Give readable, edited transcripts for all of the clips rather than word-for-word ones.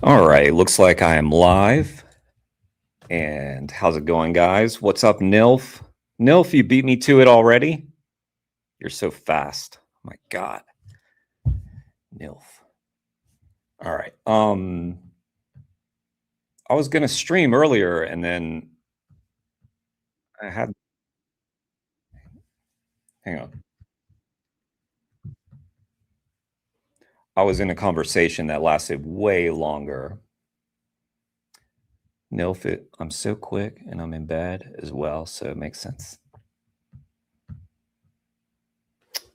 All right, looks like I am live. And how's it going, guys? What's up, Nilf? Nilf, you beat me to it already? You're so fast. Oh my God. Nilf. All right. I was gonna stream earlier and then I had hang on. I was in a conversation that lasted way longer. Nilf, I'm so quick and I'm in bed as well, so it makes sense.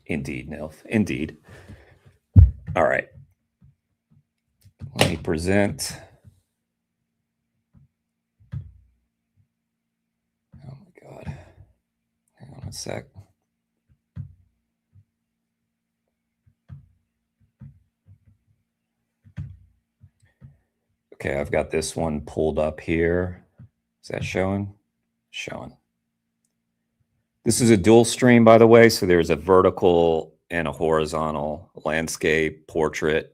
Indeed, Nilf. Indeed. All right. Let me present. Oh my God. Hang on a sec. Okay, I've got this one pulled up here. Is that showing? Showing. This is a dual stream, by the way. So there's a vertical and a horizontal landscape, portrait.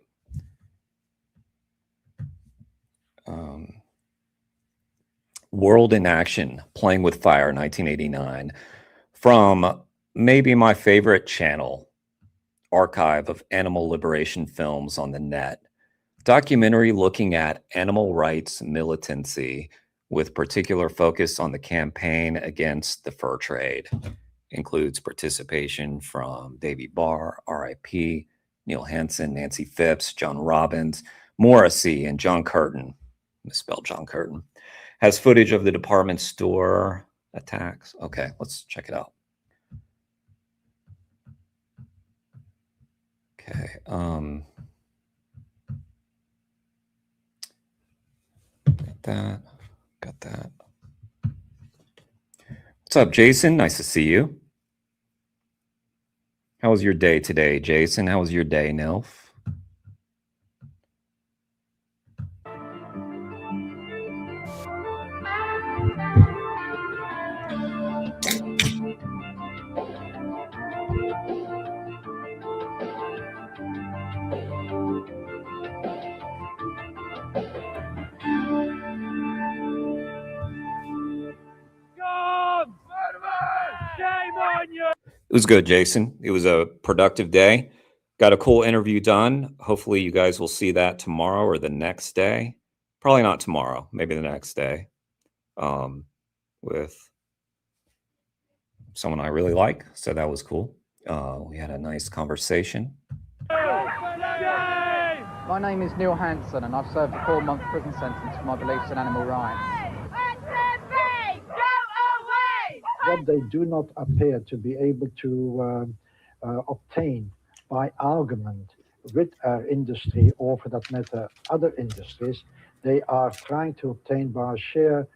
World in Action, Playing with Fire, 1989, from maybe my favorite channel, archive of animal liberation films on the net. Documentary looking at animal rights militancy with particular focus on the campaign against the fur trade. Includes participation from Davy Barr, RIP, Neil Hansen, Nancy Phipps, John Robbins, Morrissey, and John Curtin. Misspelled John Curtin. Has footage of the department store attacks. Okay, let's check it out. Okay. Got that. What's up, Jason? Nice to see you. How was your day today, Jason? How was your day, Nilf? It was good, Jason. It was a productive day. Got a cool interview done. Hopefully, you guys will see that tomorrow or the next day. Probably not tomorrow, maybe the next day. With someone I really like. So that was cool. We had a nice conversation. My name is Neil Hansen, and I've served a 4-month prison sentence for my beliefs in animal rights. What they do not appear to be able to obtain by argument with our industry, or for that matter, other industries, they are trying to obtain by sheer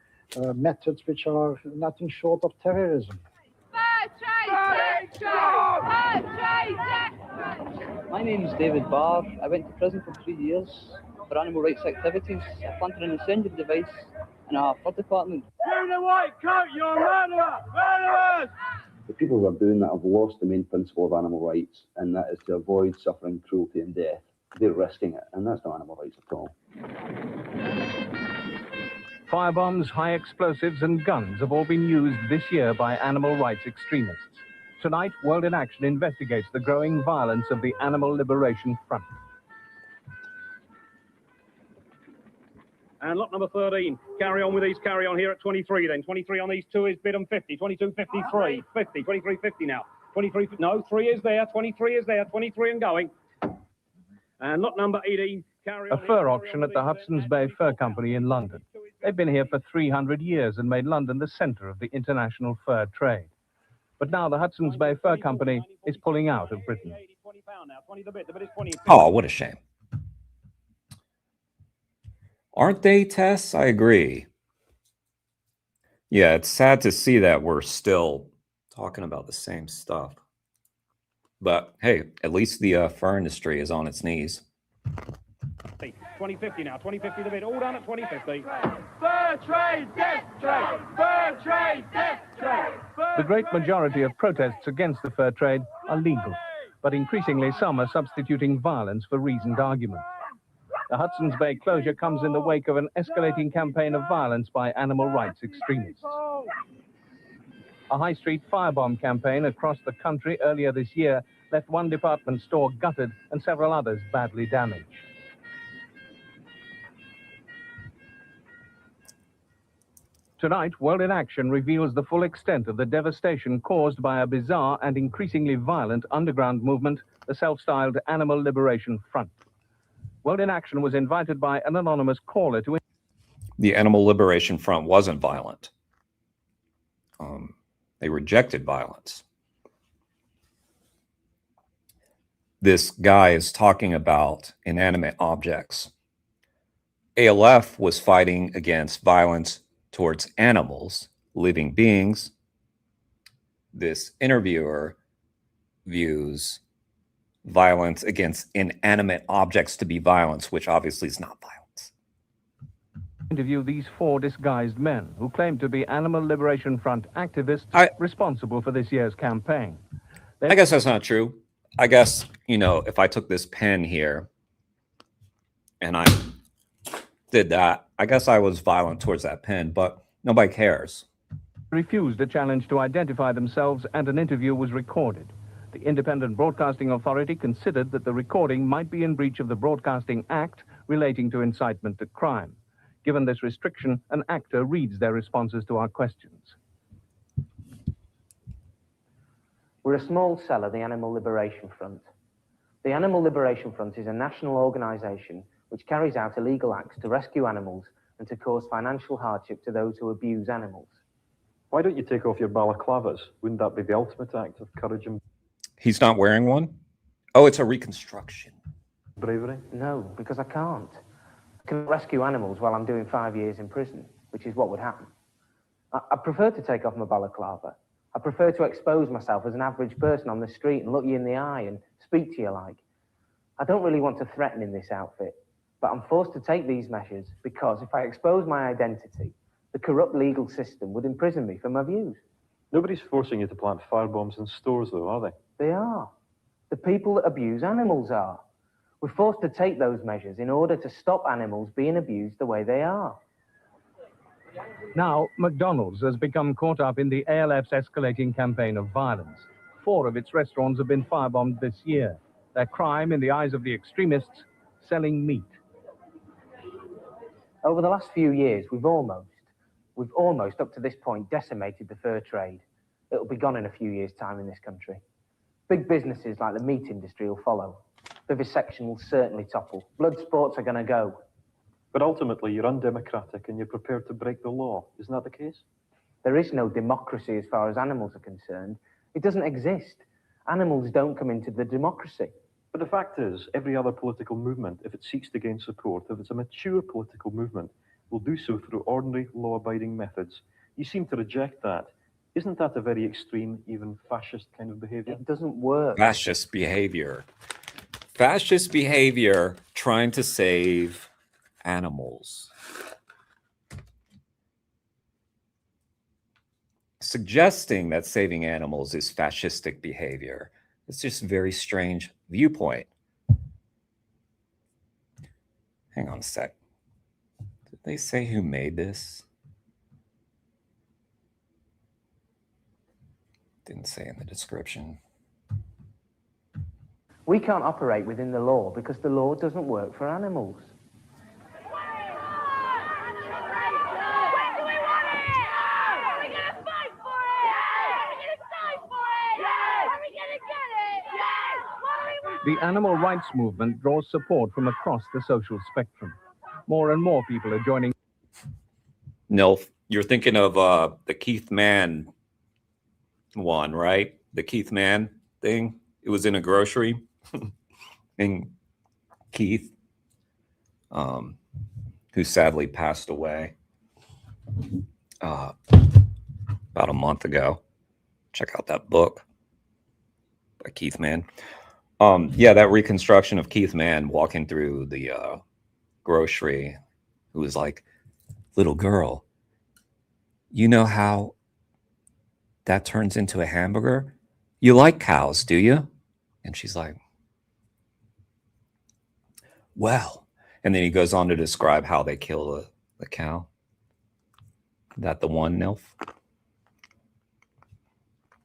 methods which are nothing short of terrorism. My name is David Barr. I went to prison for 3 years for animal rights activities. I planted an incendiary device in our flood department. You the white coat, you're a murderer! Murderers! The people who are doing that have lost the main principle of animal rights, and that is to avoid suffering, cruelty, and death. They're risking it, and that's not animal rights at all. Firebombs, high explosives, and guns have all been used this year by animal rights extremists. Tonight, World in Action investigates the growing violence of the Animal Liberation Front. And lot number 13, carry on with these, carry on here at 23 then. 23 on these two is bid on 50, 22, 53, 50, 23, 50 now. 23, no, 3 is there, 23 is there, 23 and going. And lot number 18, carry on. A fur auction at the Hudson's Bay Fur Company in London. They've been here for 300 years and made London the centre of the international fur trade. But now the Hudson's Bay Fur Company is pulling out of Britain. Oh, what a shame. Aren't they, Tess? I agree. Yeah, it's sad to see that we're still talking about the same stuff. But hey, at least the fur industry is on its knees. 2050 now, 2050 the bid, all done at 2050. Fur trade, death trade, fur trade, death trade. The great majority of protests against the fur trade are legal, but increasingly some are substituting violence for reasoned argument. The Hudson's Bay closure comes in the wake of an escalating campaign of violence by animal rights extremists. A high street firebomb campaign across the country earlier this year left one department store gutted and several others badly damaged. Tonight, World in Action reveals the full extent of the devastation caused by a bizarre and increasingly violent underground movement, the self-styled Animal Liberation Front. World in Action was invited by an anonymous caller to... The Animal Liberation Front wasn't violent. They rejected violence. This guy is talking about inanimate objects. ALF was fighting against violence towards animals, living beings. This interviewer views violence against inanimate objects to be violence, which obviously is not violence. Interview these four disguised men who claim to be Animal Liberation Front activists responsible for this year's campaign. I guess that's not true. I guess, you know, if I took this pen here and I did that, I guess I was violent towards that pen, but nobody cares. Refused a challenge to identify themselves, and an interview was recorded. The Independent Broadcasting Authority considered that the recording might be in breach of the Broadcasting Act relating to incitement to crime. Given this restriction, an actor reads their responses to our questions. We're a small cell of the Animal Liberation Front. The Animal Liberation Front is a national organisation which carries out illegal acts to rescue animals and to cause financial hardship to those who abuse animals. Why don't you take off your balaclavas? Wouldn't that be the ultimate act of courage and... He's not wearing one? Oh, it's a reconstruction. Bravery? No, because I can't. I can rescue animals while I'm doing 5 years in prison, which is what would happen. I prefer to take off my balaclava. I prefer to expose myself as an average person on the street and look you in the eye and speak to you like. I don't really want to threaten in this outfit, but I'm forced to take these measures because if I expose my identity, the corrupt legal system would imprison me for my views. Nobody's forcing you to plant firebombs in stores, though, are they? They are. The people that abuse animals are. We're forced to take those measures in order to stop animals being abused the way they are. Now, McDonald's has become caught up in the ALF's escalating campaign of violence. 4 of its restaurants have been firebombed this year. Their crime, in the eyes of the extremists, selling meat. Over the last few years, we've almost, up to this point, decimated the fur trade. It'll be gone in a few years' time in this country. Big businesses like the meat industry will follow. Vivisection will certainly topple. Blood sports are going to go. But ultimately, you're undemocratic and you're prepared to break the law. Isn't that the case? There is no democracy as far as animals are concerned. It doesn't exist. Animals don't come into the democracy. But the fact is, every other political movement, if it seeks to gain support, if it's a mature political movement, will do so through ordinary, law-abiding methods. You seem to reject that. Isn't that a very extreme, even fascist kind of behavior? It doesn't work. Fascist behavior. Fascist behavior trying to save animals. Suggesting that saving animals is fascistic behavior. It's just a very strange viewpoint. Hang on a sec. Did they say who made this? Didn't say in the description. We can't operate within the law because the law doesn't work for animals. The animal rights movement draws support from across the social spectrum. More and more people are joining. No, you're thinking of the Keith Mann one, right? The Keith Mann thing. It was in a grocery. And Keith, who sadly passed away about a month ago. Check out that book by Keith Mann. Yeah, that reconstruction of Keith Mann walking through the grocery, who was like, little girl, you know how that turns into a hamburger? You like cows, do you? And she's like, well, And then he goes on to describe how they kill the cow. That the one, Nilf? It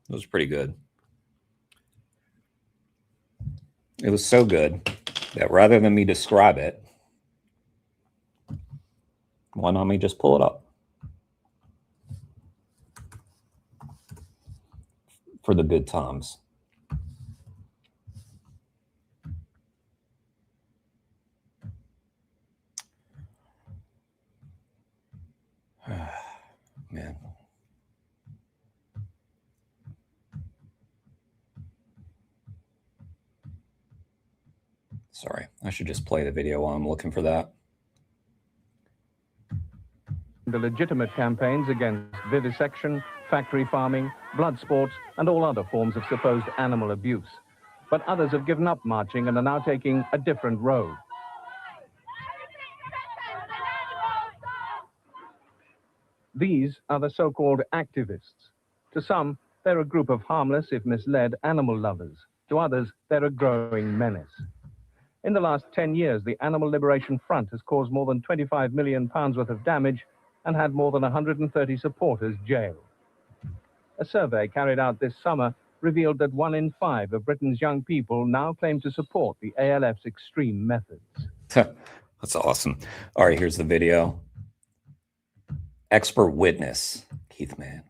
was pretty good. It was so good that rather than me describe it, why not me just pull it up? For the good times. Man. Sorry, I should just play the video while I'm looking for that. The legitimate campaigns against vivisection, factory farming, blood sports, and all other forms of supposed animal abuse. But others have given up marching and are now taking a different road. These are the so-called activists. To some, they're a group of harmless, if misled, animal lovers. To others, they're a growing menace. In the last 10 years, the Animal Liberation Front has caused more than £25 million worth of damage and had more than 130 supporters jailed. A survey carried out this summer revealed that 1 in 5 of Britain's young people now claim to support the ALF's extreme methods. That's awesome. All right, here's the video. Expert witness, Keith Mann.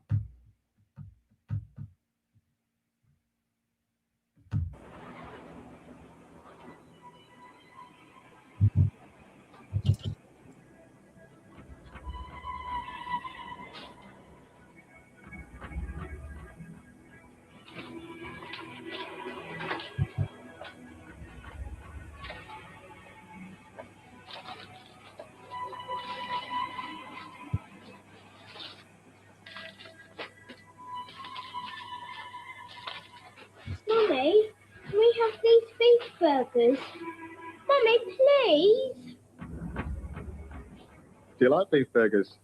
Mummy, can we have these beef burgers? Mummy, please. Do you like beef burgers?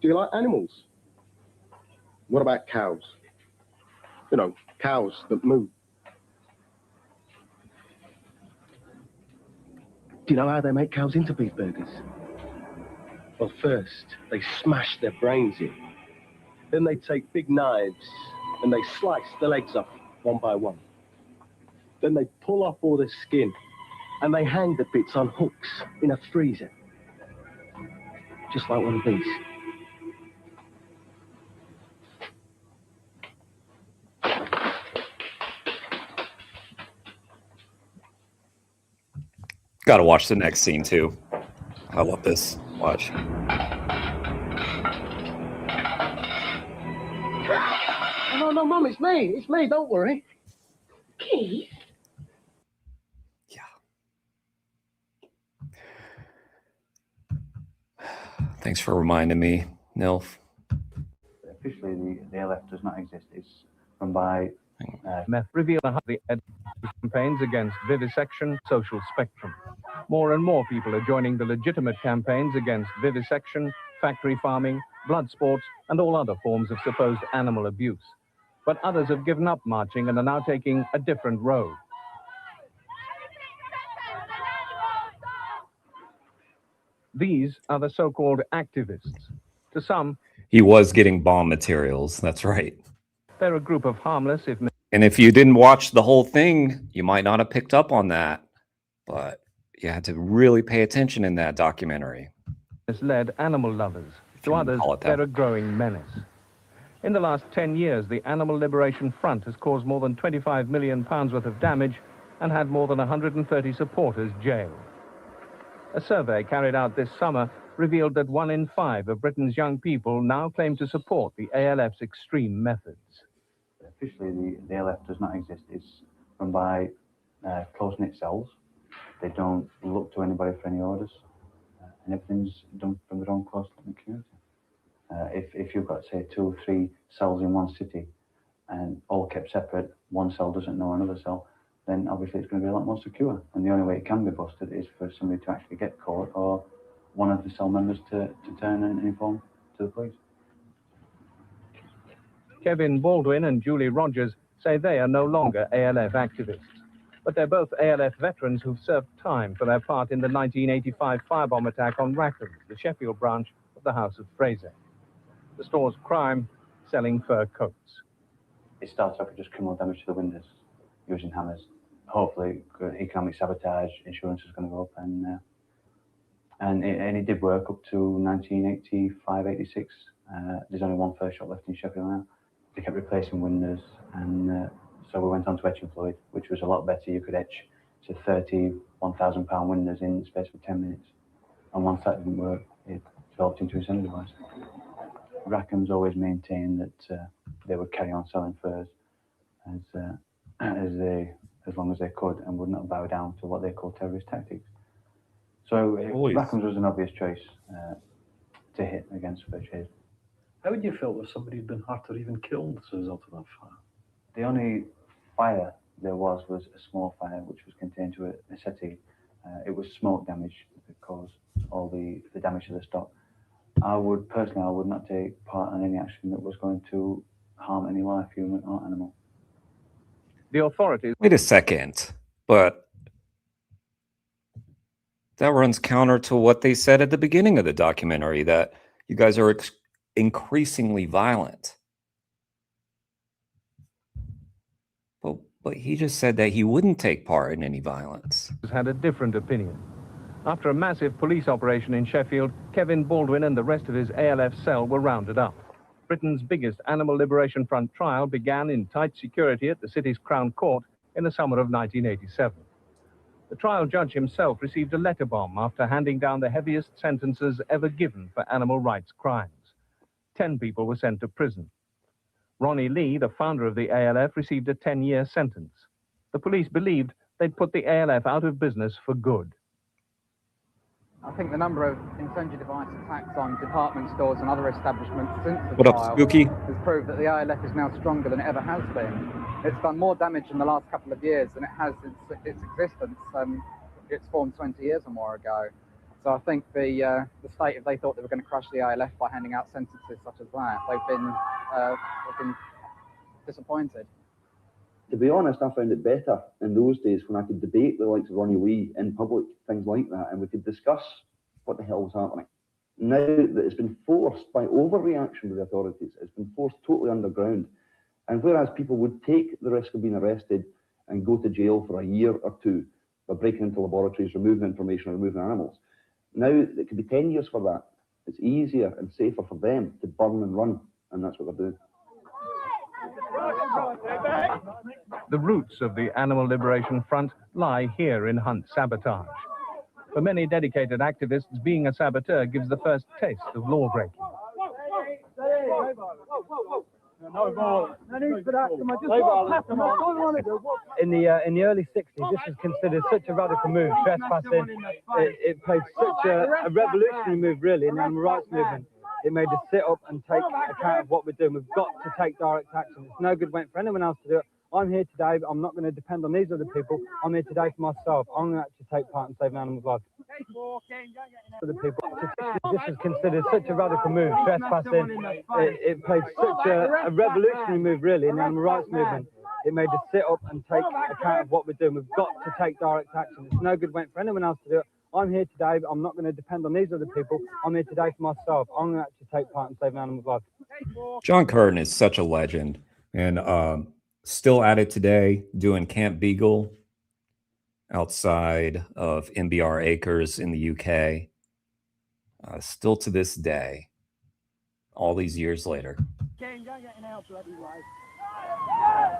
Do you like animals? What about cows? You know, cows that move. Do you know how they make cows into beef burgers? Well, first, they smash their brains in. Then they take big knives and they slice the legs off one by one. Then they pull off all the skin and they hang the bits on hooks in a freezer. Just like one of these. Gotta watch the next scene too. I love this. Watch. No, Mum, it's me. It's me, don't worry. Keith? Yeah. Thanks for reminding me, Nilf. Officially, the ALF does not exist. It's run by... reveal the campaigns against vivisection, social spectrum. More and more people are joining the legitimate campaigns against vivisection, factory farming, blood sports, and all other forms of supposed animal abuse. But others have given up marching and are now taking a different road. These are the so-called activists. To some, He was getting bomb materials. That's right. they're a group of harmless, if And if you didn't watch the whole thing, you might not have picked up on that. But you had to really pay attention in that documentary. misled animal lovers. To others, they're a growing menace. In the last 10 years, the Animal Liberation Front has caused more than £25 million worth of damage and had more than 130 supporters jailed. A survey carried out this summer revealed that 1 in 5 of Britain's young people now claim to support the ALF's extreme methods. Officially, the ALF does not exist. It's run by close-knit cells. They don't look to anybody for any orders, and everything's done from their own close-knit community. If you've got, say, 2 or 3 cells in one city and all kept separate, one cell doesn't know another cell, then obviously it's going to be a lot more secure. And the only way it can be busted is for somebody to actually get caught or one of the cell members to turn and inform to the police. Kevin Baldwin and Julie Rogers say they are no longer ALF activists. but they're both ALF veterans who've served time for their part in the 1985 firebomb attack on Rackham, the Sheffield branch of the House of Fraser. The store's crime, selling fur coats. It started off with just criminal damage to the windows using hammers. Hopefully, economic sabotage, insurance was going to go up, and it did work up to 1985, 86. There's only one fur shop left in Sheffield now. They kept replacing windows, and so we went on to etching fluid, which was a lot better. You could etch to 31,000 pound windows in the space of 10 minutes. And once that didn't work, it developed into a assembly device. Rackham's always maintained that they would carry on selling furs as long as they could, and would not bow down to what they call terrorist tactics. So Rackham's was an obvious choice to hit against fur trade. How would you feel if somebody had been hurt or even killed as a result of that fire? The only fire there was a small fire which was contained to a settee. It was smoke damage that caused all the damage to the stock. I would not take part in any action that was going to harm any life, human or animal. The authorities... Wait a second, but that runs counter to what they said at the beginning of the documentary, that you guys are increasingly violent. But he just said that he wouldn't take part in any violence. Had a different opinion. After a massive police operation in Sheffield, Kevin Baldwin and the rest of his ALF cell were rounded up. Britain's biggest Animal Liberation Front trial began in tight security at the city's Crown Court in the summer of 1987. The trial judge himself received a letter bomb after handing down the heaviest sentences ever given for animal rights crimes. 10 people were sent to prison. Ronnie Lee, the founder of the ALF, received a 10-year sentence. The police believed they'd put the ALF out of business for good. I think the number of incendiary device attacks on department stores and other establishments since the What up, trial Spooky? has proved that the ALF is now stronger than it ever has been. It's done more damage in the last couple of years than it has its existence. It's formed 20 years or more ago. So I think the state, if they thought they were going to crush the ALF by handing out sentences such as that, they've been disappointed. To be honest, I found it better in those days when I could debate the likes of Ronnie Lee in public, things like that, and we could discuss what the hell was happening. Now that it's been forced by overreaction with the authorities, it's been forced totally underground. And whereas people would take the risk of being arrested and go to jail for a year or two by breaking into laboratories, removing information, or removing animals, now it could be 10 years for that. It's easier and safer for them to burn and run, and that's what they're doing. The roots of the Animal Liberation Front lie here in Hunt sabotage. For many dedicated activists, being a saboteur gives the first taste of lawbreaking. In the early 60s, this was considered such a radical move, trespassing. It played such a revolutionary move, really, in the animal rights movement. It made us sit up and take account of what we're doing. We've got to take direct action. It's no good waiting for anyone else to do it. I'm here today, but I'm not going to depend on these other people. I'm here today for myself. I'm going to actually take part in saving animals' lives. This was considered such a radical move, trespassing. It played such a revolutionary move, really, in the animal rights movement. It made us sit up and take account of what we're doing. We've got to take direct action. It's no good waiting for anyone else to do it. I'm here today, but I'm not going to depend on these other people. I'm here today for myself. I'm going to actually take part in saving animals' lives. John Curtin is such a legend, and still at it today, doing Camp Beagle outside of MBR Acres in the UK. Still to this day, all these years later.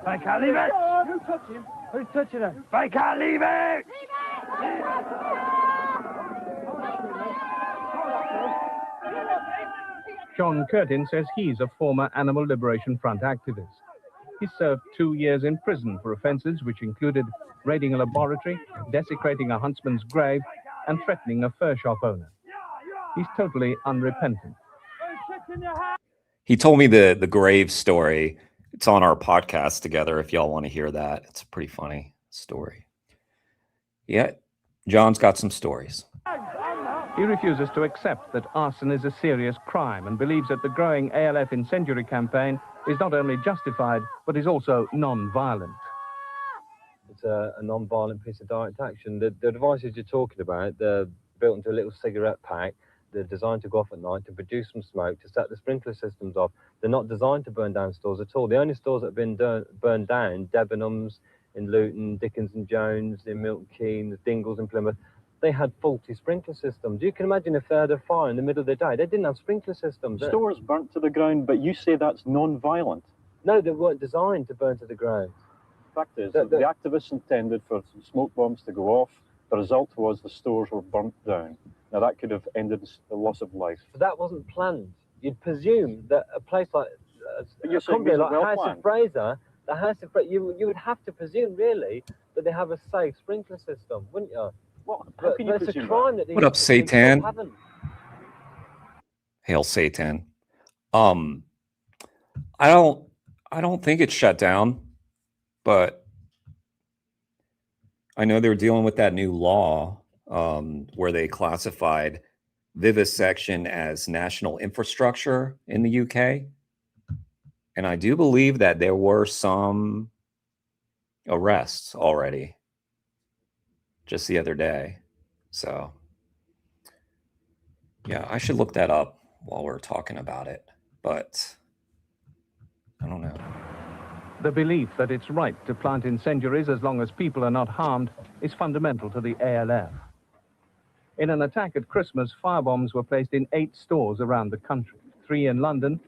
I can't leave it! Who's touching him? Who's touching him? I can't leave it! John Curtin says he's a former Animal Liberation Front activist. He served 2 years in prison for offences which included raiding a laboratory, desecrating a huntsman's grave, and threatening a fur shop owner. He's totally unrepentant. He told me the grave story. It's on our podcast together if y'all want to hear that. It's a pretty funny story. Yeah, John's got some stories. He refuses to accept that arson is a serious crime and believes that the growing ALF incendiary campaign is not only justified, but is also non-violent. a non-violent piece of direct action. The devices you're talking about, they're built into a little cigarette pack. They're designed to go off at night, to produce some smoke, to set the sprinkler systems off. They're not designed to burn down stores at all. The only stores that have been burned down, Debenhams in Luton, Dickens and Jones in Milton Keynes, Dingles in Plymouth, they had faulty sprinkler systems. You can imagine if they had a fire in the middle of the day, they didn't have sprinkler systems. Stores burnt to the ground, but you say that's non-violent. No, they weren't designed to burn to the ground. Fact is, the activists intended for some smoke bombs to go off. The result was the stores were burnt down. Now that could have ended the loss of life. But that wasn't planned. You'd presume that a place like a company like House of Fraser, the House of Fraser, you would have to presume really that they have a safe sprinkler system, wouldn't you? What? How can you it's a presume crime that? that What up, Satan? Haven't. Hail Satan. I don't think it's shut down, but I know they're dealing with that new law where they classified vivisection as national infrastructure in the UK. And I do believe that there were some arrests already just the other day. So, yeah, I should look that up while we're talking about it. But I don't know. The belief that it's right to plant incendiaries as long as people are not harmed is fundamental to the ALF. In an attack at Christmas, firebombs were placed in 8 stores around the country. 3 in London,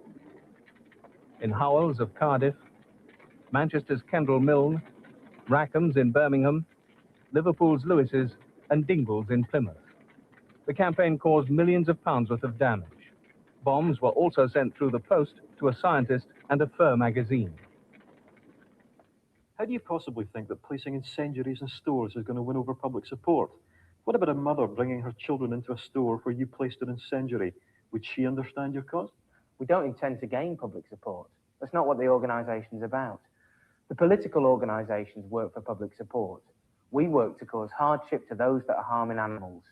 in Howells of Cardiff, Manchester's Kendal Milne, Rackham's in Birmingham, Liverpool's Lewis's, and Dingles in Plymouth. The campaign caused millions of pounds worth of damage. Bombs were also sent through the post to a scientist and a Fur magazine. How do you possibly think that placing incendiaries in stores is going to win over public support? What about a mother bringing her children into a store where you placed an incendiary? Would she understand your cause? We don't intend to gain public support. That's not what the organisation's about. The political organisations work for public support. We work to cause hardship to those that are harming animals,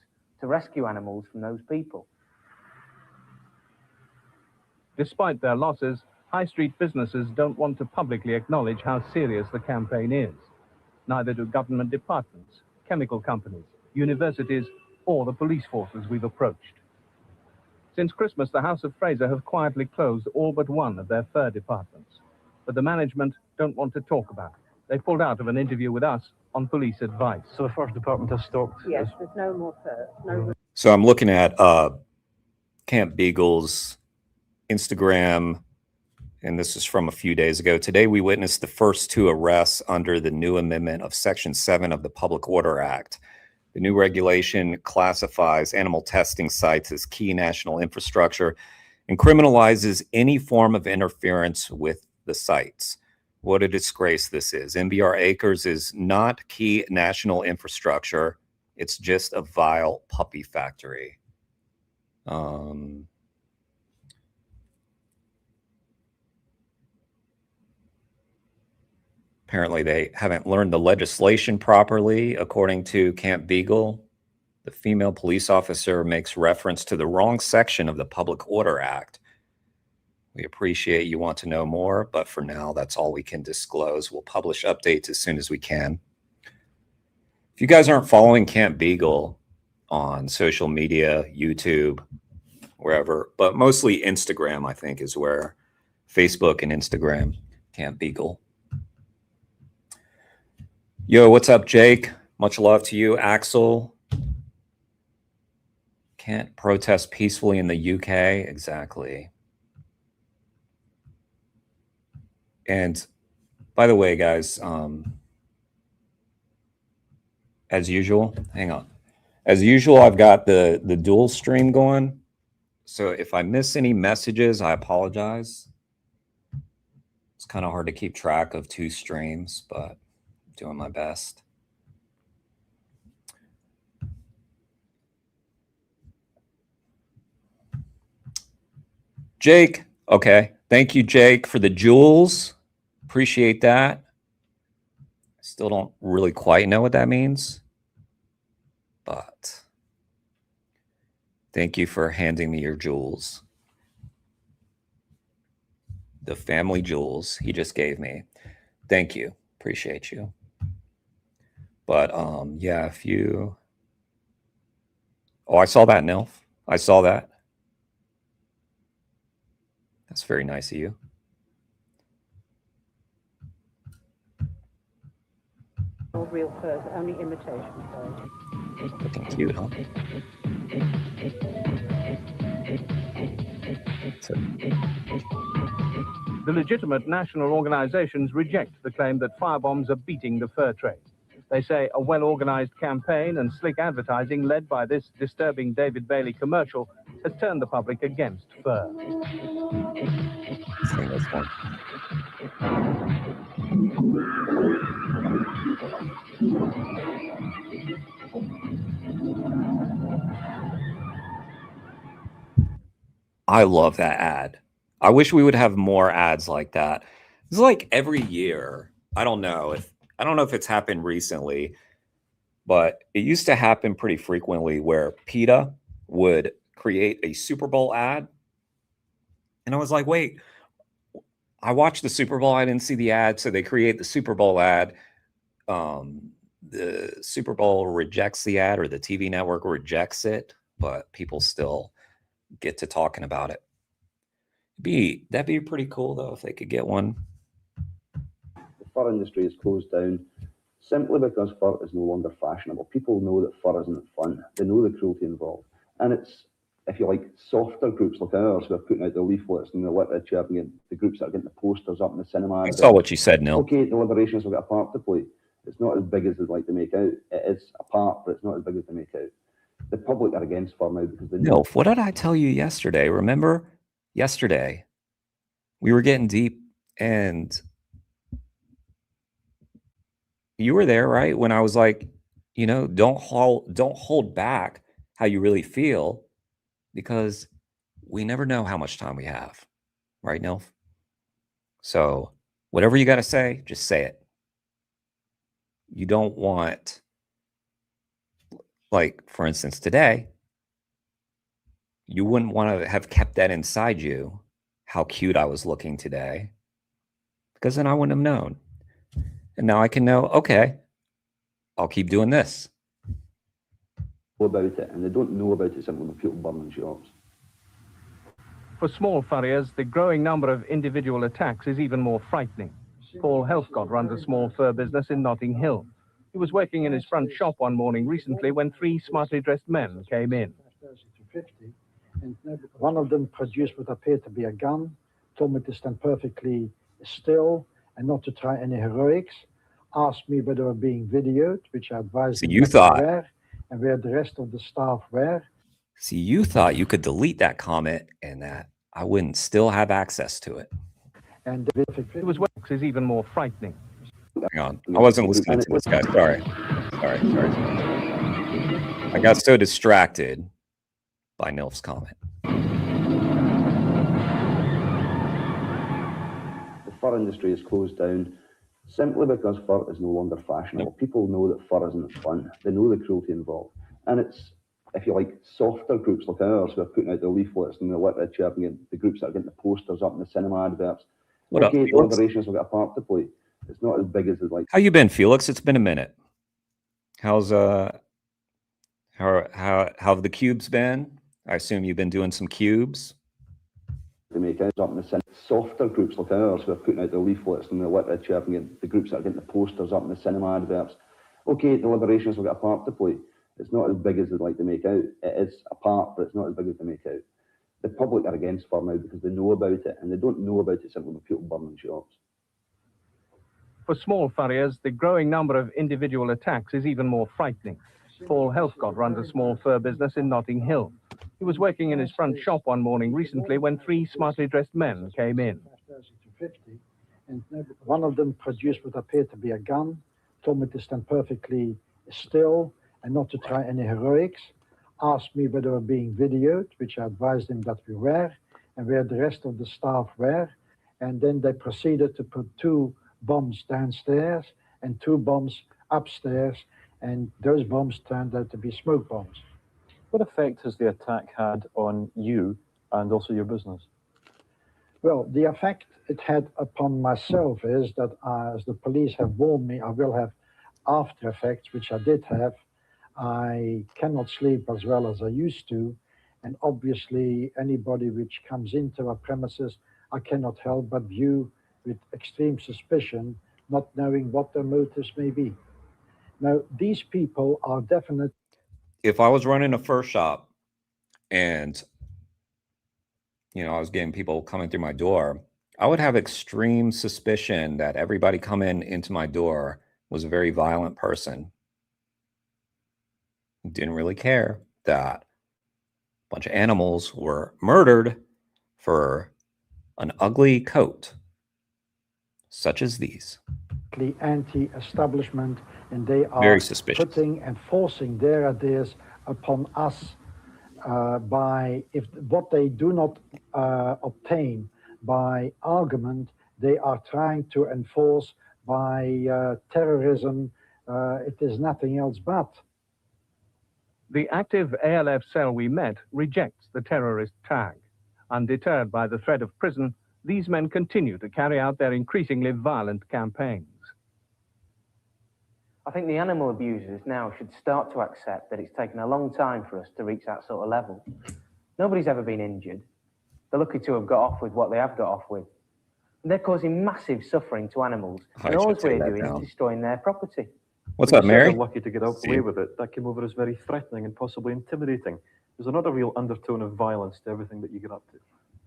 to rescue animals from those people. Despite their losses, high street businesses don't want to publicly acknowledge how serious the campaign is. Neither do government departments, chemical companies, universities, or the police forces we've approached. Since Christmas, the House of Fraser have quietly closed all but one of their fur departments. But the management don't want to talk about it. They pulled out of an interview with us on police advice. So the first department has stopped? Yes, there's no more fur. So I'm looking at Camp Beagle's Instagram, and this is from a few days ago. Today, we witnessed the first 2 arrests under the new amendment of Section 7 of the Public Order Act. The new regulation classifies animal testing sites as key national infrastructure and criminalizes any form of interference with the sites. What a disgrace this is. MBR Acres is not key national infrastructure. It's just a vile puppy factory. Apparently, they haven't learned the legislation properly, according to Camp Beagle. The female police officer makes reference to the wrong section of the Public Order Act. We appreciate you want to know more, but for now, that's all we can disclose. We'll publish updates as soon as we can. If you guys aren't following Camp Beagle on social media, YouTube, wherever, but mostly Instagram, I think, is where Facebook and Instagram, Camp Beagle. Yo, what's up, Jake? Much love to you. Axel. Can't protest peacefully in the UK. Exactly. And by the way, guys, as usual, hang on. As usual, I've got the dual stream going. So if I miss any messages, I apologize. It's kind of hard to keep track of 2 streams, but doing my best. Jake, okay. Thank you, Jake, for the jewels. Appreciate that. I still don't really quite know what that means, but thank you for handing me your jewels. The family jewels he just gave me. Thank you. Appreciate you. But yeah, if you... Oh, I saw that, Nilf. I saw that. That's very nice of you. Or real furs, only imitation furs. Looking cute, huh? The legitimate national organizations reject the claim that firebombs are beating the fur trade. They say a well-organized campaign and slick advertising led by this disturbing David Bailey commercial has turned the public against fur. Sing this one. I love that ad. I wish we would have more ads like that. It's like every year. I don't know if it's happened recently, but it used to happen pretty frequently where PETA would create a Super Bowl ad. And I was like, wait, I watched the Super Bowl. I didn't see the ad. So they create the Super Bowl ad. The Super Bowl rejects the ad, or the TV network rejects it, but people still get to talking about it. That'd be pretty cool though if they could get one. The fur industry is closed down simply because fur is no longer fashionable. People know that fur isn't fun. They know the cruelty involved. And it's, if you like, softer groups like ours who are putting out the leaflets and the literature and the groups that are getting the posters up in the cinema. I saw what you said, Neil. Okay, the Liberations have got a part to play. It's not as big as they'd like to make out. It is a part, but it's not as big as they make out. The public are against fur now because they know. Nilf, what did I tell you yesterday? Remember yesterday we were getting deep and you were there, right? When I was like, you know, don't hold back how you really feel, because we never know how much time we have, right, Nilf? So whatever you got to say, just say it. You don't want, like, for instance, today, you wouldn't want to have kept that inside you, how cute I was looking today, because then I wouldn't have known. And now I can know, okay, I'll keep doing this. About it, and they don't know about it simply when people burning shops. For small furriers, the growing number of individual attacks is even more frightening. Paul Helfgott runs a small fur business in Notting Hill. He was working in his front shop one morning recently when 3 smartly dressed men came in. One of them produced what appeared to be a gun, told me to stand perfectly still and not to try any heroics, asked me whether they were being videoed, which I advised them you not thought, to wear, and where the rest of the staff were. See, you thought you could delete that comment and that I wouldn't still have access to it. And it was wax is even more frightening. Hang on, I wasn't listening to this guy. Sorry. I got so distracted by Nilf's comment. The fur industry is closed down simply because fur is no longer fashionable. People know that fur isn't fun. They know the cruelty involved. And it's, if you like, softer groups like ours who are putting out the leaflets and the literature and the groups that are getting the posters up in the cinema adverts. What up, okay, the Felix? Liberations have got a part to play. It's not as big as they'd like. How you been, Felix? It's been a minute. How's how have the cubes been? I assume you've been doing some cubes. To make out up in the softer groups like ours who are putting out the leaflets and the literature and the groups that are getting the posters up in the cinema adverts. Okay, the Liberations have got a part to play. It's not as big as they'd like to make out. It is a part, but it's not as big as they make out. The public are against fur now because they know about it, and they don't know about it simply when people burning shops. For small furriers, the growing number of individual attacks is even more frightening. Paul Helfgott runs a small fur business in Notting Hill. He was working in his front shop one morning recently when 3 smartly dressed men came in. One of them produced what appeared to be a gun, told me to stand perfectly still and not to try any heroics, asked me whether they were being videoed, which I advised them that we were, and where the rest of the staff were. And then they proceeded to put 2 bombs downstairs and 2 bombs upstairs, and those bombs turned out to be smoke bombs. What effect has the attack had on you and also your business? Well, the effect it had upon myself is that, as the police have warned me, I will have after effects, which I did have. I cannot sleep as well as I used to. And obviously, anybody which comes into our premises, I cannot help but view with extreme suspicion, not knowing what their motives may be. Now, these people are definitely. If I was running a fur shop and, you know, I was getting people coming through my door, I would have extreme suspicion that everybody coming into my door was a very violent person. Didn't really care that a bunch of animals were murdered for an ugly coat, such as these. Anti-establishment, and they are Very suspicious. putting and forcing their ideas upon us by if what they do not obtain by argument, they are trying to enforce by terrorism. It is nothing else but. The active ALF cell we met rejects the terrorist tag. Undeterred by the threat of prison, these men continue to carry out their increasingly violent campaigns. I think the animal abusers now should start to accept that it's taken a long time for us to reach that sort of level. Nobody's ever been injured. They're lucky to have got off with what they have got off with. And they're causing massive suffering to animals, and all we're doing is destroying their property. What's When up, you said Mary? they're lucky to get away with it, that came over as very threatening and possibly intimidating. There's another real undertone of violence to everything that you get up to.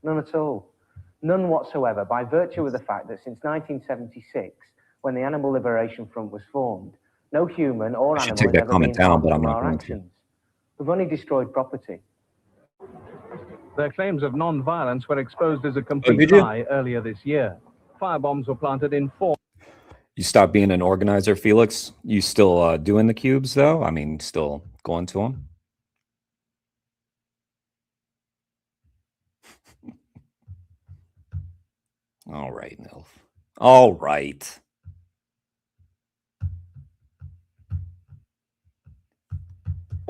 None at all. None whatsoever, by virtue of the fact that since 1976, when the Animal Liberation Front was formed, no human or I should animal take has that ever been comment down, harmed but I'm from not our going to. actions. We've only destroyed property. Their claims of non-violence were exposed as a complete did you? lie earlier this year. Firebombs were planted in 4. You stopped being an organizer, Felix? You still doing the cubes, though? I mean, still going to them? All right, Nilf. All right.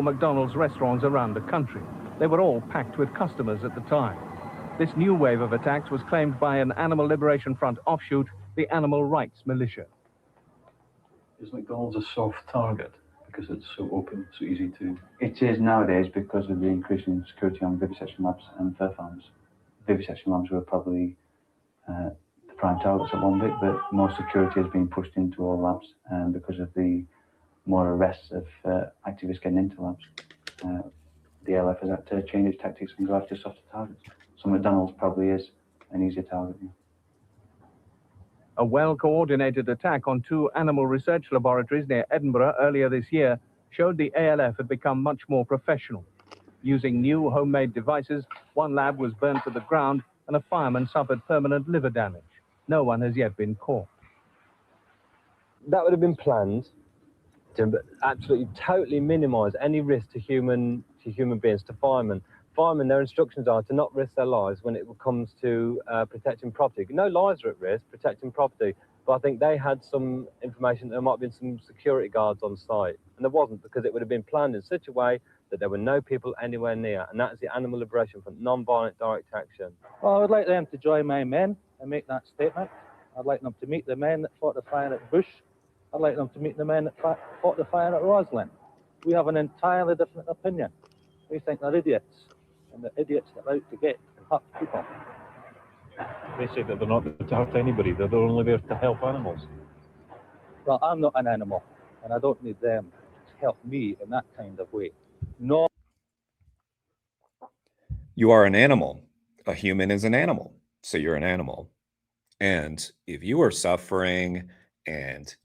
McDonald's restaurants around the country. They were all packed with customers at the time. This new wave of attacks was claimed by an Animal Liberation Front offshoot, the Animal Rights Militia. Is McDonald's a soft target because it's so open, so easy to... It is nowadays because of the increasing security on vivisection labs and fur farms. Vivisection labs were probably the prime targets at one bit, but more security has been pushed into all labs because of the more arrests of activists getting into labs. The ALF has had to change its tactics and go after softer targets. So McDonald's probably is an easier target. Yeah. A well-coordinated attack on 2 animal research laboratories near Edinburgh earlier this year showed the ALF had become much more professional. Using new homemade devices, 1 lab was burnt to the ground and a fireman suffered permanent liver damage. No one has yet been caught. That would have been planned to absolutely totally minimise any risk to human beings, to firemen. Firemen, their instructions are to not risk their lives when it comes to protecting property. No lives are at risk, protecting property. But I think they had some information that there might have been some security guards on site. And there wasn't, because it would have been planned in such a way that there were no people anywhere near. And that's the Animal Liberation Front, non-violent direct action. Well, I would like them to join my men and make that statement. I'd like them to meet the men that fought the fire at Bush. I'd like them to meet the men that fought the fire at Roslin. We have an entirely different opinion. We think they're idiots, and the idiots that are out to get and hurt people. They say that they're not there to hurt anybody, they're only there to help animals. Well, I'm not an animal, and I don't need them to help me in that kind of way. No. You are an animal. A human is an animal, so you're an animal. And if you are suffering and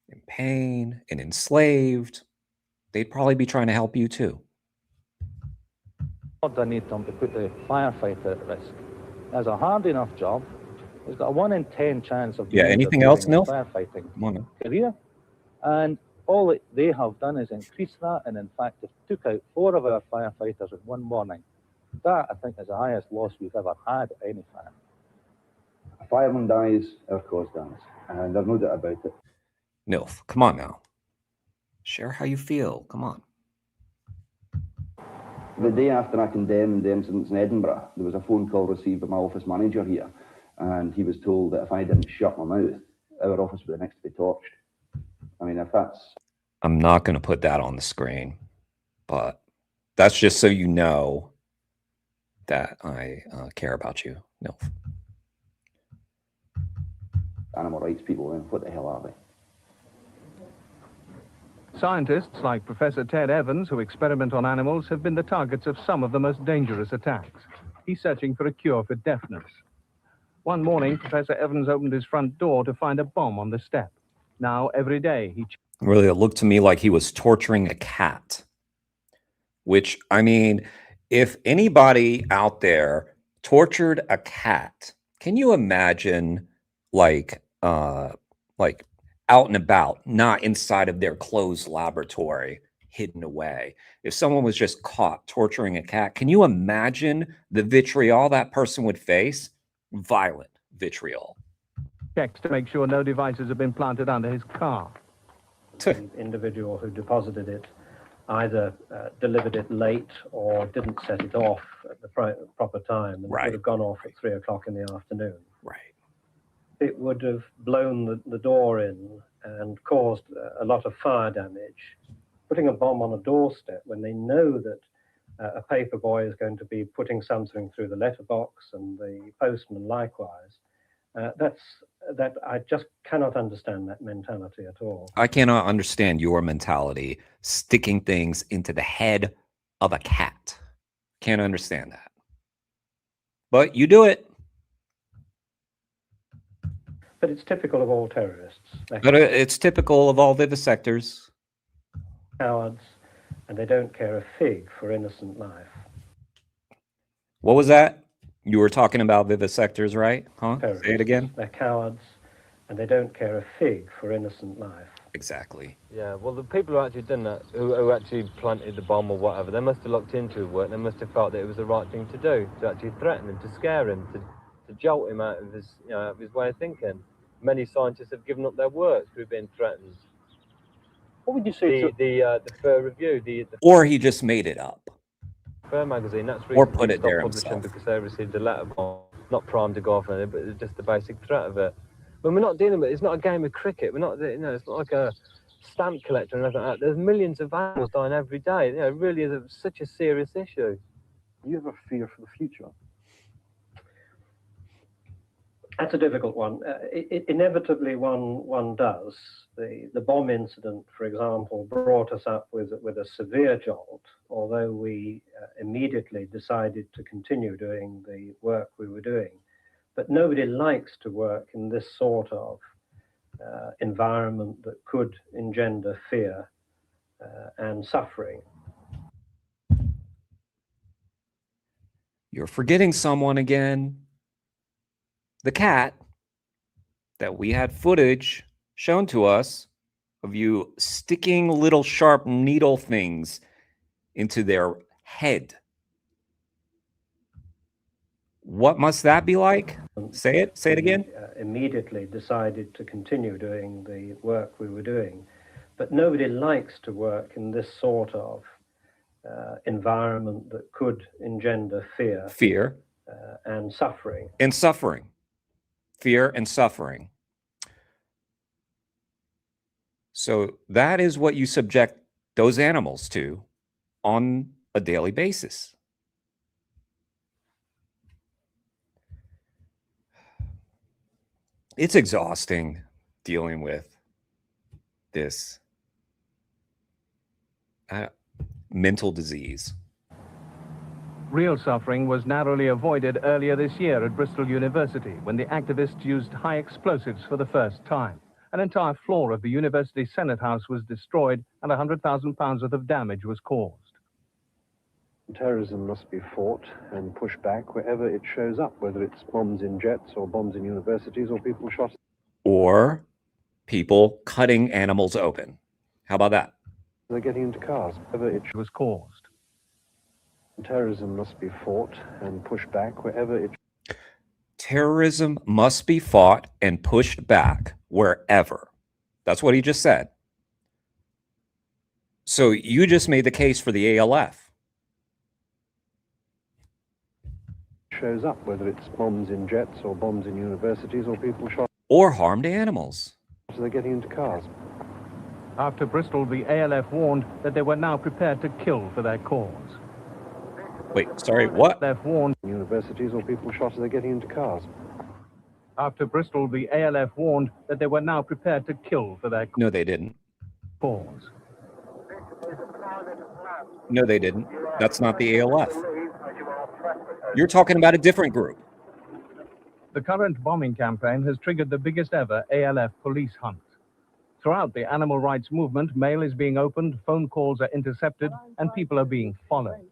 in pain and enslaved, they'd probably be trying to help you too. I need them to put the firefighter at risk. As a hard enough job, he's got a 1 in 10 chance of anything else, Nil? firefighting career. And all that they have done is increase that, and in fact, they took out 4 of our firefighters in 1 morning. That, I think, is the highest loss we've ever had at any fire. A fireman dies, our cause dies, and there's no doubt about it. Nilf, come on now. Share how you feel. Come on. The day after I condemned the incidents in Edinburgh, there was a phone call received by my office manager here, and he was told that if I didn't shut my mouth, our office would be next to be torched. I mean, if that's... I'm not going to put that on the screen, but that's just so you know that I care about you, Nilf. Animal rights people, then what the hell are they? Scientists like Professor Ted Evans, who experiment on animals, have been the targets of some of the most dangerous attacks. He's searching for a cure for deafness. One morning, Professor Evans opened his front door to find a bomb on the step. Now, every day, he... Really, it looked to me like he was torturing a cat. Which, I mean, if anybody out there tortured a cat, can you imagine, like out and about, not inside of their closed laboratory, hidden away? If someone was just caught torturing a cat, can you imagine the vitriol that person would face? Violent vitriol. checks to make sure no devices have been planted under his car. The individual who deposited it either delivered it late or didn't set it off at the proper time, and it would have gone off at 3 o'clock in the afternoon. Right. It would have blown the door in and caused a lot of fire damage. Putting a bomb on a doorstep when they know that a paper boy is going to be putting something through the letterbox and the postman likewise, that I just cannot understand that mentality at all. I cannot understand your mentality sticking things into the head of a cat. Can't understand that. But you do it. But it's typical of all terrorists. But it's typical of all vivisectors. Cowards, and they don't care a fig for innocent life. What was that? You were talking about vivisectors, right? Huh? Terrorists. Say it again. They're cowards, and they don't care a fig for innocent life. Exactly. Yeah, well, the people who actually done that, who actually planted the bomb or whatever, they must have looked into his work. They must have felt that it was the right thing to do, to actually threaten him, to scare him, to jolt him out of his, out of his way of thinking. Many scientists have given up their work through being threatened. What would you say the Fur Review, the or he just made it up. Fur magazine, that's Or recently put it stopped there publishing himself. because they received a letter bomb, not primed to go off on it, but just the basic threat of it. When we're not dealing with it, it's not a game of cricket. We're not, it's not like a stamp collector and everything like that. There's millions of animals dying every day. It really is such a serious issue. You have a fear for the future? That's a difficult one. Inevitably, one does. The bomb incident, for example, brought us up with a severe jolt, although we immediately decided to continue doing the work we were doing. But nobody likes to work in this sort of environment that could engender fear and suffering. You're forgetting someone again. The cat that we had footage shown to us of you sticking little sharp needle things into their head. What must that be like? Say it. Say it again. Immediately decided to continue doing the work we were doing. But nobody likes to work in this sort of environment that could engender fear. Fear. And suffering. And suffering. Fear and suffering. So that is what you subject those animals to on a daily basis. It's exhausting dealing with this mental disease. Real suffering was narrowly avoided earlier this year at Bristol University when the activists used high explosives for the first time. An entire floor of the university Senate House was destroyed and £100,000 worth of damage was caused. Terrorism must be fought and pushed back wherever it shows up, whether it's bombs in jets or bombs in universities or people shot. Or people cutting animals open. How about that? They're getting into cars, wherever it was caused. Terrorism must be fought and pushed back wherever it... Terrorism must be fought and pushed back wherever. That's what he just said. So you just made the case for the ALF. Shows up, whether it's bombs in jets or bombs in universities or people shot. Or harmed animals. So they're getting into cars. After Bristol, the ALF warned that they were now prepared to kill for their cause. Wait, sorry, what? ALF warned Universities or people shot as they're getting into cars. After Bristol, the ALF warned that they were now prepared to kill for their No, they didn't. cause. No, they didn't. That's not the ALF. You're talking about a different group. The current bombing campaign has triggered the biggest ever ALF police hunt. Throughout the animal rights movement, mail is being opened, phone calls are intercepted, and people are being followed.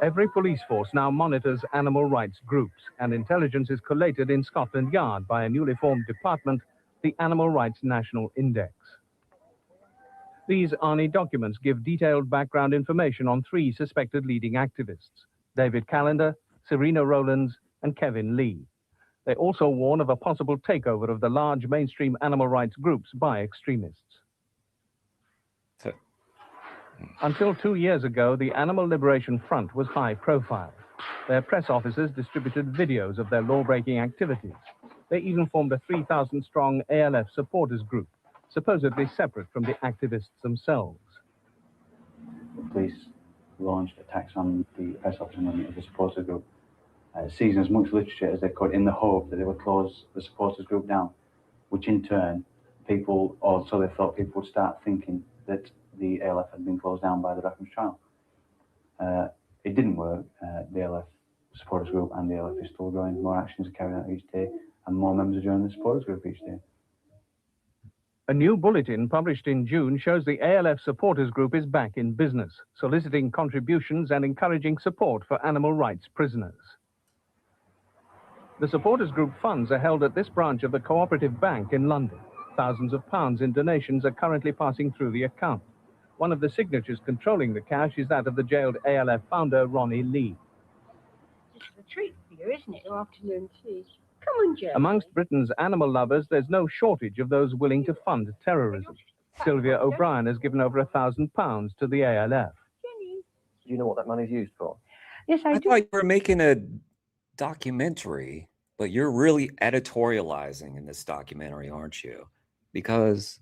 Every police force now monitors animal rights groups, and intelligence is collated in Scotland Yard by a newly formed department, the Animal Rights National Index. These ARNI documents give detailed background information on 3 suspected leading activists: David Callender, Serena Rowlands, and Kevin Lee. They also warn of a possible takeover of the large mainstream animal rights groups by extremists. Until 2 years ago, the Animal Liberation Front was high profile. Their press officers distributed videos of their law-breaking activities. They even formed a 3,000-strong ALF supporters group, supposedly separate from the activists themselves. The police launched attacks on the press officers of the supporters group, seizing as much literature as they could in the hope that they would close the supporters group down, which in turn, they thought people would start thinking that the ALF had been closed down by the reference trial. It didn't work. The ALF supporters group and the ALF is still growing. More actions are carried out each day, and more members are joining the supporters group each day. A new bulletin published in June shows the ALF supporters group is back in business, soliciting contributions and encouraging support for animal rights prisoners. The supporters group funds are held at this branch of the Cooperative Bank in London. Thousands of pounds in donations are currently passing through the account. One of the signatures controlling the cash is that of the jailed ALF founder, Ronnie Lee. This is a treat for you, isn't it? Your afternoon tea. Come on, Joe. Amongst Britain's animal lovers, there's no shortage of those willing to fund terrorism. Sylvia O'Brien has given over £1,000 to the ALF. Do you know what that money's used for? Yes, I thought you were making a documentary, but you're really editorializing in this documentary, aren't you? Because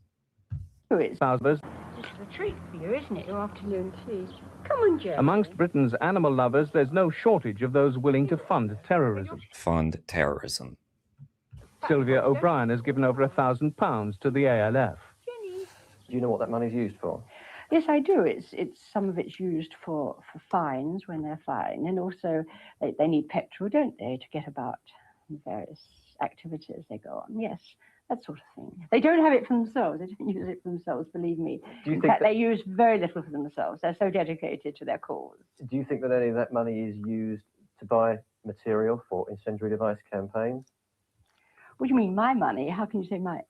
This is a treat for you, isn't it? Your afternoon tea. Come on, Joe. amongst Britain's animal lovers, there's no shortage of those willing to fund terrorism. Fund terrorism. Sylvia O'Brien has given over £1,000 to the ALF. Do you know what that money's used for? Yes, I do. It's some of it's used for fines when they're flying, and also they need petrol, don't they, to get about various activities they go on. Yes, that sort of thing. They don't have it for themselves. They don't use it for themselves, believe me. In fact, they use very little for themselves. They're so dedicated to their cause. Do you think that any of that money is used to buy material for incendiary device campaigns? What do you mean, my money? How can you say my...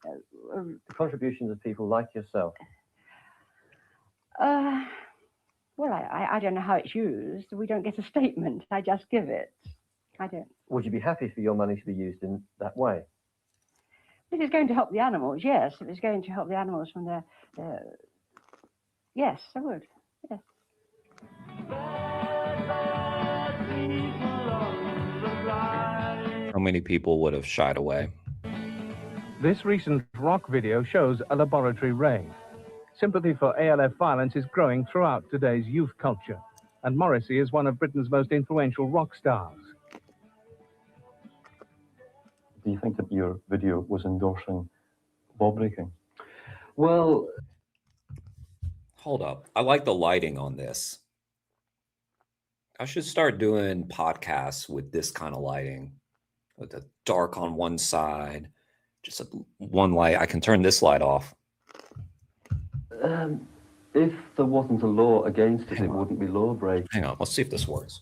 The contributions of people like yourself. Well, I don't know how it's used. We don't get a statement. I just give it. I don't... Would you be happy for your money to be used in that way? If it's going to help the animals, yes. If it's going to help the animals from their... Yes, I would. Yes. How many people would have shied away? This recent rock video shows a laboratory raid. Sympathy for ALF violence is growing throughout today's youth culture, and Morrissey is one of Britain's most influential rock stars. Do you think that your video was endorsing law breaking? Well, hold up. I like the lighting on this. I should start doing podcasts with this kind of lighting, with the dark on one side, just one light. I can turn this light off. If there wasn't a law against it, it wouldn't be law breaking. Hang on, let's see if this works.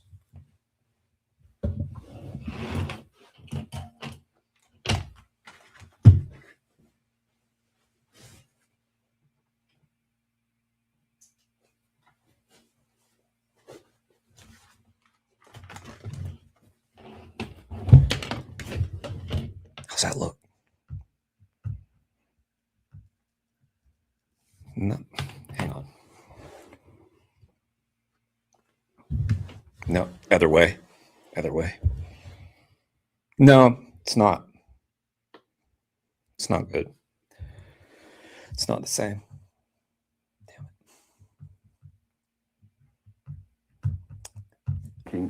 How's that look? No, hang on. No, other way. Other way. No, it's not. It's not good. It's not the same.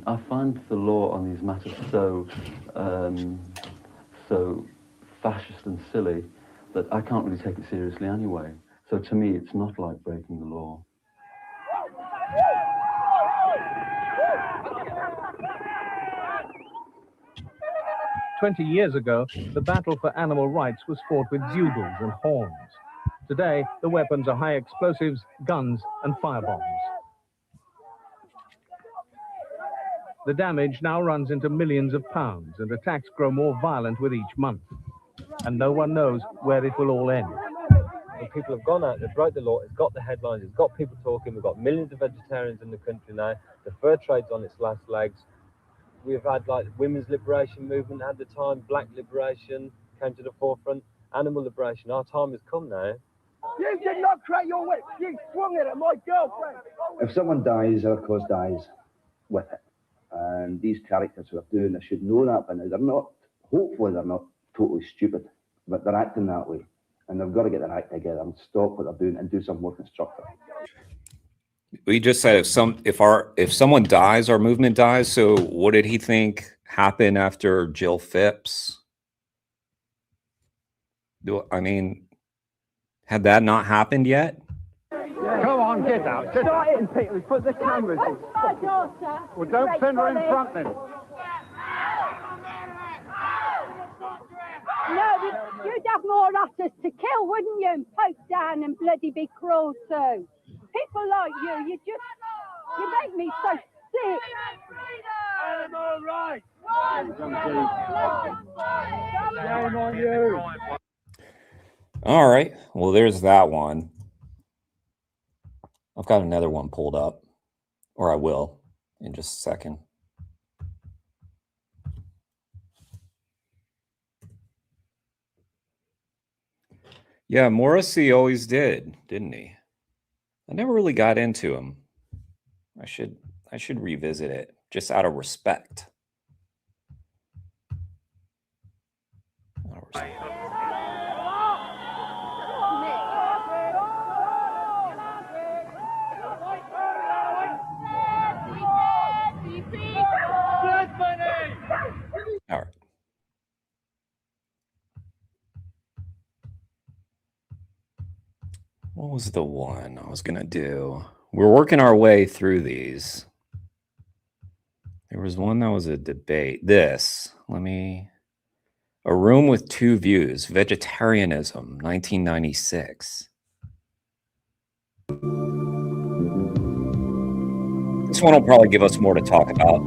I find the law on these matters so so fascist and silly that I can't really take it seriously anyway. So to me, it's not like breaking the law. "20 years ago, the battle for animal rights was fought with bugles and horns. Today, the weapons are high explosives, guns, and firebombs. The damage now runs into millions of pounds, and attacks grow more violent with each month. And no one knows where it will all end. And people have gone out, they've broke the law, it's got the headlines, it's got people talking, we've got millions of vegetarians in the country now, the fur trade's on its last legs. We've had like women's liberation movement at the time, black liberation came to the forefront, animal liberation. Our time has come now. You did not crack your whip. You swung it at my girlfriend. If someone dies, their cause dies with it. And these characters who are doing this should know that, but they're not, hopefully they're not totally stupid, but they're acting that way. And they've got to get their act together and stop what they're doing and do something more constructive. We just said if someone dies, our movement dies. So what did he think happened after Jill Phipps? Had that not happened yet? Come on, get out. Start hitting people. Put the cameras in. My daughter. Well, don't send her in front then. No, but you'd have more otters to kill, wouldn't you? And poke down and bloody be cruel too. People like you make me so sick. Animal rights. Shame on you. All right. Well, there's that one. I've got another one pulled up, or I will in just a second. Yeah, Morrissey always did, didn't he? I never really got into him. I should revisit it just out of respect. All right. What was the one I was gonna do? We're working our way through these. There was one that was a debate. A Room with Two Views, Vegetarianism, 1996. This one will probably give us more to talk about.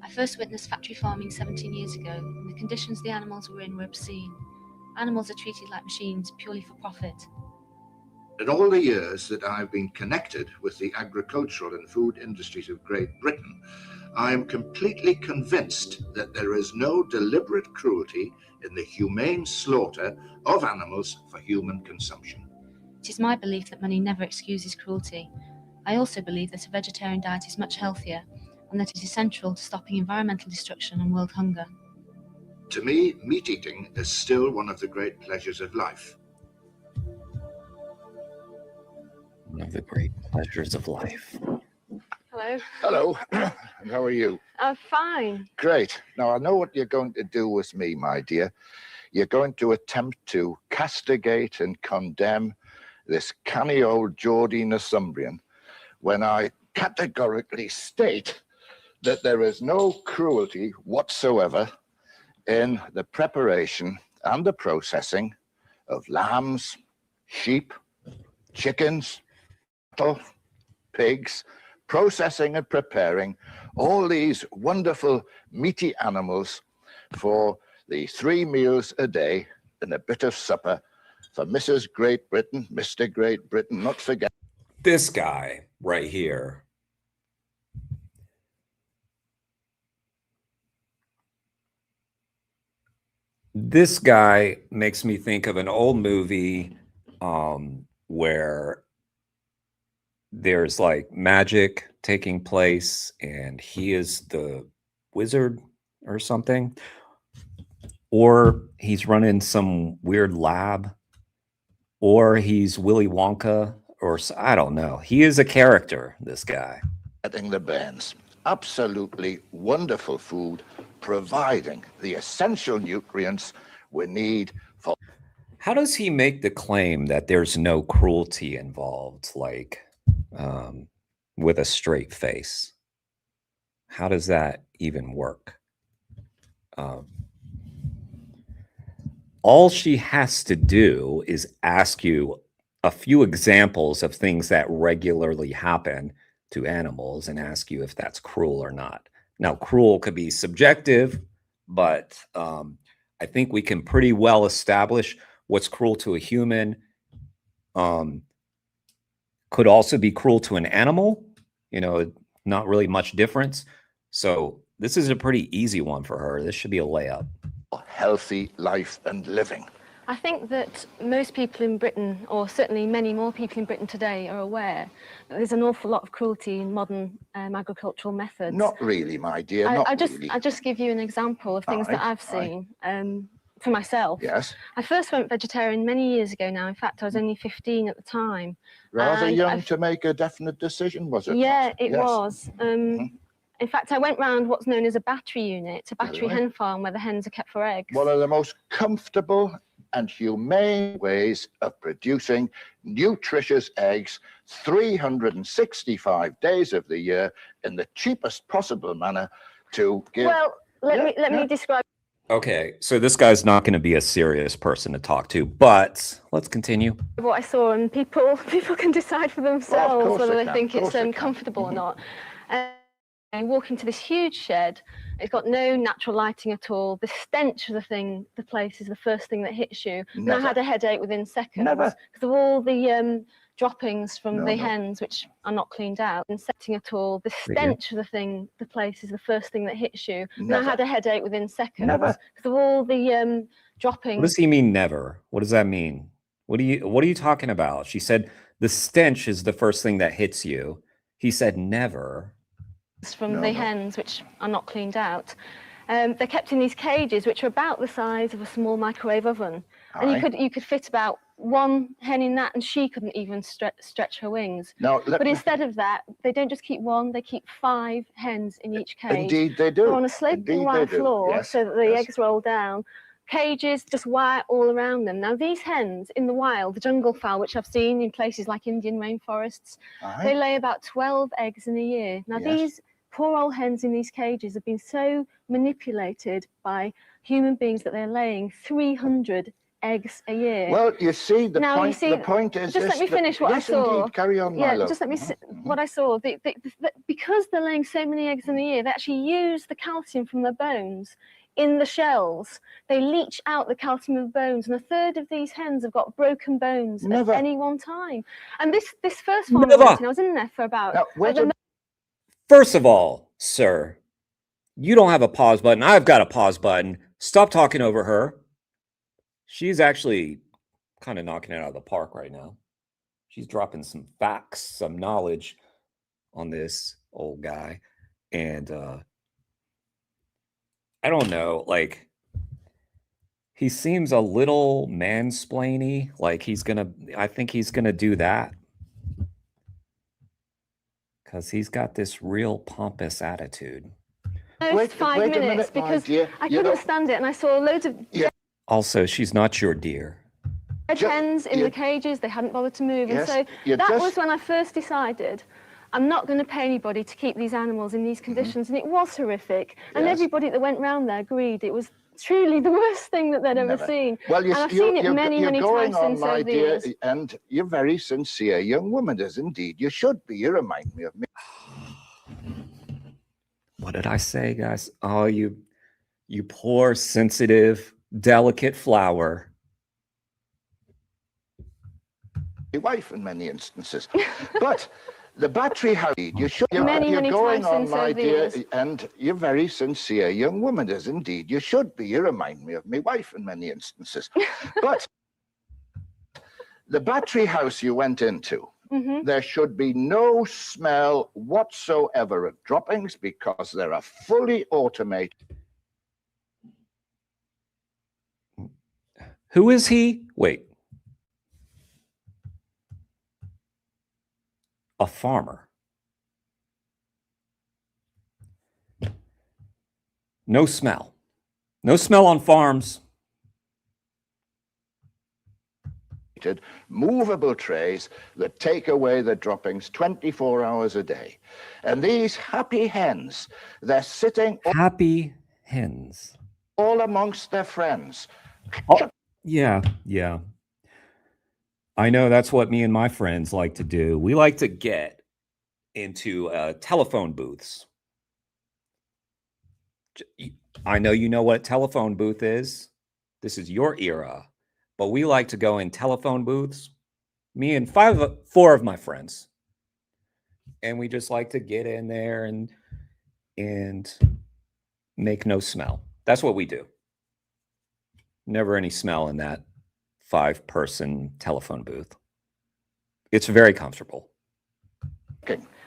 I first witnessed factory farming 17 years ago, and the conditions the animals were in were obscene. Animals are treated like machines purely for profit. In all the years that I've been connected with the agricultural and food industries of Great Britain, I am completely convinced that there is no deliberate cruelty in the humane slaughter of animals for human consumption. It is my belief that money never excuses cruelty. I also believe that a vegetarian diet is much healthier, and that it is central to stopping environmental destruction and world hunger. To me, meat eating is still one of the great pleasures of life. One of the great pleasures of life. Hello. Hello, and how are you? I'm fine. Great. Now, I know what you're going to do with me, my dear. You're going to attempt to castigate and condemn this canny old Geordie Northumbrian when I categorically state that there is no cruelty whatsoever in the preparation and the processing of lambs, sheep, chickens, cattle, pigs, processing and preparing all these wonderful meaty animals for the 3 meals a day and a bit of supper for Mrs. Great Britain, Mr. Great Britain, not forget. This guy right here. This guy makes me think of an old movie where there's like magic taking place and he is the wizard or something. or he's running some weird lab, or he's Willy Wonka, or I don't know. He is a character, this guy. Getting the burns. Absolutely wonderful food, providing the essential nutrients we need for. How does he make the claim that there's no cruelty involved, like with a straight face? How does that even work? All she has to do is ask you a few examples of things that regularly happen to animals and ask you if that's cruel or not. Now, cruel could be subjective, but I think we can pretty well establish what's cruel to a human could also be cruel to an animal, you know, not really much difference. So this is a pretty easy one for her. This should be a layup. Healthy life and living. I think that most people in Britain, or certainly many more people in Britain today, are aware that there's an awful lot of cruelty in modern agricultural methods. Not really, my dear, I'll really. just give you an example of things that I've seen for myself. Yes. I first went vegetarian many years ago now. In fact, I was only 15 at the time. Rather young to make a definite decision, was it? Yeah, not? it Yes. was. In fact, I went round what's known as a battery unit, a battery hen farm where the hens are kept for eggs. One of the most comfortable and humane ways of producing nutritious eggs 365 days of the year in the cheapest possible manner to give. Well, let me describe. Okay, so this guy's not going to be a serious person to talk to, but let's continue. What I saw, and people can decide for themselves whether they think it's comfortable or not. I walk into this huge shed. It's got no natural lighting at all. The stench of the place is the first thing that hits you. And I had a headache within seconds because of all the droppings from the hens, which are not cleaned out, and setting at all. The stench of the place is the first thing that hits you. And I had a headache within seconds because of all the droppings. What does he mean never? What does that mean? What are you talking about? She said the stench is the first thing that hits you. He said never. From the hens, which are not cleaned out. They're kept in these cages, which are about the size of a small microwave oven. And you could fit about one hen in that, and she couldn't even stretch her wings. But instead of that, they don't just keep one, they keep 5 hens in each cage. Indeed they do. They're on a sloping wire floor, so that the eggs roll down. Cages, just wire all around them. Now, these hens in the wild, the jungle fowl, which I've seen in places like Indian rainforests, they lay about 12 eggs in a year. Now, these poor old hens in these cages have been so manipulated by human beings that they're laying 300 eggs a year. Well, you see, the the point is just let me finish what I saw. Indeed, carry on, my love. Just let me what I saw. Because they're laying so many eggs in a year, they actually use the calcium from their bones in the shells. They leach out the calcium of the bones, and a third of these hens have got broken bones at any one time. And this first farm I was in there for about. First of all, sir, you don't have a pause button. I've got a pause button. Stop talking over her. She's actually kind of knocking it out of the park right now. She's dropping some facts, some knowledge on this old guy. And I don't know, like, he seems a little mansplainy. Like I think he's gonna do that. Because he's got this real pompous attitude. Wait 5 minutes, because I couldn't stand it, and I saw loads of Also, she's not your dear. dead hens in the cages. They hadn't bothered to move, and so that was when I first decided I'm not going to pay anybody to keep these animals in these conditions, and it was horrific. And everybody that went round there agreed it was truly the worst thing that they'd ever seen. Well, and I've seen it many times since my over the dear, years. and you're very sincere young woman, as indeed you should be. You remind me of me. What did I say, guys? Oh, you poor, sensitive, delicate flower. My wife in many instances, but the battery house. You should. Many going times on, since my over the dear, years. and you're very sincere young woman, as indeed you should be. You remind me of my wife in many instances, but the battery house you went into. There should be no smell whatsoever of droppings because they're a fully automated. Who is he? Wait. A farmer. No smell. No smell on farms. Movable trays that take away the droppings 24 hours a day. And these happy hens, they're sitting Happy hens. all amongst their friends. Oh, yeah. I know that's what me and my friends like to do. We like to get into telephone booths. I know you know what a telephone booth is. This is your era. But we like to go in telephone booths, me and four of my friends. And we just like to get in there and make no smell. That's what we do. Never any smell in that 5-person telephone booth. It's very comfortable.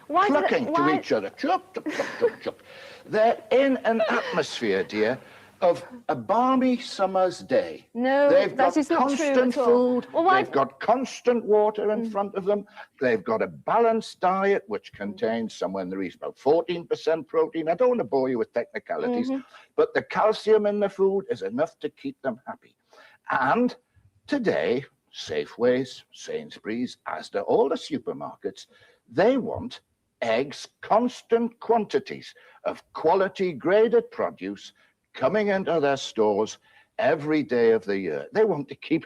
Clucking to each other. Chup, chup, chup, chup, chup. They're in an atmosphere, dear, of a balmy summer's day. No, they've that got is not true constant at all. food. Well, why- They've got constant water in front of them. They've got a balanced diet, which contains somewhere in the region about 14% protein. I don't want to bore you with technicalities, but the calcium in the food is enough to keep them happy. And today, Safeways, Sainsbury's, Asda, all the supermarkets, they want eggs, constant quantities of quality graded produce coming into their stores every day of the year. They want to keep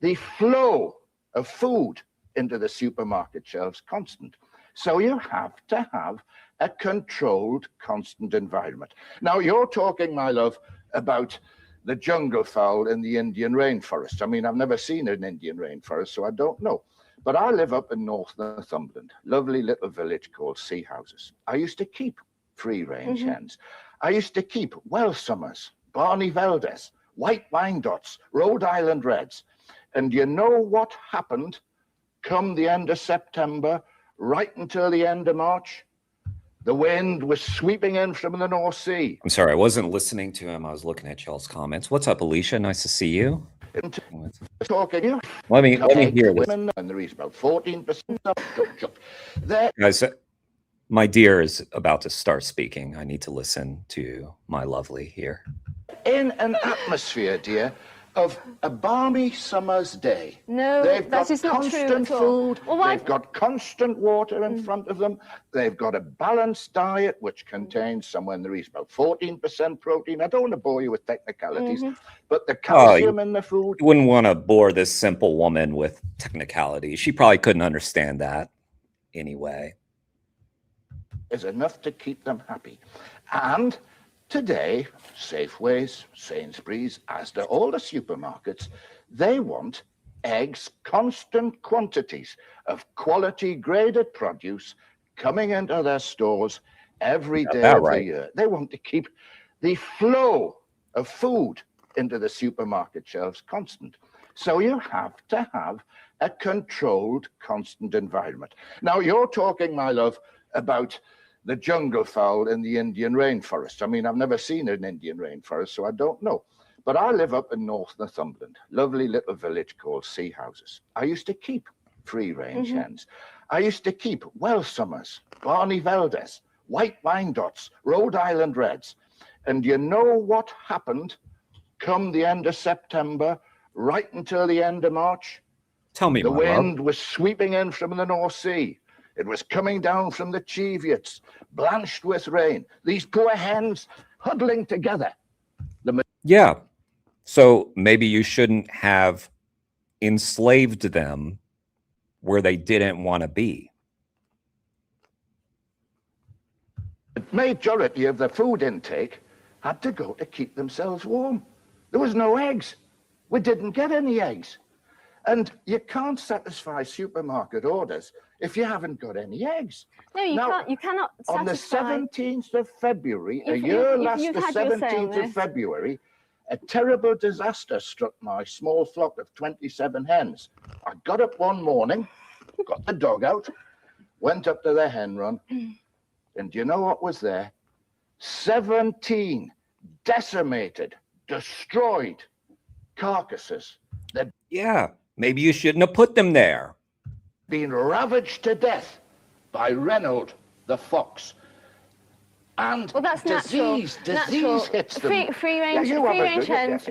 the flow of food into the supermarket shelves constant. So you have to have a controlled, constant environment. Now, you're talking, my love, about the jungle fowl in the Indian rainforest. I mean, I've never seen an Indian rainforest, so I don't know. But I live up in North Northumberland, lovely little village called Sea Houses. I used to keep free-range hens. I used to keep Welsummers, Barney Veldes, White Wyandottes, Rhode Island Reds. And you know what happened come the end of September, right until the end of March? The wind was sweeping in from the North Sea. I'm sorry, I wasn't listening to him. I was looking at y'all's comments. What's up, Alicia? Nice to see you. Talking Let me hear this. women, and there is about 14% up. There Guys, my dear is about to start speaking. I need to listen to my lovely here. in an atmosphere, dear, of a balmy summer's day. No, they've that got is not true constant at all. food, Well, why- they've got constant water in front of them, they've got a balanced diet which contains somewhere in the region about 14% protein. I don't want to bore you with technicalities, but the calcium in the food. You wouldn't want to bore this simple woman with technicality. She probably couldn't understand that anyway. Is enough to keep them happy. And today, Safeways, Sainsbury's, Asda, all the supermarkets, they want eggs, constant quantities of quality graded produce coming into their stores every Got day that of the right. year. They want to keep the flow of food into the supermarket shelves constant. So you have to have a controlled, constant environment. Now, you're talking, my love, about the jungle fowl in the Indian rainforest. I mean, I've never seen an Indian rainforest, so I don't know. But I live up in North Northumberland, lovely little village called Sea Houses. I used to keep free-range hens. I used to keep Welsummers, Barney Veldes, White Wyandottes, Rhode Island Reds. And you know what happened come the end of September, right until the end of March? Tell me, The my love. wind was sweeping in from the North Sea. It was coming down from the Cheviots, blanched with rain. These poor hens huddling together. Yeah. So maybe you shouldn't have enslaved them where they didn't want to be. The majority of the food intake had to go to keep themselves warm. There was no eggs. We didn't get any eggs. And you can't satisfy supermarket orders if you haven't got any eggs. No, you Now, can't. You cannot on the satisfy. 17th of February, a You've- year you've- last you've the had your say on 17th of this. February, a terrible disaster struck my small flock of 27 hens. I got up one morning, got the dog out, went up to the hen run, and do you know what was there? 17 decimated, destroyed carcasses Yeah, maybe you shouldn't have put them there. Been ravaged to death by Reynolds the fox. And well, that's disease hits them. Free range, Yeah,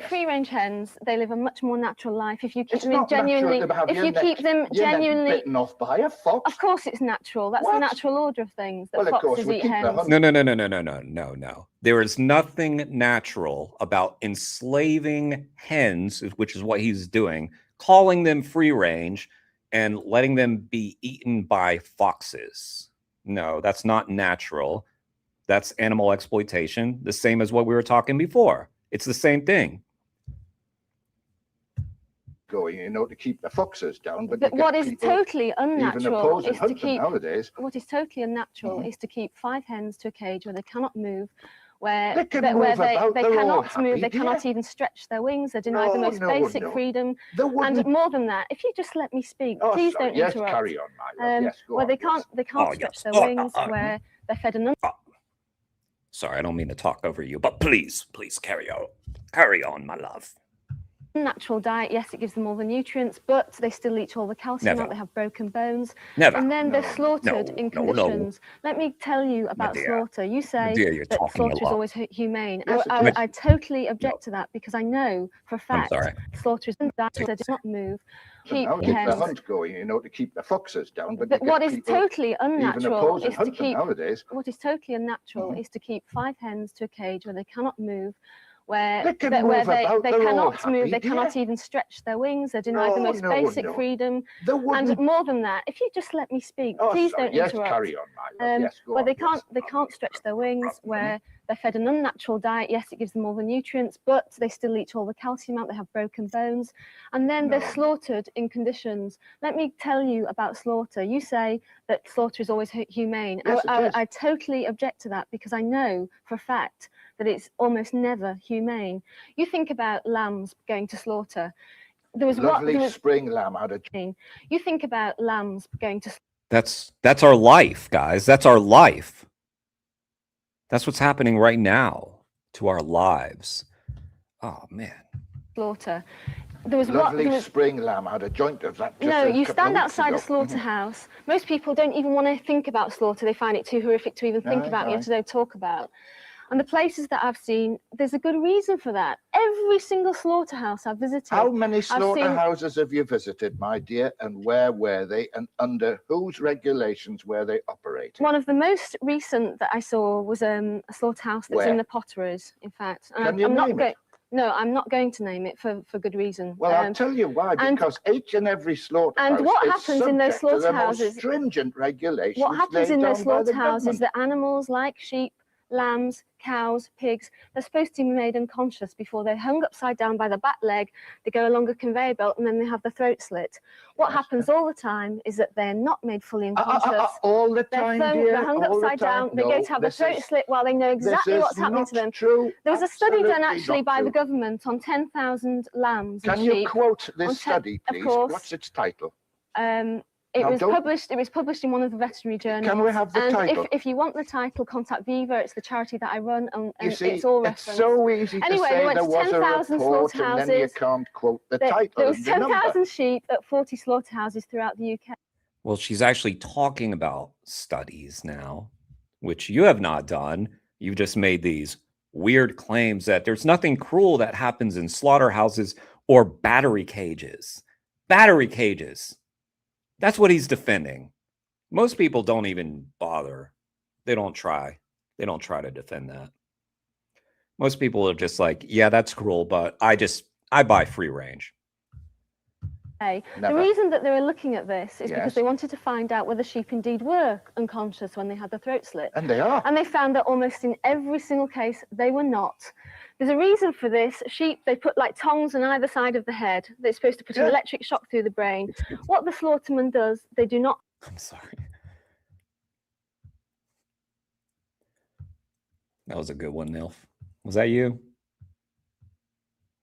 free range hens. They live a much more natural life if you keep It's them not genuinely. natural to have If your you keep neck- them your neck genuinely bitten off by a fox. Of course, it's natural. That's the What? natural order of things. That Well, of course, foxes we eat keep the hens. hunt- No. There is nothing natural about enslaving hens, which is what he's doing, calling them free range and letting them be eaten by foxes. No, that's not natural. That's animal exploitation, the same as what we were talking before. It's the same thing. Going, to keep the foxes down. But what is totally even unnatural oppose and is to hunt them keep. nowadays. What is totally unnatural is to keep 5 hens to a cage where they cannot move, where They can where move they about, they're all cannot move, happy, they cannot dear. even stretch their wings. They're denied the No, most no, basic no. freedom. They And wouldn't- more than that, if you just let me speak, Oh, please sorry. don't Yes, interrupt. carry on, my love. Yes, go where on, they can't Oh, stretch yes. their Oh, wings, where they're fed an Sorry, I don't mean to talk over you, but please carry on. Carry on, my love. unnatural diet. Yes, it gives them all the nutrients, but they still leach all the calcium Never. out. They have broken bones. Never. And then they're slaughtered no, in no, no. conditions. Let me tell you about dear. slaughter. You say dear, you're that talking a slaughter is lot. always humane. Yes, it I, is. I totally object to that because I know for a I'm fact sorry. slaughter is diet. They do not move. Keep Now keep the hens. hunt going, to keep the foxes down. But But you get what is people totally even unnatural oppose and is to hunt them keep. nowadays. What is totally unnatural is to keep 5 hens to a cage where they cannot move, where They can where move they about, they're all cannot move, happy, they cannot dear. even stretch their wings. They're denied the most No, basic no. freedom. They And wouldn't- more than that, if you just let me speak, Oh, please sorry. don't Yes, interrupt. carry on, my love. Yes, go where on, they yes. can't stretch their wings, where they're fed an unnatural diet. Yes, it gives them all the nutrients, but they still leach all the calcium out. They have broken bones, and then they're slaughtered in conditions. Let me tell you about slaughter. You say that slaughter is always humane. Yes, it is. I totally object to that because I know for a fact that it's almost never humane. You think about lambs going to slaughter. There was Lovely spring lamb out of... You think about lambs going to That's our life, guys. That's our life. That's what's happening right now to our lives. Oh, man. slaughter. There was Lovely spring lamb out of joint of that. No, you couple of stand weeks outside ago. a slaughterhouse. Most people don't even want to think about slaughter. They find it too horrific to even think about, yet alone talk about. And the places that I've seen, there's a good reason for that. Every single slaughterhouse I've visited. How many I've seen- slaughterhouses have you visited, my dear, and where were they, and under whose regulations were they operating? One of the most recent that I saw was a slaughterhouse that's Where? in the Potteries, in fact. And Can you I'm not name it? No, I'm not going to name it for good reason. Well, I'll tell you why, and- because each and every slaughterhouse And what is happens in those subject to the most slaughterhouses? stringent regulations What happens laid in those down by the slaughterhouses is government. that animals like sheep, lambs, cows, pigs, they're supposed to be made unconscious before they're hung upside down by the back leg, they go along a conveyor belt and then they have the throat slit. What happens all the time is that they're not made fully unconscious. All the time, They're dear, hung all the upside down, time. they go No, to have the this throat is- slit while they know exactly is what's happening not to them. true. There was a study done Absolutely actually not by the true. government on 10,000 lambs Can and you sheep. quote on this 10 study, Of please? course. What's its title? It Now, was don't- published in one of the veterinary journals. Can we have the and title? if you want the title, contact Viva. It's the charity that I run, and You see, it's all it's referenced. so easy to Anyway, say they went there to was a 10,000 report and then you slaughterhouses. can't quote the There title was and the number. 10,000 sheep at 40 slaughterhouses throughout the UK. Well, she's actually talking about studies now, which you have not done. You've just made these weird claims that there's nothing cruel that happens in slaughterhouses or battery cages. Battery cages. That's what he's defending. Most people don't even bother. They don't try. They don't try to defend that. Most people are just like, yeah, that's cruel, but I buy free range. The Never. reason that they were looking at this is because Yes. they wanted to find out whether sheep indeed were unconscious when they had the throat slit. And they are. And they found that almost in every single case, they were not. There's a reason for this. Sheep, they put like tongs on either side of the head. They're supposed to put an electric shock through the brain. What the slaughterman does, they do not. I'm sorry. That was a good one, Nilf. Was that you?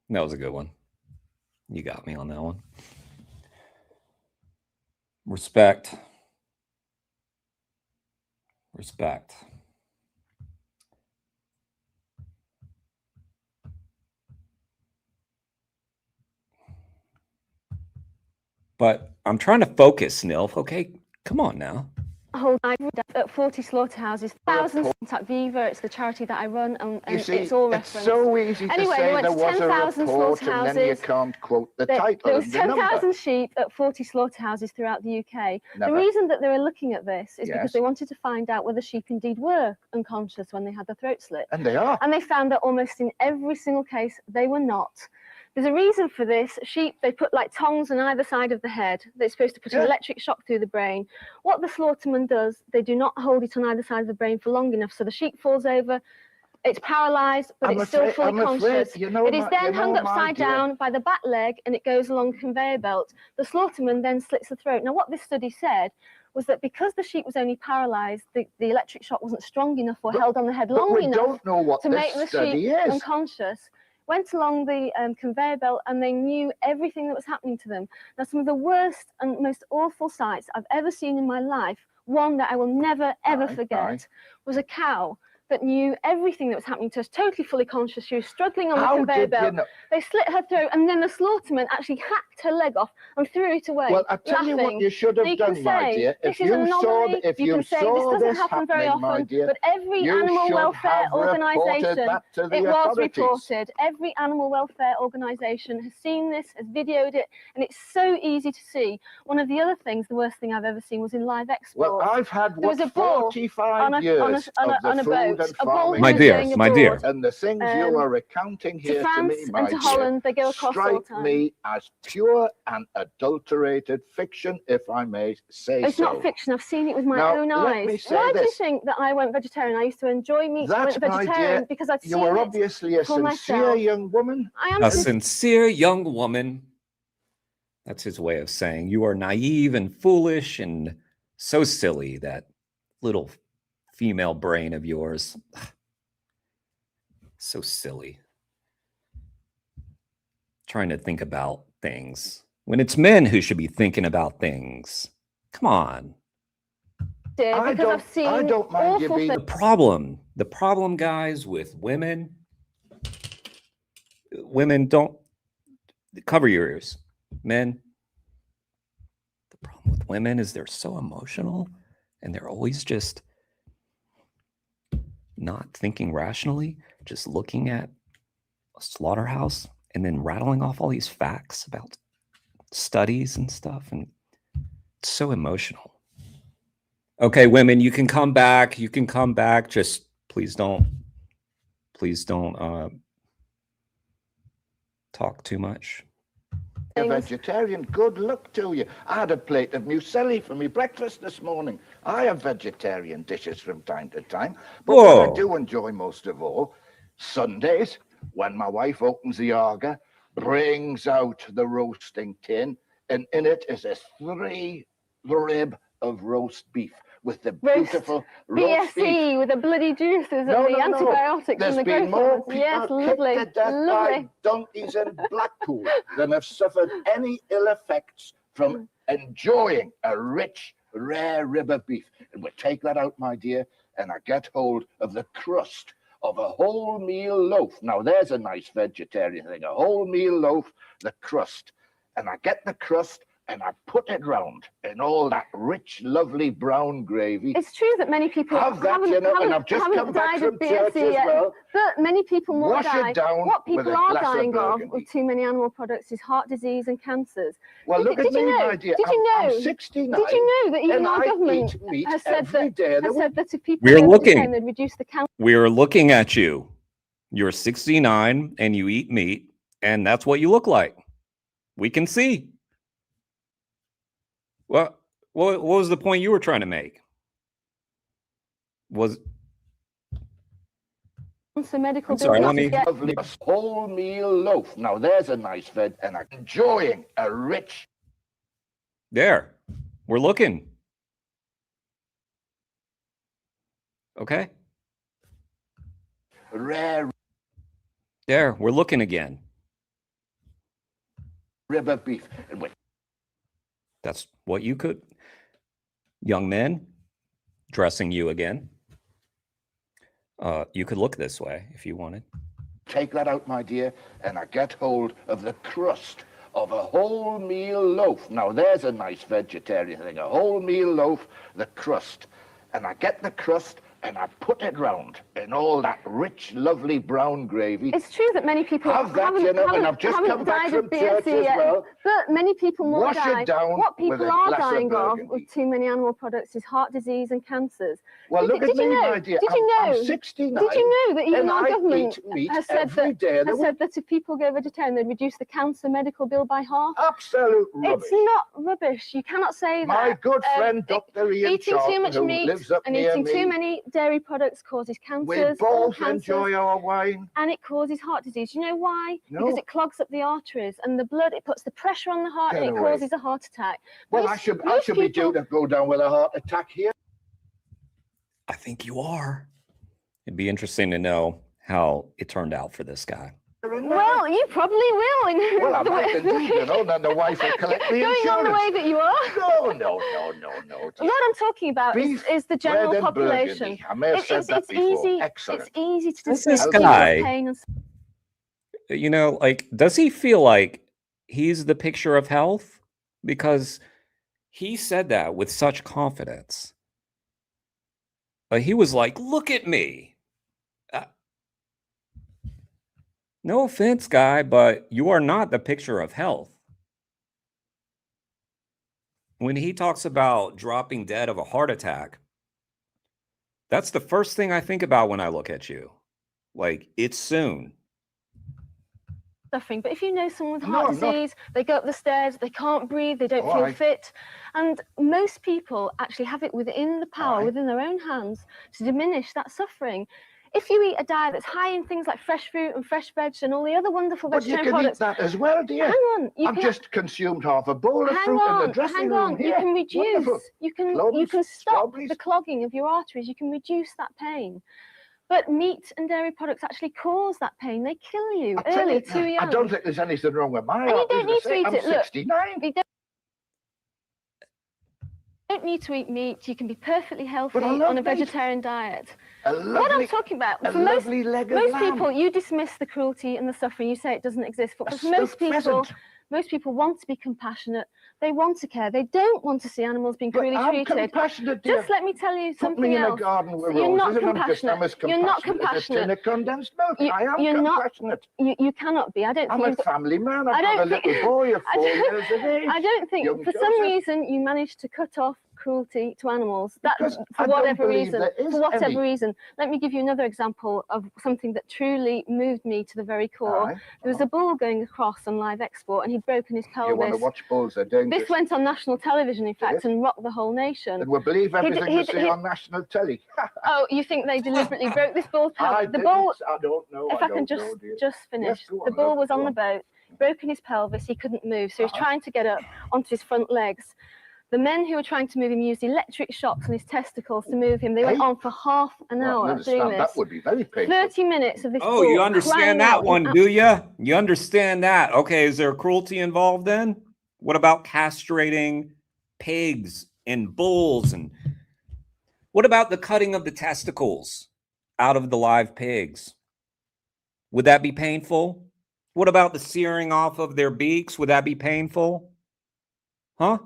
That was a good one. You got me on that one. Respect. Respect. But I'm trying to focus, Nilf. Okay, come on now. Whole at 40 slaughterhouses, thousands contact Viva. It's the charity that I run, and You see, it's all it's referenced. so easy to Anyway, say they went there to was a 10,000 report and then you slaughterhouses. can't quote the There title was and the number. 10,000 sheep at 40 slaughterhouses throughout the UK. Never. The reason that they were looking at this is Yes. because they wanted to find out whether sheep indeed were unconscious when they had the throat slit. And they are. And they found that almost in every single case, they were not. There's a reason for this. Sheep, they put like tongs on either side of the head. They're supposed to put an electric shock through the brain. What the slaughterman does, they do not hold it on either side of the brain for long enough. So the sheep falls over, it's paralysed, but it's still fully conscious. It is then hung upside down by the back leg and it goes along the conveyor belt. The slaughterman then slits the throat. Now, what this study said was that because the sheep was only paralysed, the electric shock wasn't strong enough or held on the head long enough to make the sheep unconscious. Went along the conveyor belt and they knew everything that was happening to them. Now, some of the worst and most awful sights I've ever seen in my life, one that I will never, ever forget, was a cow that knew everything that was happening to us, totally fully conscious. She was struggling on the conveyor belt. They slit her throat, and then the slaughterman actually hacked her leg off and threw it away. Well, I tell you what you should have done, my dear. If you saw this doesn't happen very often, but every animal welfare organisation, it was reported. Every animal welfare organisation has seen this, has videoed it, and it's so easy to see. One of the other things, the worst thing I've ever seen was in live export. Well, I've had there was a bull 45 years on a boat. A bull my dear. And the things you are recounting here to me, my dear, Holland, they go across strike me as pure and adulterated fiction, if I may say so. It's not fiction. I've seen it with my own eyes. Why do you think that I went vegetarian? I used to enjoy meat. I went vegetarian because I'd seen it. You are obviously a sincere young woman. I am a sincere young woman. That's his way of saying you are naive and foolish and so silly, that little female brain of yours. So silly. Trying to think about things when it's men who should be thinking about things. Come on. I don't mind you being... The problem, guys, with women don't cover your ears. Men, the problem with women is they're so emotional and they're always just not thinking rationally, just looking at a slaughterhouse and then rattling off all these facts about studies and stuff. And it's so emotional. Okay, women, you can come back. You can come back. Just please don't talk too much. A vegetarian, good luck to you. I had a plate of muesli for me breakfast this morning. I have vegetarian dishes from time to time, but what I do enjoy most of all, Sundays, when my wife opens the Arga, brings out the roasting tin, and in it is a 3-rib of roast beef with the beautiful roast beef. BSE with the bloody juices and the antibiotics There's and the been more growth. Yes, people lovely, kicked to death lovely. by donkeys in Blackpool than have suffered any ill effects from enjoying a rich, rare rib of beef. And we take that out, my dear, and I get hold of the crust of a wholemeal loaf. Now, there's a nice vegetarian thing, a wholemeal loaf, the crust. And I get the crust and I put it round in all that rich, lovely brown gravy. It's true that many people have that, you know, and I've just come back from church as well. But many people more die. What with people a are glass of dying of Burgundy. with too many animal products is heart disease and cancers. Well, look at me, my dear. Did you know? I'm 69. Did you know that even and our I government eat meat has said every day of the week. that if people We're go looking. vegetarian, they'd reduce the cancer? We're looking at you. You're 69 and you eat meat, and that's what you look like. We can see. What was the point you were trying to make? So medical I'm sorry, let me... A wholemeal loaf. Now, there's a nice veg, and I'm enjoying a rich... There. We're looking. Okay. Rare There. We're looking again. rib of beef. And That's what you could. Young men, dressing you again. You could look this way if you wanted. take that out, my dear, and I get hold of the crust of a wholemeal loaf. Now there's a nice vegetarian thing, a wholemeal loaf, the crust. And I get the crust and I put it round in all that rich, lovely brown gravy. It's true that many people and I've just come back from church as well. But many people more Wash die. it down What with people a are glass of dying of Burgundy. with too many animal products is heart disease and cancers. Well, look at me, my dear. Did you know? I'm 69. Did you know that even and our I government eat meat has said every day of the has said that if people go vegetarian, they'd reduce the cancer medical bill by half? Absolute rubbish. It's not rubbish. You cannot say that. My good friend, Dr. Ian Eating too Charlton, much who meat lives up and near eating me, too many dairy products causes cancers. we all both cancers, enjoy our wine. and it causes heart disease. You know why? No. Because it clogs up the arteries and the blood. It puts the pressure on the heart Get and it away. causes a heart attack. Well, I should be due to go down with a heart attack here. I think you are. It'd be interesting to know how it turned out for this guy. Well, you probably will. In Well, I the might way- indeed, you know, then the wife will collect the Going on the insurance. way that you are. No. What I'm talking about is the general bread and population. Burgundy. I may have said that before. Easy. Excellent. It's easy to This dismiss guy- people's pain and You know, like, does he feel like he's the picture of health? Because he said that with such confidence. He was like, look at me. No offense, guy, but you are not the picture of health. When he talks about dropping dead of a heart attack, that's the first thing I think about when I look at you. Like, it's soon. suffering. But if you know someone with No, heart I'm not. disease, they go up the stairs, they can't breathe, they don't Oh, feel aye. fit. And most people actually have it within the power, Aye. within their own hands, to diminish that suffering. If you eat a diet that's high in things like fresh fruit and fresh veg and all the other wonderful But you vegetarian can eat products, that as well, dear. hang on, you I've can just consumed half a bowl of hang fruit in the on, dressing hang room on. here. You can reduce. Wonderful. You can Plums, stop strawberries. the clogging of your arteries. You can reduce that pain. But meat and dairy products actually cause that pain. They kill you I tell early, you, too young. I don't think there's anything wrong with my And you heart. don't need to eat I'm it. Look, 69. you don't need to eat meat. You can be perfectly healthy I love on a meat. vegetarian diet. A What I'm lovely- talking about, a for most lovely leg of lamb. people, you dismiss the cruelty and the suffering. You say it doesn't exist. But A for most stuffed people, pheasant. most people want to be compassionate. They want to care. They don't want to see animals being But cruelly I'm treated. compassionate, dear. Just let me tell you Put something me in else. a garden with You're not roses and I'm compassionate. as You're not compassionate as a tin compassionate. of condensed milk. I am You're not. compassionate. You cannot be. I don't I'm think a you've got- family man. I I've got a don't little think- boy of I 4 don't- years of age. I don't think, Young for some Joseph. reason, you managed to cut off cruelty to animals. That, Because for I don't whatever believe reason, there is for whatever any. reason. Let me give you another example of something that truly moved me to the very core. Aye. There was a bull going across on live export, and he'd broken his You want to pelvis. watch bulls, they're dangerous. This went on national television, in fact, and rocked the whole nation. And we'll believe everything you He'd- see he'd- on national telly. Oh, you think they deliberately broke this bull's I pelvis? The didn't. bull. I don't know. If I can don't know, dear. just finish. Yes, go The on, bull love, was go on the boat, broken his pelvis, he couldn't move, so he was trying to get up onto his front legs. The men who were trying to move him used electric shocks on his testicles to move him. They went Hey. on for half an Well, I hour doing understand this. that would be very painful. 30 minutes of this Oh, bull you crying understand out that in one, do you? You understand that? Okay, is there cruelty involved then? What about castrating pigs and bulls? And what about the cutting of the testicles out of the live pigs? Would that be painful? What about the searing off of their beaks? Would that be painful? Huh?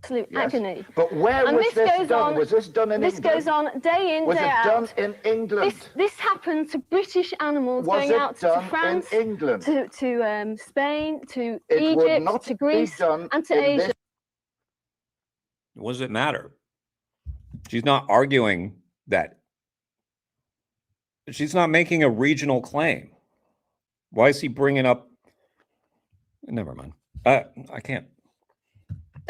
absolute Yes. agony. But where And was this this goes done? on- Was this done in This England? goes on day in, Was day it out. done in England? This happened to British animals Was going it out done to in France, England? to Spain, to It would Egypt, not to be Greece, done and to in Asia. this- What does it matter? She's not arguing that. She's not making a regional claim. Why is he bringing up? Never mind. I can't.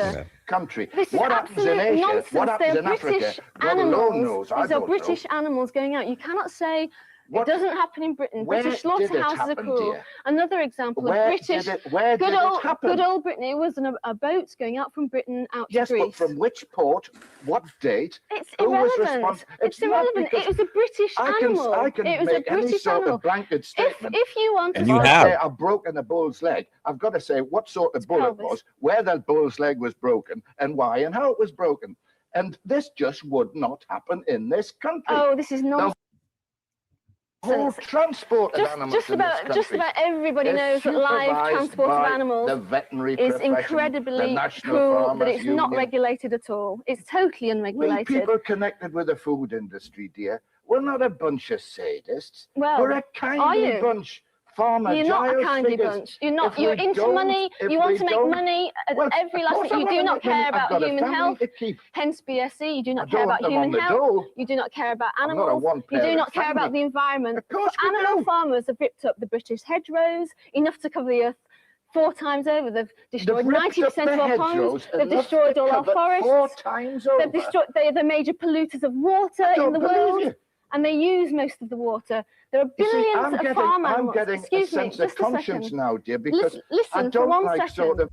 Okay. country. This is What happens in absolute Asia? nonsense. What happens They're in Africa? British God alone animals. knows. I These are don't British know. animals going out. You cannot say What- it doesn't happen in Britain. Where British did it slaughterhouses are happen, cruel. dear? Another example Where of British. did it- where good did it old, happen? Good old Britain. It was a boat going out from Britain out Yes, to Greece. but from which port? What date? It's Who was irrelevant. responsible? It's not irrelevant. because It was a British animal. I can it was make a any British sort animal. of blanket statement. If you want And to you If I have. say I've broken a bull's leg, I've got to say what sort of bullet pelvis. was, where that bull's leg was broken, and why, and how it was broken. And this just would not happen in this country. Oh, this is not. whole transport of animals just in this about country everybody is knows that live supervised transport of by animals the veterinary is profession, the incredibly National cruel, that Farmers it's not Union. regulated at all. It's totally We unregulated. people connected with the food industry, dear, we're not a bunch of sadists. Well, we're a are kindly you? bunch. Farmer You're not a Giles kindly figures, bunch. You're not. if You're we into don't- money. if You want we to make don't- money at well, every of last course thing. I You wanna do not make money. care I've about got a human family health. to keep. Hence BSE. You do I not care don't about want them on human the health. dole. You do not care about I'm not a animals. You do one-parent not care about family. the environment. Of course we Animal do. farmers have ripped up the British hedgerows enough to cover the earth 4 times over. They've destroyed They've ripped up 90% the of our ponds. hedgerows They've enough destroyed to all our cover 4 forests. times over. They've destroyed. They're the major polluters of water in don't the believe world. you. And they use most of the water. There are You see, billions of farm I'm animals. getting Excuse a me, sense of just a conscience second. now, dear, because Listen I for don't 1 like second. sort of.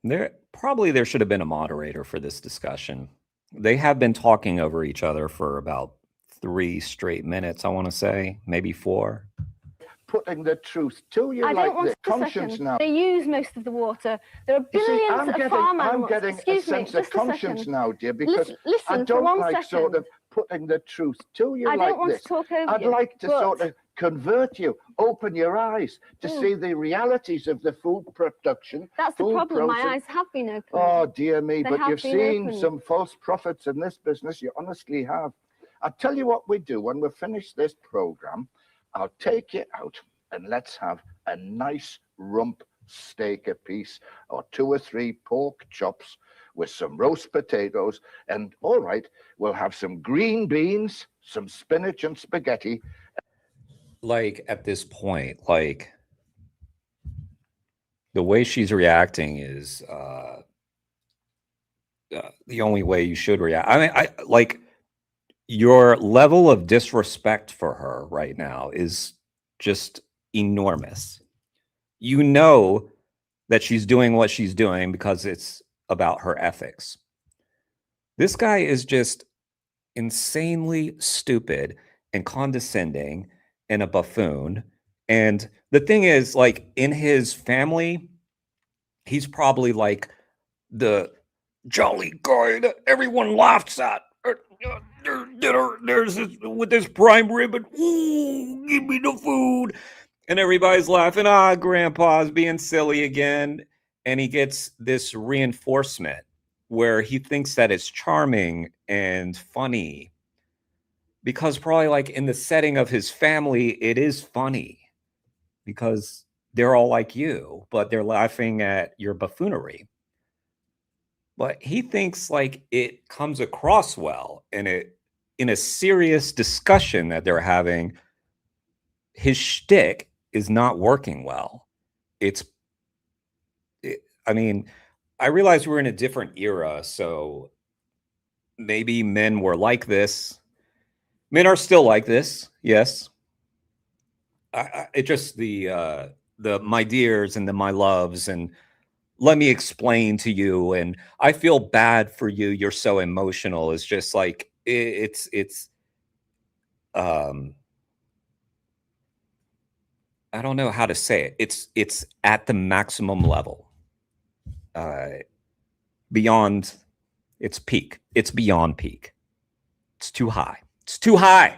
There should have been a moderator for this discussion. They have been talking over each other for about 3 straight minutes, I want to say, maybe 4. Putting the truth to you I like don't want this. a Conscience second. now. They use most of the water. There are You see, billions of farm animals. I'm getting Excuse a me, sense just of a conscience second. now, dear, because Listen I for don't 1 like sort second. of putting the truth to you I like don't want this. to talk over I'd you, like to but- sort of convert you, open your eyes to see the realities of the food production. That's the food problem. My process. eyes have been open. Oh, dear me, They but have you've been seen opened. some false prophets in this business. You honestly have. I'll tell you what we do when we finish this program. I'll take you out and let's have a nice rump steak apiece or 2 or 3 pork chops with some roast potatoes. And all right, we'll have some green beans, some spinach and spaghetti. Like at this point, like the way she's reacting is the only way you should react. I mean, I like your level of disrespect for her right now is just enormous. You know that she's doing what she's doing because it's about her ethics. This guy is just insanely stupid and condescending and a buffoon. And the thing is, like, in his family, he's probably like the jolly guy that everyone laughs at. There's this, with this prime rib and ooh, give me the food. And everybody's laughing. Ah, grandpa's being silly again. And he gets this reinforcement where he thinks that it's charming and funny. Because probably like in the setting of his family, it is funny. Because they're all like you, but they're laughing at your buffoonery. But he thinks like it comes across well and it in a serious discussion that they're having, his shtick is not working well. I mean, I realize we're in a different era, so maybe men were like this. Men are still like this, yes. It just the my dears and the my loves and let me explain to you and I feel bad for you. You're so emotional. It's just like it's I don't know how to say it. It's at the maximum level. Beyond its peak. It's beyond peak. It's too high. It's too high.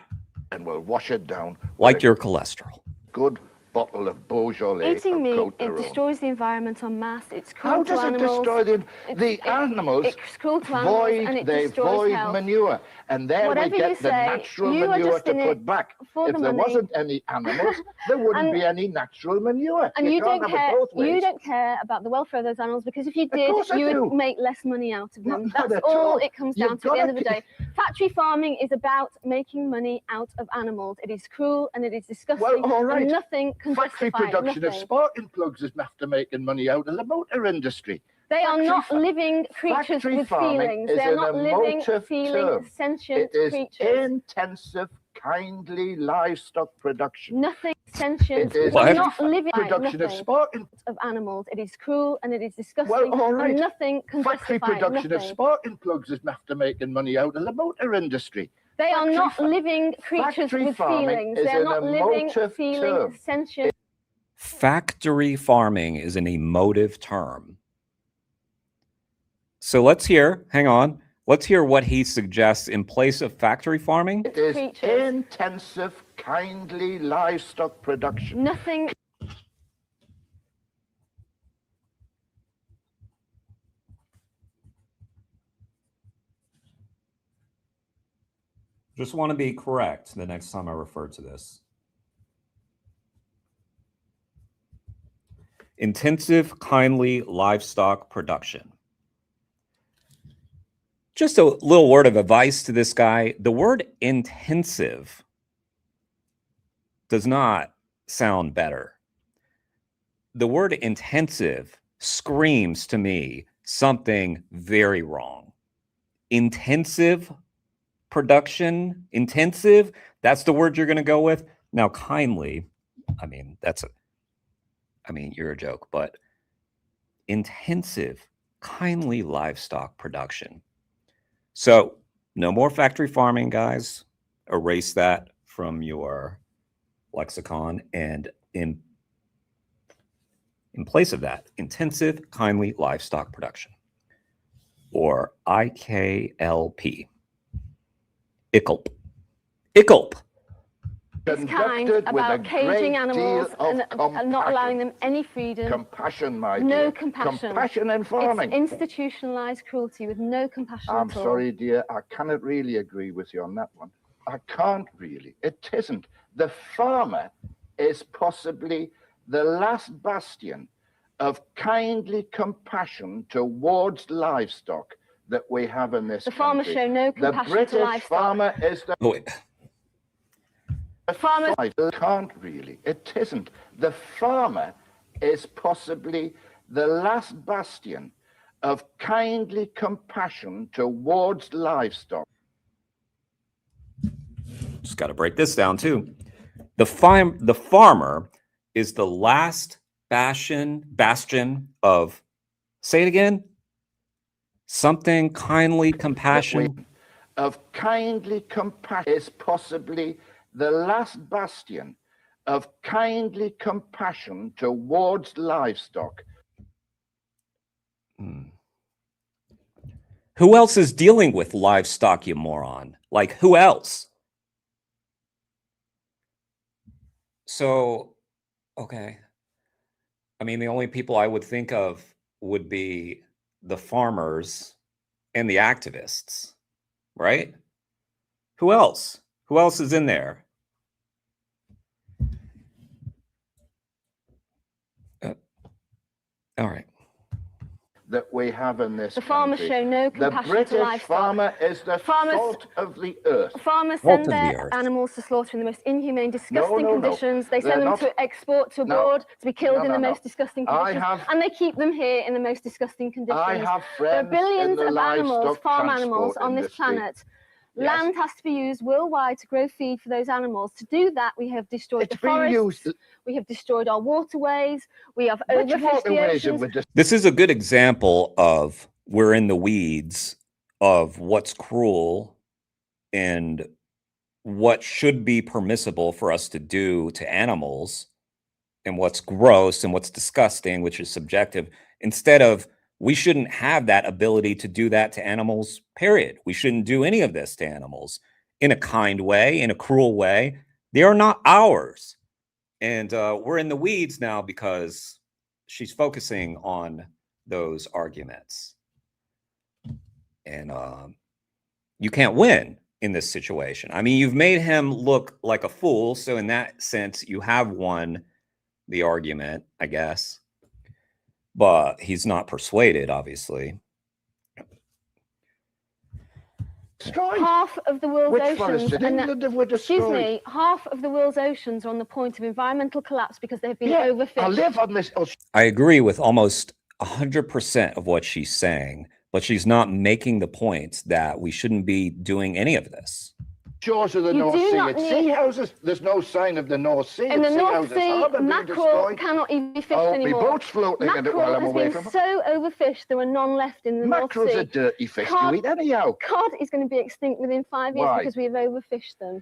And we'll wash it down. Like your cholesterol. Good bottle of Beaujolais. Eating meat, Cote it d'Aron. destroys the environment en masse. It's cruel How to does it animals. destroy the animals? It's cruel to animals and it they destroys void health. manure, and there Whatever we you get the say, natural you are manure just to in put it back. for If the there money. wasn't any animals, there wouldn't And- be any natural manure. And you can't don't have care. it both ways. You don't care about the welfare of those animals because if you did, course I you do. would make less money out of them. Not That's at all all. it comes You've down to at the end of the gotta day. Factory farming is about making money out of animals. It is cruel and it is disgusting. Well, all right. And nothing can Factory justify it. production of Nothing. sparking plugs is after making money out of the motor industry. They are Factory not fa- living creatures factory with farming feelings. is They're an not living, emotive feeling, term. sentient It is creatures. intensive, kindly livestock production. Nothing sentient. It is They're what? not living Production of nothing sparking of animals. It is cruel and it is disgusting. Well, all right. And nothing can Factory justify it. production of Nothing. sparking plugs is after making money out of the motor industry. They are Factory not fa- living creatures factory with farming feelings. is They're an not living, emotive feeling, term. sentient. Factory farming is an emotive term. So let's hear, hang on, let's hear what he suggests in place of factory farming. It is intensive, kindly livestock production. Nothing. Just want to be correct the next time I refer to this. Intensive, kindly livestock production. Just a little word of advice to this guy. The word intensive does not sound better. The word intensive screams to me something very wrong. Intensive production, intensive, that's the word you're going to go with. Now, kindly, I mean, you're a joke, but intensive, kindly livestock production. So no more factory farming, guys. Erase that from your lexicon, and in place of that, intensive, kindly livestock production, or IKLP. IKLP. IKLP. It's kind about caging animals and not allowing them any freedom. Compassion, my dear. No compassion. Compassion in farming. It's institutionalized cruelty with no compassion I'm at all. sorry, dear. I cannot really agree with you on that one. I can't really. It isn't. The farmer is possibly the last bastion of kindly compassion towards livestock that we have in this country. The farmers show no compassion to livestock. The British farmer is the... Oh, wait. The farmer can't really. It isn't. The farmer is possibly the last bastion of kindly compassion towards livestock. Just got to break this down too. The farmer is the last bastion of, say it again, something kindly compassion. Of kindly compassion is possibly the last bastion of kindly compassion towards livestock. Who else is dealing with livestock, you moron? Like, who else? So, okay. I mean, the only people I would think of would be the farmers and the activists, right? Who else? Who else is in there? All right. That we have in this The farmers country. show no compassion The British to livestock. farmer is the salt of the earth. Farmers send their animals to slaughter in the most inhumane, disgusting conditions. They send them to export to abroad to be killed in the most disgusting conditions. And they keep them here in the most disgusting conditions. I have There are friends billions in the of animals, livestock farm animals on this industry. planet. Land has to be used worldwide to grow feed for those animals. To do that, we have destroyed the forests, we have destroyed our waterways, we have overfished the oceans. This is a good example of we're in the weeds of what's cruel and what should be permissible for us to do to animals, and what's gross and what's disgusting, which is subjective, instead of we shouldn't have that ability to do that to animals, period. We shouldn't do any of this to animals in a kind way, in a cruel way. They are not ours. And we're in the weeds now because she's focusing on those arguments. And you can't win in this situation. I mean, you've made him look like a fool. So in that sense, you have won the argument, I guess. But he's not persuaded, obviously. Half of the world's oceans, excuse me, half of the world's oceans are on the point of environmental collapse because they've been overfished. I live on this ocean. I agree with almost 100% of what she's saying, but she's not making the point that we shouldn't be doing any of this. Shores of the North Sea. It's sea houses. There's no sign of the North Sea. In the North Sea, mackerel cannot even be fished anymore. My boat's floating in it while I'm away from it. So overfished, there are none left in the North Sea. Mackerel's a dirty fish to eat anyhow. Cod is going to be extinct within 5 years because we have overfished them.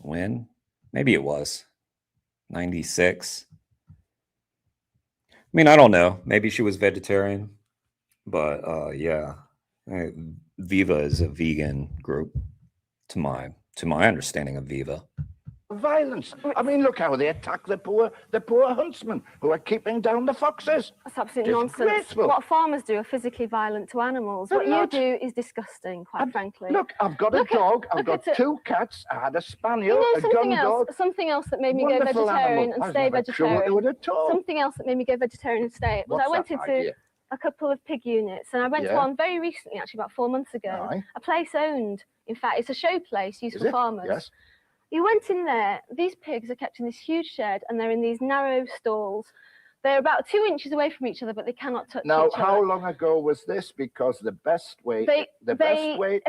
Win? Maybe it was. 96. I mean, I don't know. Maybe she was vegetarian, but yeah. Viva is a vegan group to my understanding of Viva. Violence. I mean, look how they attack the poor huntsmen who are keeping down the foxes. That's absolutely nonsense. Disgraceful. What farmers do are physically violent to animals. They're what not. you do is disgusting, quite frankly. Look, I've got a dog, I've got 2 cats, I had a spaniel, You know, a gun dog. something else that made me go Wonderful vegetarian animal. and I was stay never cruel vegetarian. to it at all. Something else that made me go vegetarian and stay was What's I went that into idea? a couple of pig units, and I went to Yeah. one very recently, actually about 4 months ago. Aye. A place owned, in fact, it's a show place used Is for it? farmers. Yes. You went in there, these pigs are kept in this huge shed, and they're in these narrow stalls. They're about 2 inches away from each other, but they cannot touch Now, each other. how long ago was this? Because the best way to If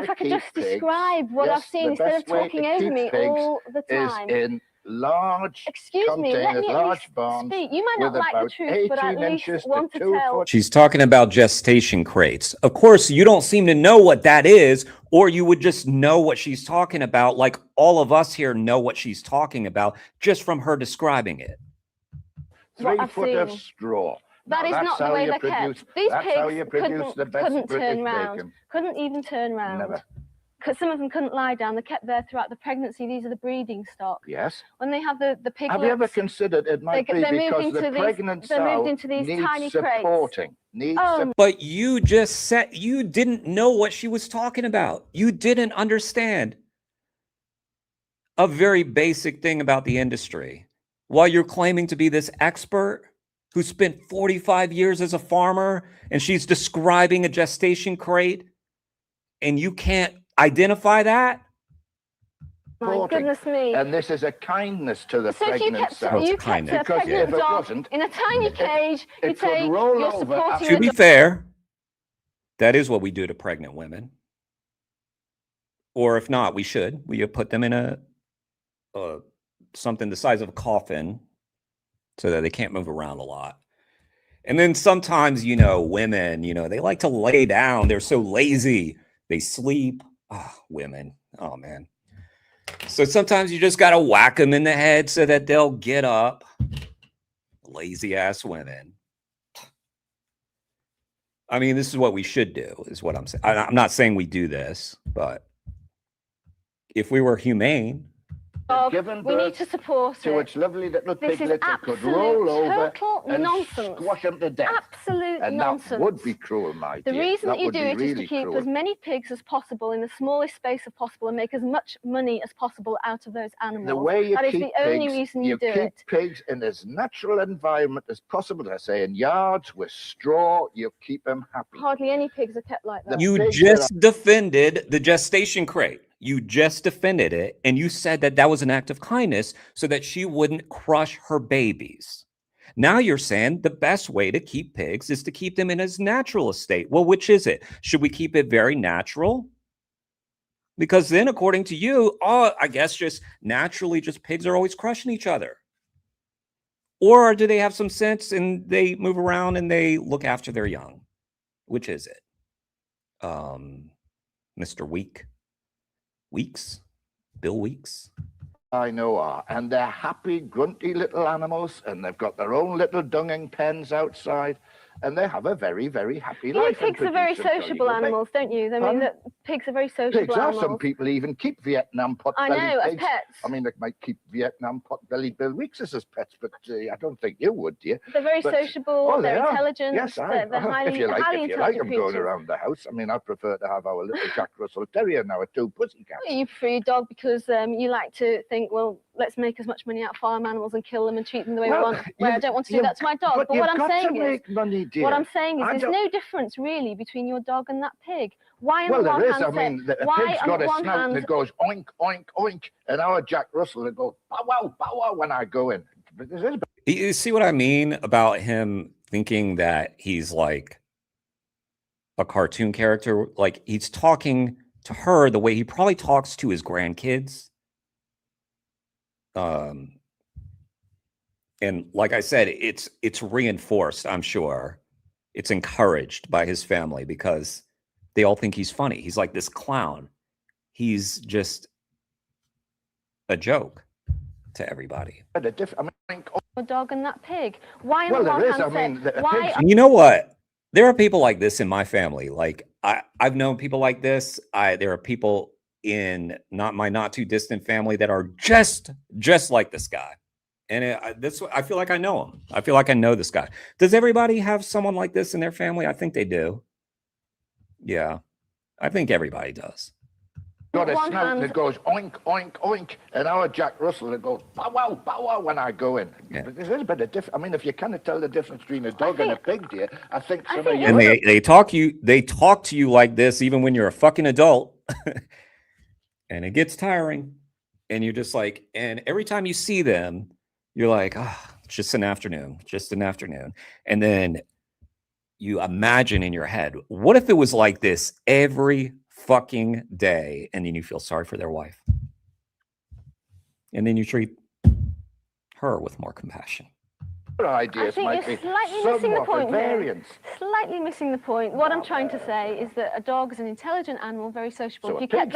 I could keep just pigs, describe what yes, I've seen the instead of best way talking to over keep me pigs all the time. is in large Excuse me, let containers, me at large least barns speak. You might not with like the about truth, but at 18 least inches to want to 2 tell. foot. She's talking about gestation crates. Of course, you don't seem to know what that is, or you would just know what she's talking about, like all of us here know what she's talking about just from her describing it. 3 I've foot of seen. straw. That Now, is that's not the how way you they're produce- kept. These that's how pigs you produce the best couldn't British turn round. bacon. Couldn't even turn round. Never. Because some of them couldn't lie down. They're kept there throughout the pregnancy. These are the breeding stock. Yes. When they have the piglets. Have you ever considered it might be they're moved because into the these- pregnant they're moved sow into these needs tiny crates. supporting? But you just said you didn't know what she was talking about. You didn't understand a very basic thing about the industry. While you're claiming to be this expert who spent 45 years as a farmer and she's describing a gestation crate and you can't identify that? My goodness me. And this is a kindness to the So if you pregnant kept, sow. you kept a Because pregnant if it dog wasn't, in a tiny cage, you it could take, roll you're over supporting To a be dog. fair, that is what we do to pregnant women. Or if not, we should. We put them in a something the size of a coffin so that they can't move around a lot. And then sometimes, you know, women, you know, they like to lay down. They're so lazy. They sleep. Oh, women. Oh, man. So sometimes you just got to whack them in the head so that they'll get up. Lazy ass women. I mean, this is what we should do, is what I'm saying. I'm not saying we do this, but if we were humane, given We need birth to support to it. its lovely little This is piglets that could absolute, roll over total and nonsense. squash them to death. Absolute and nonsense. that would be cruel, my The dear. reason that you would do be it is to really keep cruel. as many pigs as possible in the smallest space as possible and make as much money as possible out of those animals. The way you that is keep the only pigs, reason you do keep it. pigs in as natural environment as possible. I say in yards with straw, you keep them happy. Hardly any pigs are kept like that. you just defended the gestation crate. You just defended it, and you said that that was an act of kindness so that she wouldn't crush her babies. Now you're saying the best way to keep pigs is to keep them in its natural state. Well, which is it? Should we keep it very natural? Because then, according to you, I guess just naturally, just pigs are always crushing each other. Or do they have some sense and they move around and they look after their young? Which is it? Mr. Weeks? Bill Weeks? I know are, and they're happy, grunty little animals, and they've got their own little dunging pens outside, and they have a very, very happy You know, life. and pigs are very produce some jolly sociable good eggs. animals, don't you? I mean, Pardon? that pigs are very sociable Pigs are. animals. Some people even keep Vietnam I pot-bellied know, as pigs. pets. I mean, they might keep Vietnam pot-bellied Bill Weekses as pets, but I don't think you would, dear. They're very But- sociable, Oh, they're they are. intelligent, Yes, they're highly, if you like, highly if you like intelligent them going creatures. around the house. I mean, I prefer to have our little Jack Russell Terrier and our 2 pussycats. You prefer your dog because you like to think, well, let's make as much money out of farm animals and kill them and treat them the way we want. Where I don't want to do that to my dog. But But you've what I'm got saying to is, make money, dear. what I'm saying is, I there's don't- no difference really between your dog and that pig. Why on Well, the one there is. hand I mean, say, a why pig's on got the a one snout hand and it goes oink, oink, oink, and our Jack Russell, it goes bow wow when I go in. But there's a You see what I mean about him thinking that he's like a cartoon character? Like he's talking to her the way he probably talks to his grandkids. And like I said, it's reinforced, I'm sure. It's encouraged by his family because they all think he's funny. He's like this clown. He's just a joke. to everybody. But A dog and that pig. Why? Well, on there the is. one hand I mean, say, the why? pigs. And you know what? There are people like this in my family. Like I've known people like this. There are people in my not too distant family that are just like this guy. And I feel like I know him. I feel like I know this guy. Does everybody have someone like this in their family? I think they do. Yeah, I think everybody does. Got a snout that goes oink, oink, oink, and our Jack Russell that goes bow wow when I go in. Yeah. But there's a bit of difference. I mean, if you cannot tell the difference between a dog and a pig, dear, I think some of you. And they talk to you like this even when you're a fucking adult, and it gets tiring. And you're just like, and every time you see them, you're like, it's just an afternoon, and then you imagine in your head, what if it was like this every fucking day, and then you feel sorry for their wife, and then you treat her with more compassion. Ideas I think you're slightly missing the point here. Slightly missing the point. What I'm trying to say is that a dog is an intelligent animal, very sociable. So if you kept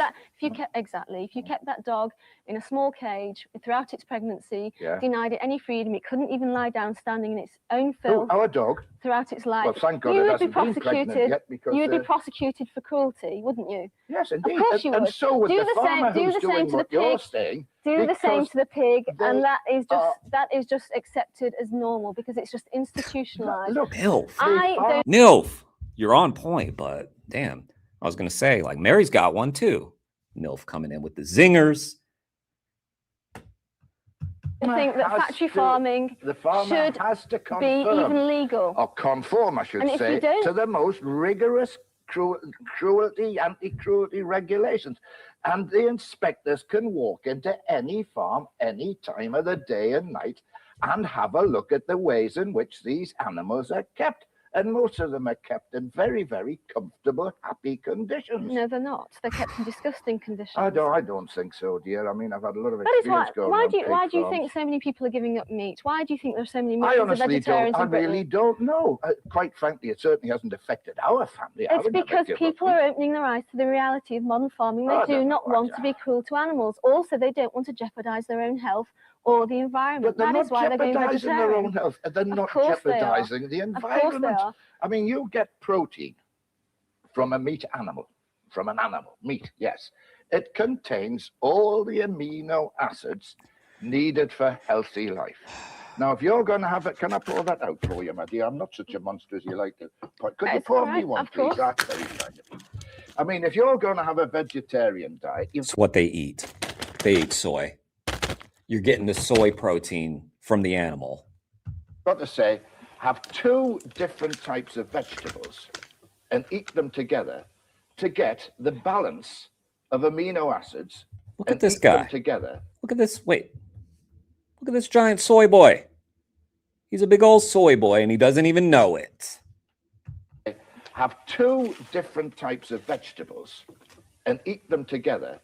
that dog in a small cage throughout its pregnancy, denied it any freedom, it couldn't even lie down standing in its own filth. Our dog. Throughout its life, Well, thank God you it would be hasn't been pregnant prosecuted. yet because, You would be prosecuted for cruelty, wouldn't you? Yes, indeed. Of course you would. And so would do the farmer do who's the same doing to the what you're pig. saying. Do the same to the pig, and that is just accepted as normal because it's just institutionalized. Look, Nilf, you're on point, but damn, I was gonna say, like, Mary's got one too. Nilf coming in with the zingers. I think that factory farming should has to be even legal. Or conform, I should And if say, you don't- to the most rigorous anti-cruelty regulations. And the inspectors can walk into any farm any time of the day and night and have a look at the ways in which these animals are kept. And most of them are kept in very, very comfortable, happy conditions. No, they're not. They're kept in disgusting conditions. I don't think so, dear. I mean, I've had a lot of That is experience going why on do you farms. think so many people are giving up meat? Why do you think there's so many I millions of honestly vegetarians don't. I in Britain? really don't know. Quite frankly, it certainly hasn't affected our family. I It's would never because give up people are opening their eyes to the reality of modern farming. They do not want to be cruel to animals. Also, they don't want to jeopardize their own health or the environment. But they're That is not why they're going jeopardizing their vegetarian. own health. They're not course they are. jeopardizing the Of course environment. they are. I mean, you get protein from a meat animal, meat, yes. It contains all the amino acids needed for healthy life. Now, if you're going to have it, can I pour that out for you, my dear? I'm not such a monster as you like to. Could you pour me one, please? That's very kind of you. I mean, if you're going to have a vegetarian diet, It's what they eat. They eat soy. You're getting the soy protein from the animal. got to say, have two different types of vegetables and eat them together to get the balance of amino acids. Look at this guy. Together. Look at this. Wait. Look at this giant soy boy. He's a big old soy boy and he doesn't even know it. Have two different types of vegetables and eat them together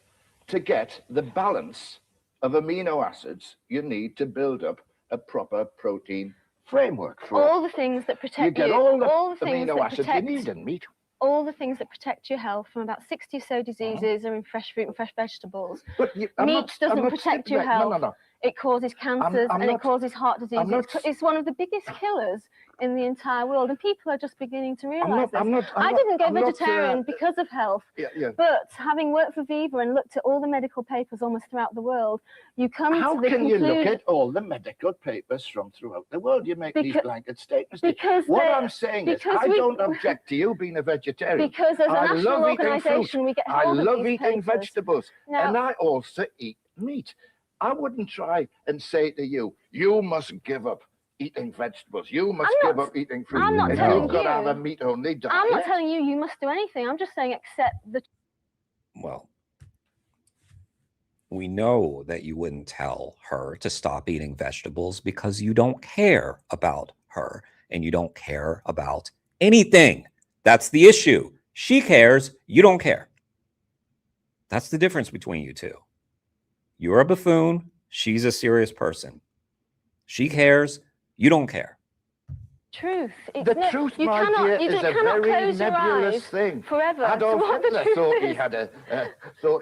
to get the balance of amino acids you need to build up a proper protein framework for all the things that protect you. Get all the things amino that acids protect, you need in meat. All the things that protect your health from about 60 or so diseases are in fresh fruit and fresh vegetables. But meat doesn't protect your health. No. It causes cancers and it causes heart disease. It's one of the biggest killers in the entire world, and people are just beginning to realise this. I didn't go vegetarian because of health, but having worked for Viva and looked at all the medical papers almost throughout the world, you come How to the can conclusion... you look at all the medical papers from throughout the world? You make these blanket statements. What I'm saying is, I don't object to you being a vegetarian. Because as a national organisation, we get I hold of love these eating papers. vegetables, and I also eat meat. I wouldn't try and say to you, you must give up eating vegetables. You must give up eating fruit. I'm not and telling you've got to have you. a meat-only diet. I'm not telling you you must do anything. I'm just saying accept the... Well, we know that you wouldn't tell her to stop eating vegetables because you don't care about her and you don't care about anything. That's the issue. She cares, you don't care. That's the difference between you two. You're a buffoon, she's a serious person. She cares, you don't care. truth. The truth, my dear, is a very nebulous thing. Forever. Adolf to what the Hitler truth thought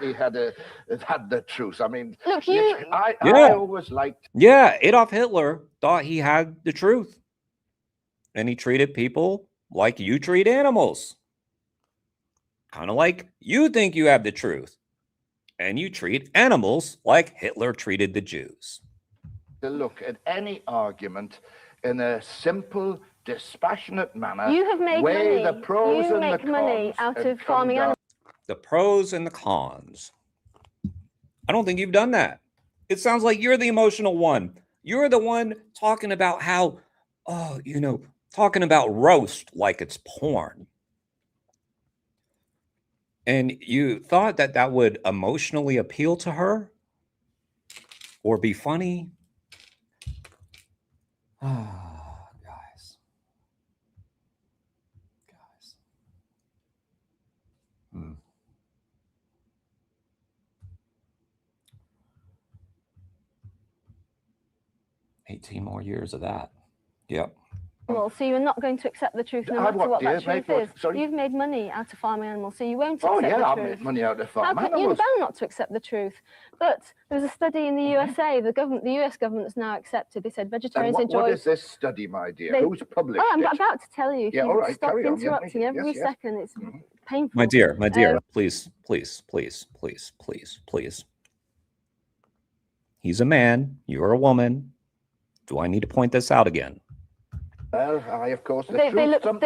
he is. had the truth. I mean, Look, I Yeah. always liked. Yeah, Adolf Hitler thought he had the truth. And he treated people like you treat animals. Kind of like you think you have the truth. And you treat animals like Hitler treated the Jews. To look at any argument in a simple, dispassionate manner. You have made weigh money. the pros You and make the money cons out and of come farming down. animals. The pros and the cons. I don't think you've done that. It sounds like you're the emotional one. You're the one talking about how, talking about roast like it's porn. And you thought that that would emotionally appeal to her or be funny. Ah, guys. 18 more years of that. Yep. So you're not going to accept the truth no matter what that truth is. You've made money out of farming animals, so you won't accept the truth. I made money out of farm You're animals. bound not to accept the truth. But there was a study in the USA, the US government has now accepted. They said vegetarians And enjoy... what is this study, my dear? Who's published Oh, I'm it? about to tell you. If Yeah, you all right, stop carry on. interrupting every Yes. second, it's painful. My dear, please. He's a man, you're a woman. Do I need to point this out again? Well, of course, They looked at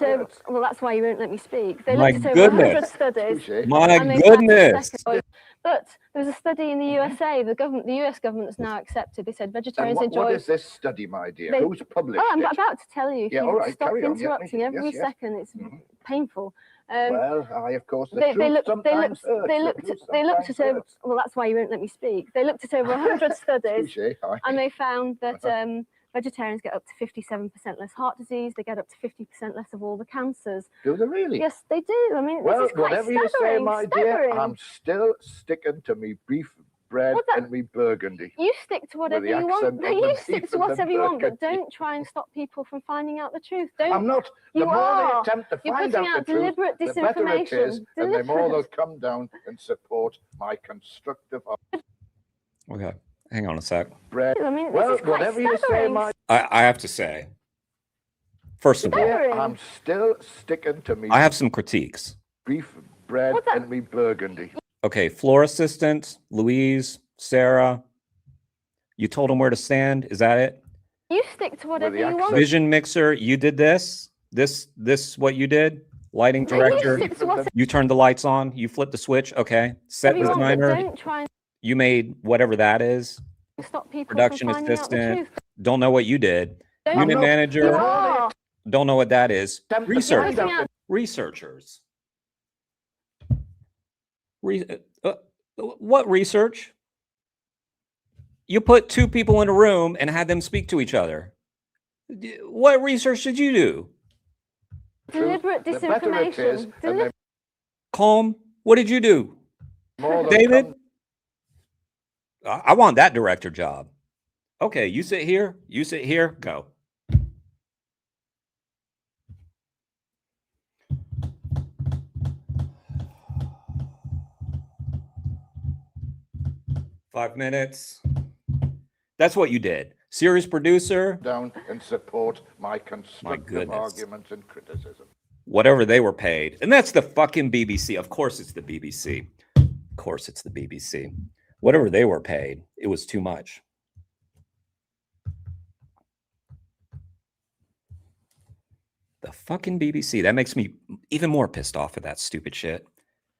over, well, that's why you won't let me speak. They looked at over 100 studies. My and they found goodness. But there was a study in the USA, the US government has now accepted. They said vegetarians and enjoy... what is this study, my dear? Who's published Oh, I'm it? about to tell you. If all you right, stop carry on. interrupting every second, it's painful. Well, of course, they looked at over, well, that's why you won't let me speak. They looked at over 100 studies, and they found that vegetarians get up to 57% less heart disease. They get up to 50% less of all the cancers. Do they really? Yes, they do. I mean, well, this is quite whatever you say, my dear, staggering. I'm still sticking to me beef bread and me burgundy. You stick to whatever you want. You stick to whatever you want, but don't try and stop people from finding out the truth. I'm not. The more they attempt to find out the truth, the better it is, and the more they'll come down and support my constructive. Okay, hang on a sec. Bread. I mean, well, whatever you say, my. I have to say, first of all, I'm still sticking to me. I have some critiques. Beef bread and me burgundy. Okay, floor assistant, Louise, Sarah, you told them where to stand. Is that it? You stick to whatever you want. Vision mixer, you did this. This what you did. Lighting director, you turned the lights on. You flipped the switch. Okay. Set designer, you made whatever that is. Stop people Production from finding assistant, out the truth. don't know what you did. Unit manager, don't know what that is. Researchers. What research? You put two people in a room and had them speak to each other. What research did you do? Deliberate disinformation. Calm. What did you do? David? I want that director job. Okay, you sit here. You sit here. Go. Five minutes. That's what you did. Series producer. Down and support my constructive arguments and criticism. Whatever they were paid. And that's the fucking BBC. Of course it's the BBC. Of course it's the BBC. Whatever they were paid, it was too much. The fucking BBC. That makes me even more pissed off at that stupid shit.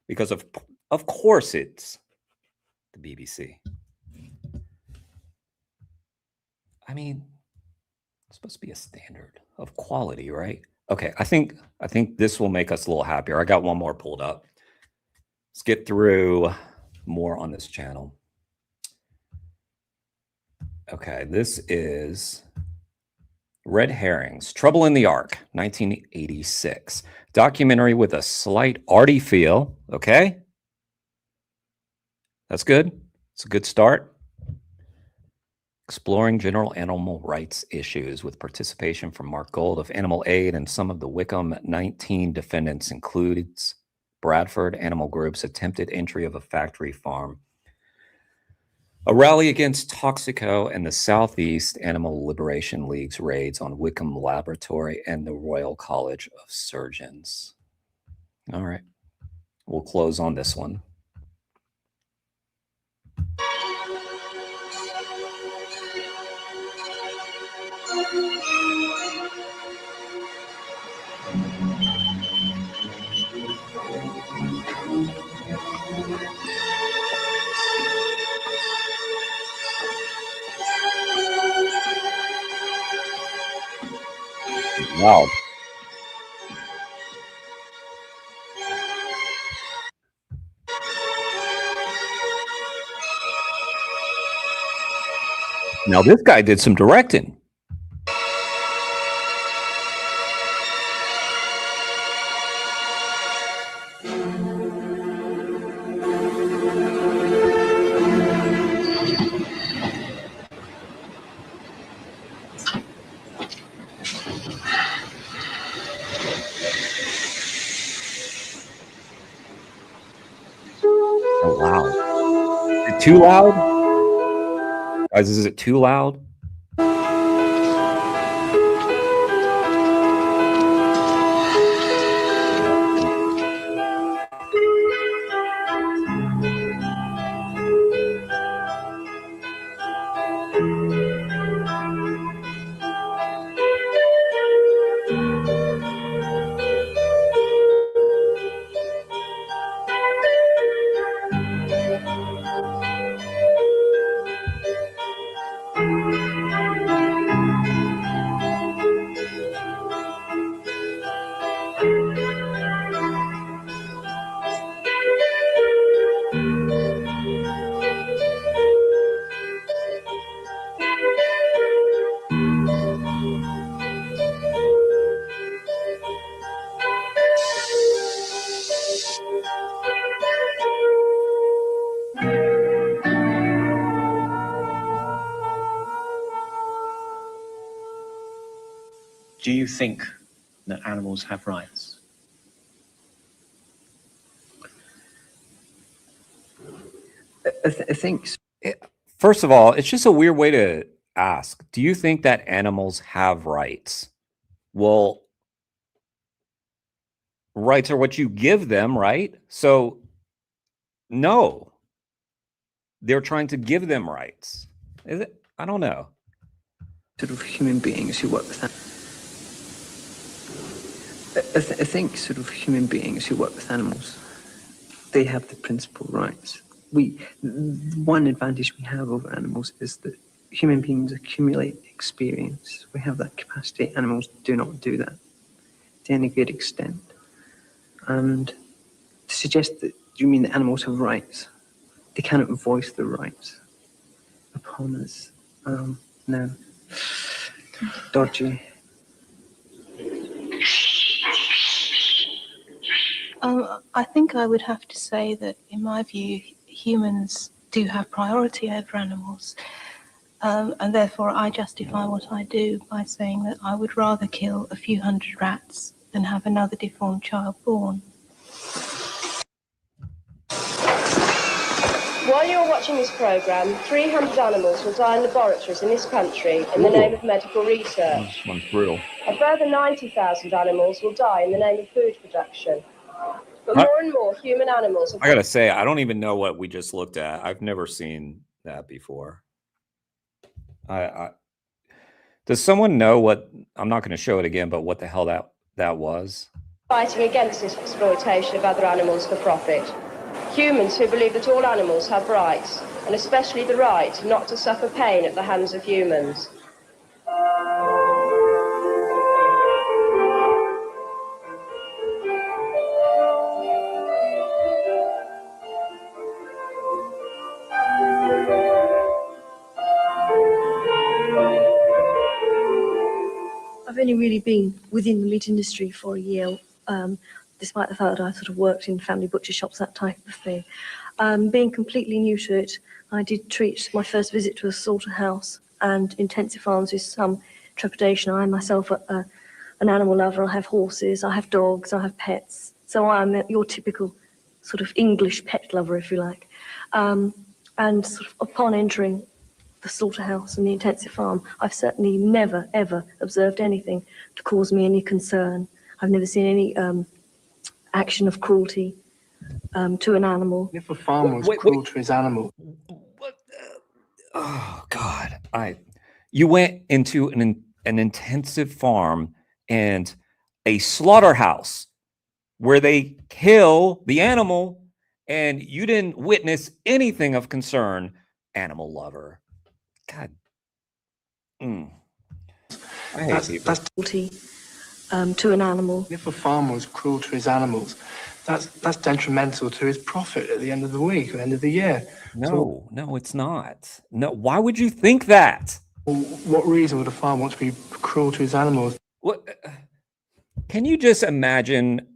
Because of course it's the BBC. I mean, it's supposed to be a standard of quality, right? Okay, I think this will make us a little happier. I got one more pulled up. Let's get through more on this channel. Okay, this is Red Herrings, Trouble in the Ark, 1986. Documentary with a slight arty feel, okay? That's good. It's a good start. exploring general animal rights issues with participation from Mark Gold of Animal Aid, and some of the Wickham 19 defendants includes Bradford Animal Group's attempted entry of a factory farm, a rally against Toxico, and the Southeast Animal Liberation League's raids on Wickham Laboratory and the Royal College of Surgeons. All right, we'll close on this one. Wow. Now this guy did some directing. Oh, wow. Is it too loud? Guys, is it too loud? Do you think that animals have rights? I think so. First of all, it's just a weird way to ask. Do you think that animals have rights? Well, rights are what you give them, right? So, no. They're trying to give them rights. Is it? I don't know. Sort of human beings who work with them. I think sort of human beings who work with animals, they have the principal rights. One advantage we have over animals is that human beings accumulate experience. We have that capacity. Animals do not do that to any great extent. And to suggest that you mean that animals have rights, they cannot voice their rights upon us. No. Dodgy. I think I would have to say that, in my view, humans do have priority over animals. And therefore, I justify what I do by saying that I would rather kill a few hundred rats than have another deformed child born. While you're watching this programme, 300 animals will die in laboratories in this country in the name of medical research. One's brutal. A further 90,000 animals will die in the name of food production. But more and more human animals... I gotta say, I don't even know what we just looked at. I've never seen that before. Does someone know what... I'm not going to show it again, but what the hell that was? Fighting against this exploitation of other animals for profit. Humans who believe that all animals have rights, and especially the right not to suffer pain at the hands of humans. I've only really been within the meat industry for a year, despite the fact that I sort of worked in family butcher shops, that type of thing. Being completely new to it, I did treat my first visit to a slaughterhouse and intensive farms with some trepidation. I myself an animal lover. I have horses, I have dogs, I have pets. So I'm your typical sort of English pet lover, if you like. And sort of upon entering the slaughterhouse and the intensive farm, I've certainly never, ever observed anything to cause me any concern. I've never seen any action of cruelty to an animal. If a farmer was cruel to his animal, Oh God! You went into an intensive farm and a slaughterhouse where they kill the animal, and you didn't witness anything of concern. Animal lover. God. I hate people. That's cruelty to an animal. if a farmer was cruel to his animals, that's detrimental to his profit at the end of the week, at the end of the year. No, no, it's not. No, why would you think that? What reason would a farmer want to be cruel to his animals? What? Can you just imagine?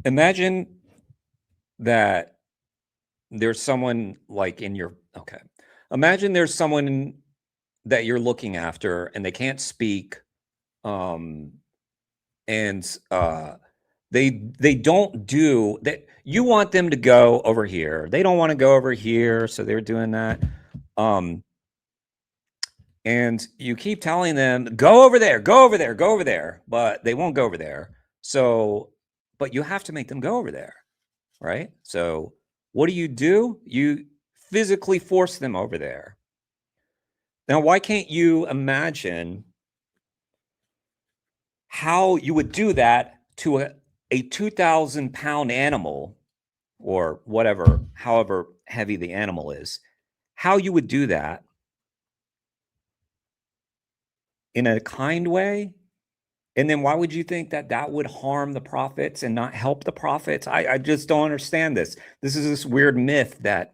Imagine that there's someone like in your Imagine there's someone that you're looking after and they can't speak, and they don't do that. You want them to go over here. They don't want to go over here, so they're doing that. And you keep telling them, go over there, go over there, go over there, but they won't go over there. So, but you have to make them go over there, right? So what do? You physically force them over there. Now, why can't you imagine how you would do that to a 2,000-pound animal, or whatever, however heavy the animal is, how you would do that in a kind way? And then why would you think that that would harm the prophets and not help the prophets? I just don't understand this. This is this weird myth that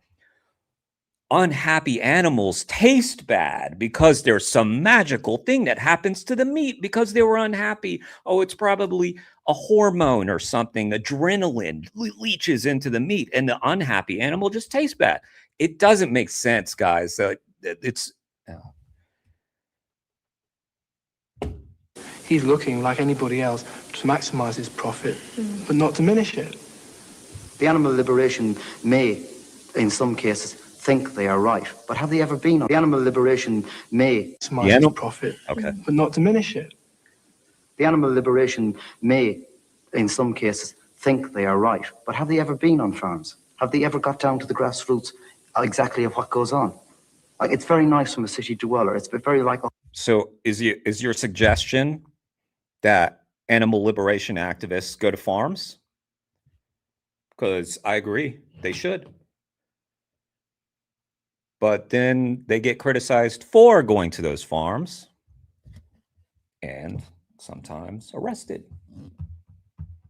unhappy animals taste bad because there's some magical thing that happens to the meat because they were unhappy. Oh, it's probably a hormone or something. Adrenaline leaches into the meat and the unhappy animal just tastes bad. It doesn't make sense, guys. So it's... He's looking, like anybody else, to maximize his profit, but not diminish it. The animal liberation may, in some cases, think they are right, but have they ever been? The animal liberation may maximize its profit, but not diminish it. The animal liberation may, in some cases, think they are right, but have they ever been on farms? Have they ever got down to the grassroots exactly of what goes on? It's very nice from a city dweller. It's very like... So is your suggestion that animal liberation activists go to farms? Because I agree, they should. But then they get criticized for going to those farms and sometimes arrested.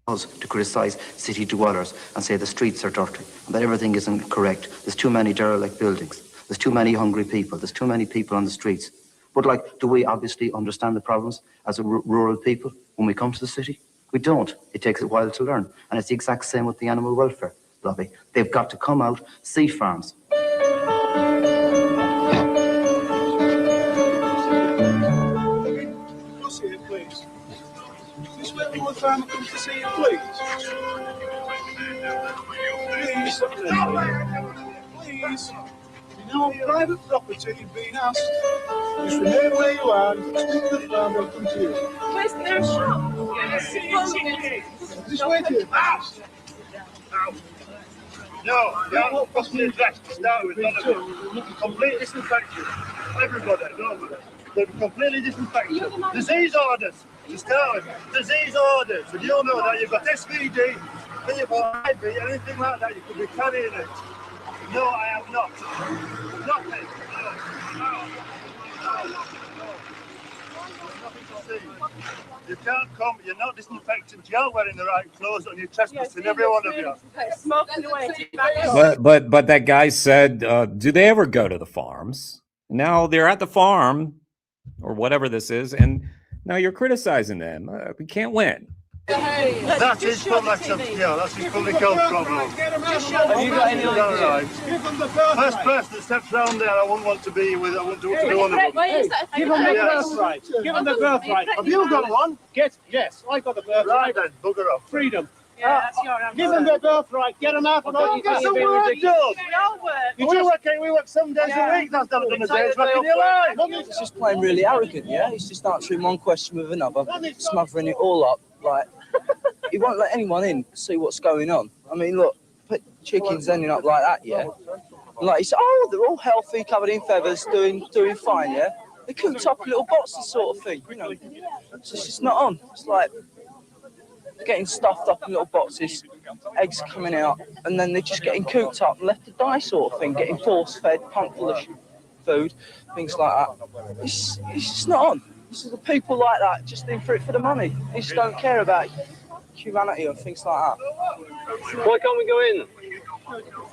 To criticize city dwellers and say the streets are dirty and that everything isn't correct. There's too many derelict buildings. There's too many hungry people. There's too many people on the streets. But do we obviously understand the problems as a rural people when we come to the city? We don't. It takes a while to learn. And it's the exact same with the animal welfare lobby. They've got to come out, see farms. See it, please. This way the farmer comes to see it, please. Please. You know, on private property, you've been asked. Just remain where you are and speak to the farmer and come to you. Where's their shop? This way, dear. No, you haven't got the address to start with. None of it. Complete disinfection. Everybody, nobody. They're completely disinfected. Disease orders to start with. Disease orders. And you'll know that you've got SVD, and you've got IV, anything like that, you could be carrying it. No, I have not. Nothing. No. Nothing to see. You can't come, you're not disinfectant, you aren't wearing the right clothes, and you're trespassing, every one of you. Smoking away. But that guy said, do they ever go to the farms? Now they're at the farm, or whatever this is, and now you're criticizing them. We can't win. That is public yeah, that's his public health problem. Have you got any idea? First person that steps round there, I wouldn't want to be with. I wouldn't want to be one of them. Give them the birthright. Give them the birthright. Have you got one? Yes, I got the birthright. Right then, bugger off. Freedom. Yeah, that's your answer. Give them their birthright. Get them out. Don't get some work done. We work 7 days a week. That's never done a day's work in your life. He's just playing really arrogant, yeah? He's just answering one question with another, smothering it all up. Like, he won't let anyone in to see what's going on. I mean, look, put chickens ending up like that, yeah? And like he said, oh, they're all healthy, covered in feathers, doing fine, yeah? They're cooped up in little boxes sort of thing, you know? It's just not on. It's like getting stuffed up in little boxes, eggs coming out, and then they're just getting cooped up and left to die sort of thing, getting force-fed, pumped full of food, things like that. It's just not on. This is the people like that just in for it for the money. They just don't care about humanity or things like that. Why can't we go in?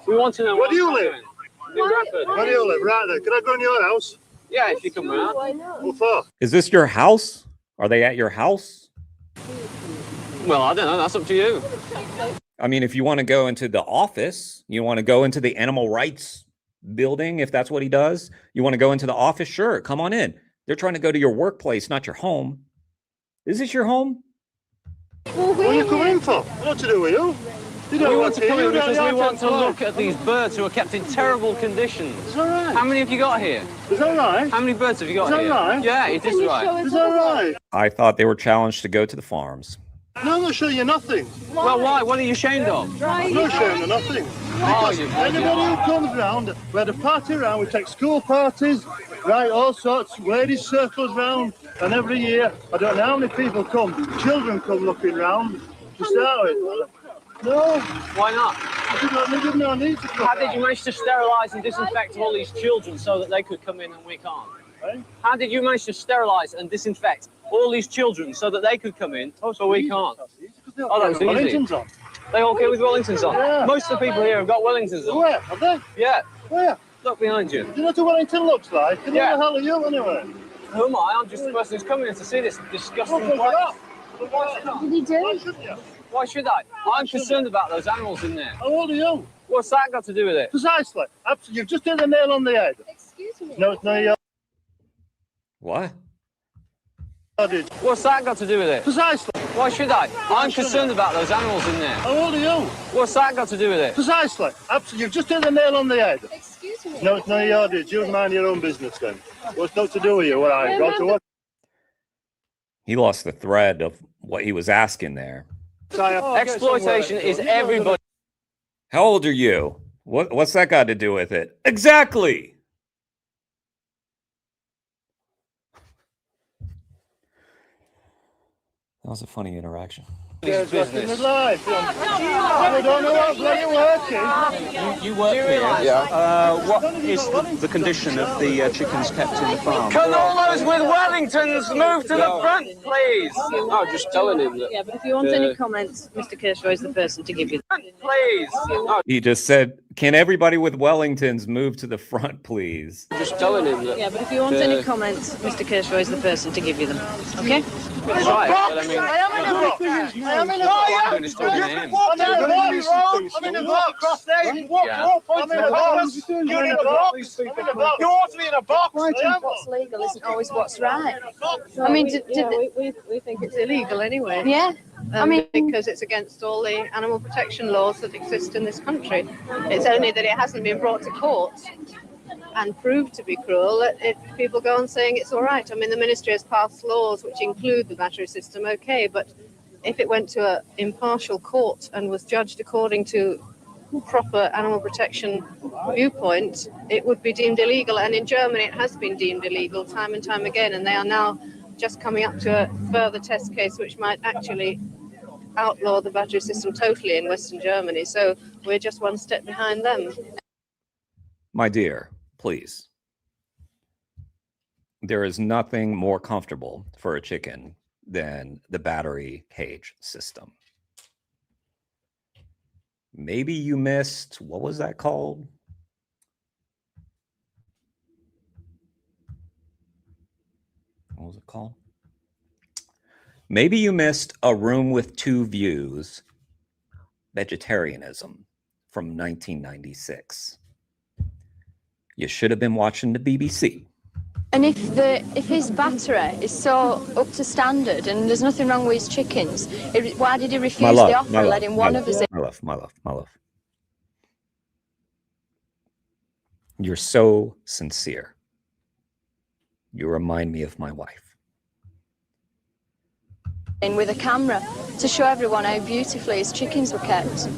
We want to know. Where do you live? In Bradford. Where do you live? Right then. Can I go in your house? Yeah, if you come round. What for? Is this your house? Are they at your house? Well, I don't know. That's up to you. I mean, if you want to go into the office, you want to go into the animal rights building, if that's what he does, you want to go into the office, sure, come on in. They're trying to go to your workplace, not your home. Is this your home? Well, what are you coming in for? What to do with you? You don't We want want to come in because we want to look at these birds who are kept in terrible conditions. Is that right? How many have you got here? Is that right? How many birds have you got Is that here? right? Yeah, it is right. Is that right? I thought they were challenged to go to the farms. No, I'm not showing you nothing. Well, why? What are you ashamed of? I'm not showing you nothing. Oh, Because you anybody who comes round, we had a party round, we take school parties, right, all sorts, ladies circles round, and every year, I don't know how many people come, children come looking round to start with. No. Why not? They didn't know I need to come. How did you manage to sterilise and disinfect all these children so that they could come in and we can't? Eh? How did you manage to sterilise and disinfect all these children so that they could come in, so we can't? Oh, that was easy. Wellingtons on. They all came with Wellingtons on. Yeah. Most of the people here have got Wellingtons on. Where? Have they? Yeah. Where? Look behind you. Do you know what a Wellington looks like? Who the hell are you anyway? Who am I? I'm just the person who's coming here to see this disgusting Well, place. what did he do? Why shouldn't you? Why should I? I'm concerned about those animals in there. How old are you? What's that got to do with it? Precisely. Absolutely. You've just hit the nail on the head. Excuse me. No, it's not your... What? What's that got to do with it? Precisely. Why should I? I'm concerned about those animals in there. How old are you? What's that got to do with it? Precisely. Absolutely. You've just hit the nail on the head. Excuse me. No, it's not your dude. You mind your own business then. What's not to do with you? What I got to what? He lost the thread of what he was asking there. Exploitation is everybody. How old are you? What's that got to do with it? Exactly. That was a funny interaction. This business. Life. I don't know what bloody working. You work here. Yeah. What is the condition of the chickens kept in the farm? Can all those with Wellingtons move to the front, please? Oh, just telling him that. Yeah, but if you want any comments, Mr. Kershaw is the person to give you them. Please. He just said, can everybody with Wellingtons move to the front, please? Just telling him that. Yeah, but if you want any comments, Mr. Kershaw is the person to give you them. Okay? That's right. But I mean, I am in a box. I am in a box. I'm going to stop in him. I'm in a box. I'm in a box. I'm in a box. You're in a box. I'm in a box. You want to be in a box? What's legal isn't always what's right. I mean, we think it's illegal anyway. Yeah. I mean, because it's against all the animal protection laws that exist in this country. It's only that it hasn't been brought to court and proved to be cruel that people go on saying it's all right. I mean, the ministry has passed laws which include the battery system, okay, but if it went to an impartial court and was judged according to proper animal protection viewpoint, it would be deemed illegal. And in Germany, it has been deemed illegal time and time again, and they are now just coming up to a further test case which might actually outlaw the battery system totally in Western Germany. So we're just one step behind them. My dear, please. There is nothing more comfortable for a chicken than the battery cage system. Maybe you missed, what was that called? What was it called? Maybe you missed A Room with Two Views, Vegetarianism from 1996. You should have been watching the BBC. And if his battery is so up to standard and there's nothing wrong with his chickens, why did he refuse the offer and letting one of us in? My love. You're so sincere. You remind me of my wife. In with a camera to show everyone how beautifully his chickens were kept.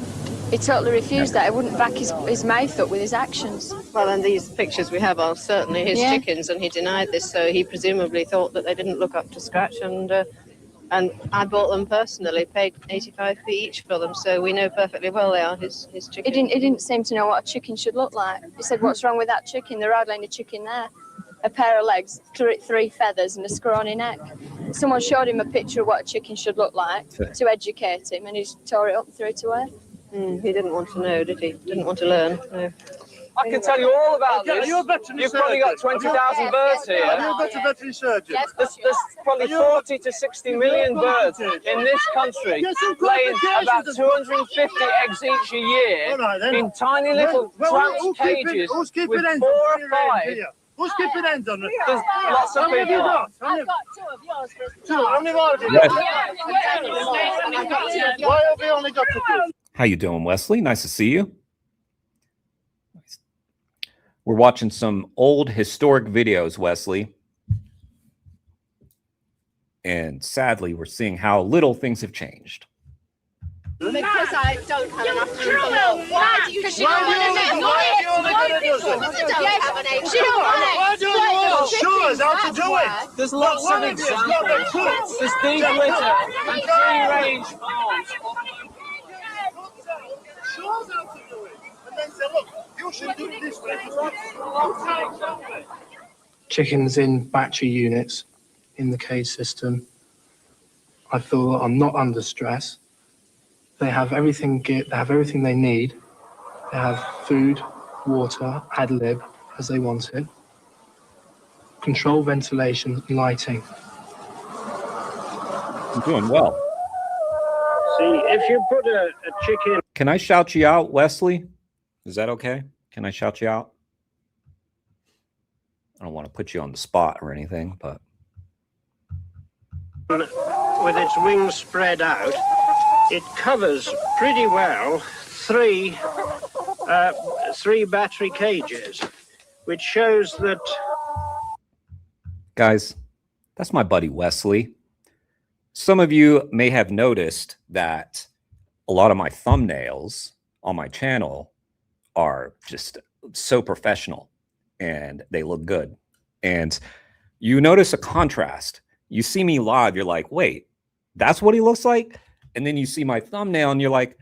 He totally refused that. He wouldn't back his mouth up with his actions. Well, and these pictures we have are certainly his chickens, and he denied this, so he presumably thought that they didn't look up to scratch, and I bought them personally, paid 85p each for them, so we know perfectly well they are his chickens. He didn't seem to know what a chicken should look like. He said, "What's wrong with that chicken? There hardly any chicken there. A pair of legs, three feathers, and a scrawny neck." Someone showed him a picture of what a chicken should look like to educate him, and he just tore it up and threw it away. He didn't want to know, did he? Didn't want to learn. No. I can tell you all about this. You're a veterinary You've probably got 20,000 birds here. Are you a veterinary surgeon? There's probably 40 to 60 million birds in this country, laying about 250 eggs each a year in tiny little cramped cages with 4 or 5. Who's keeping ends on it? There's lots of people. I've got 2 of yours. Two? How many more have you got? Why have we only got 2? How you doing, Wesley? Nice to see you. We're watching some old historic videos, Wesley. And sadly, we're seeing how little things have changed. Because I don't have enough to know. Why do you want to know? Why do you all show us how to do it? There's lots of examples. There's deep litter and free-range farms. Show us how to do it. And then say, look, you should do it this way. Chickens in battery units in the cage system, I feel that I'm not under stress. They have everything. They have everything they need. They have food, water, ad lib as they want it. Control ventilation, lighting. I'm doing well. See, if you put a chicken... Can I shout you out, Wesley? Is that okay? Can I shout you out? I don't want to put you on the spot or anything, but... With its wings spread out, it covers pretty well three battery cages, which shows that... Guys, that's my buddy Wesley. Some of you may have noticed that a lot of my thumbnails on my channel are just so professional and they look good. And you notice a contrast. You see me live, you're like, wait, that's what he looks like? And then you see my thumbnail and you're like,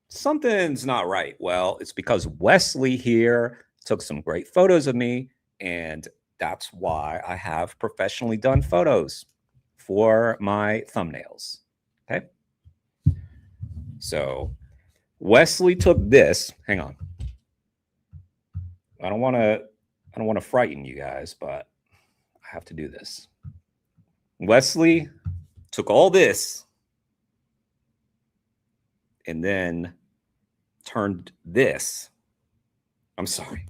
something's not right. Well, it's because Wesley here took some great photos of me, and that's why I have professionally done photos for my thumbnails. Okay. So Wesley took this. Hang on. I don't want to frighten you guys, but I have to do this. Wesley took all this and then turned this. I'm sorry.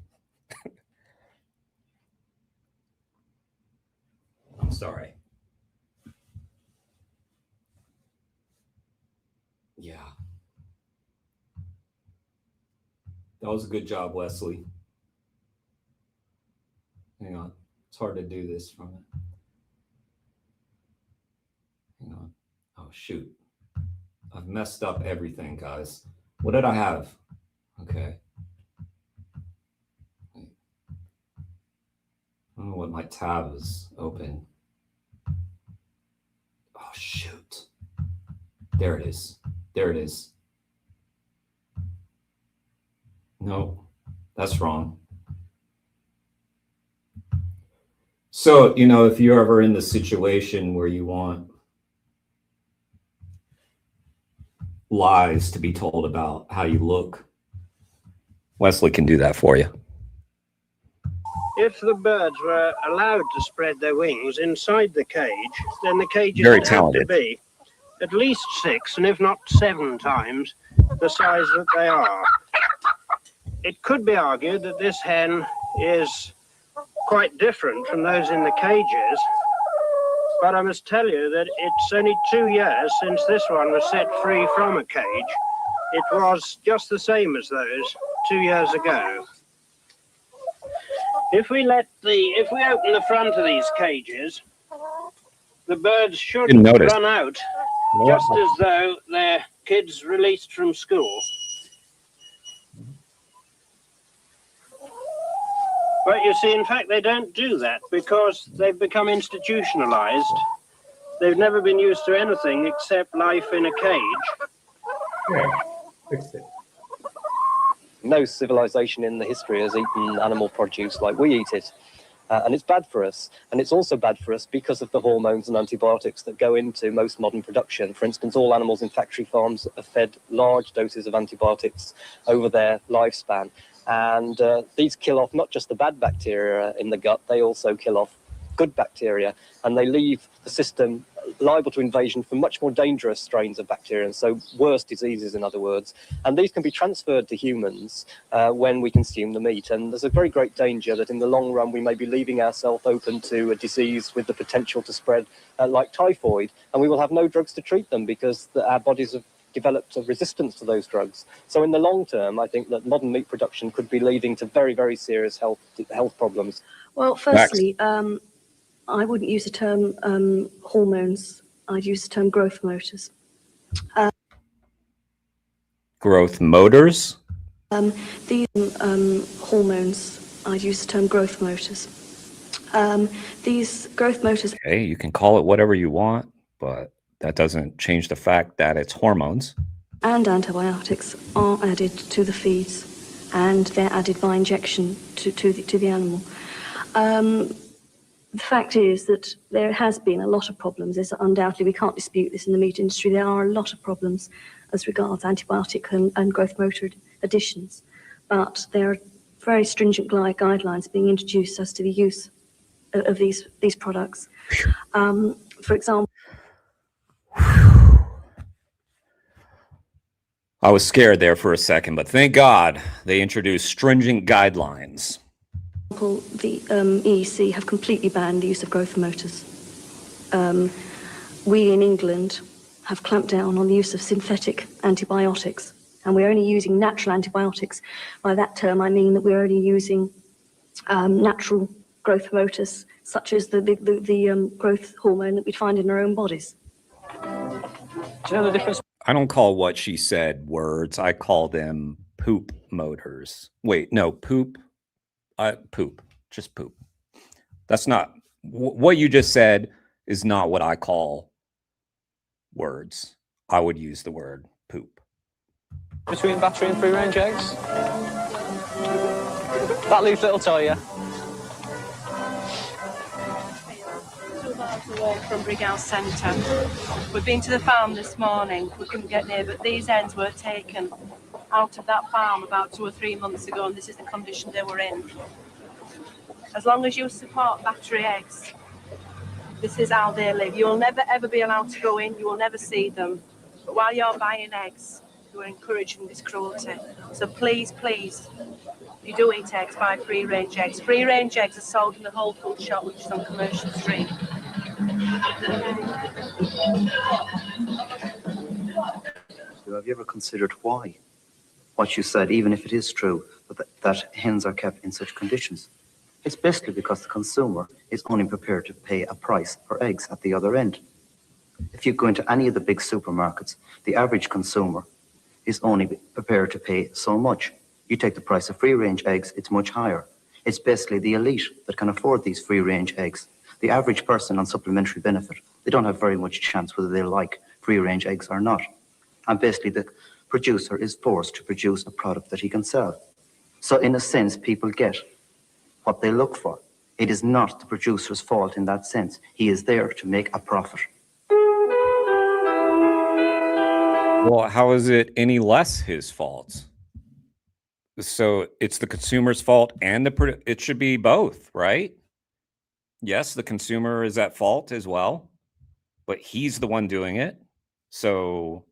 I'm sorry. Yeah. That was a good job, Wesley. Hang on. It's hard to do this from it. Hang on. Oh, shoot. I've messed up everything, guys. What did I have? Okay. Wait. I don't know what my tab is open. Oh, shoot. There it is. There it is. No, that's wrong. So, you know, if you're ever in the situation where you want lies to be told about how you look, Wesley can do that for you. if the birds were allowed to spread their wings inside the cage, then the cages Very would have to talented. be at least 6 and if not 7 times the size that they are. It could be argued that this hen is quite different from those in the cages, but I must tell you that it's only 2 years since this one was set free from a cage. It was just the same as those 2 years ago. If we open the front of these cages, the birds should Didn't notice. run out just as though they're kids released from school. But you see, in fact, they don't do that because they've become institutionalized. They've never been used to anything except life in a cage. Yeah, fixed it. No civilization in the history has eaten animal produce like we eat it. And it's bad for us. And it's also bad for us because of the hormones and antibiotics that go into most modern production. For instance, all animals in factory farms are fed large doses of antibiotics over their lifespan. And these kill off not just the bad bacteria in the gut, they also kill off good bacteria. And they leave the system liable to invasion from much more dangerous strains of bacteria, and so worse diseases, in other words. And these can be transferred to humans when we consume the meat. And there's a very great danger that in the long run we may be leaving ourselves open to a disease with the potential to spread like typhoid, and we will have no drugs to treat them because our bodies have developed a resistance to those drugs. So in the long term, I think that modern meat production could be leading to very, very serious health problems. Well, firstly, I wouldn't use the term hormones. I'd use the term growth motors. Growth motors? These hormones, I'd use the term growth motors. These growth motors... Okay, you can call it whatever you want, but that doesn't change the fact that it's hormones. And antibiotics are added to the feeds, and they're added by injection to the animal. The fact is that there has been a lot of problems. There's undoubtedly, we can't dispute this in the meat industry, there are a lot of problems as regards antibiotic and growth motor additions. But there are very stringent guidelines being introduced as to the use of these products. For example, I was scared there for a second, but thank God they introduced stringent guidelines. the EEC have completely banned the use of growth motors. We in England have clamped down on the use of synthetic antibiotics, and we're only using natural antibiotics. By that term, I mean that we're only using natural growth motors, such as the growth hormone that we find in our own bodies. Do you know the difference? I don't call what she said words. I call them poop motors. Wait, no, poop. Poop. Just poop. That's not what you just said is not what I call words. I would use the word poop. Between battery and free-range eggs? That leaves little to you. 2 miles away from Brighouse Centre. We've been to the farm this morning. We couldn't get near, but these hens were taken out of that farm about 2 or 3 months ago, and this is the condition they were in. As long as you support battery eggs, this is how they live. You'll never ever be allowed to go in. You will never see them. But while you're buying eggs, you're encouraging this cruelty. So please, please, if you do eat eggs, buy free-range eggs. Free-range eggs are sold in the Whole Foods shop, which is on Commercial Street. Have you ever considered why? What you said, even if it is true, that hens are kept in such conditions. It's basically because the consumer is only prepared to pay a price for eggs at the other end. If you go into any of the big supermarkets, the average consumer is only prepared to pay so much. You take the price of free-range eggs, it's much higher. It's basically the elite that can afford these free-range eggs. The average person on supplementary benefit, they don't have very much chance whether they like free-range eggs or not. And basically the producer is forced to produce a product that he can sell. So in a sense, people get what they look for. It is not the producer's fault in that sense. He is there to make a profit. Well, how is it any less his fault? So it's the consumer's fault and it should be both, right? Yes, the consumer is at fault as well, but he's the one doing it. So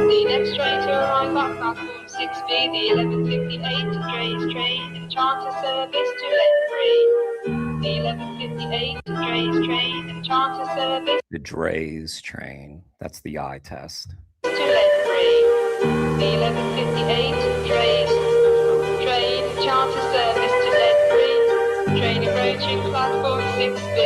The next train to arrive at platform 6B, the 11:58 Dre's train, charter service to Ledbury. The 11:58 Dre's train, charter service the Dre's train. That's the eye test. to Ledbury. The 11:58 Dre's train, charter service to Ledbury. Train approaching platform 6B.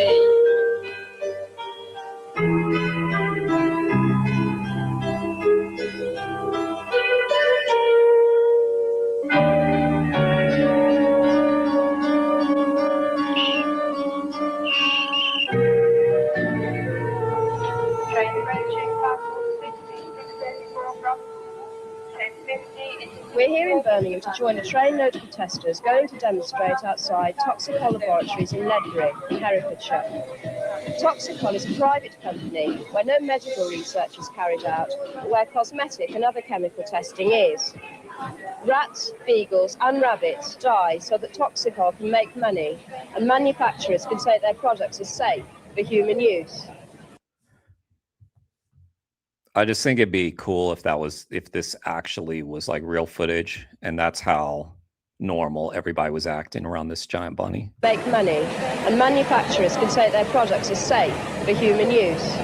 We're here in Birmingham to join a trainload of protesters going to demonstrate outside Toxicol Laboratories in Ledbury, in Herefordshire. Toxicol is a private company where no medical research is carried out, but where cosmetic and other chemical testing is. Rats, beagles and rabbits die so that Toxicol can make money and manufacturers can say their products are safe for human use. I just think it'd be cool if this actually was like real footage, and that's how normal everybody was acting around this giant bunny. Make money and manufacturers can say their products are safe for human use.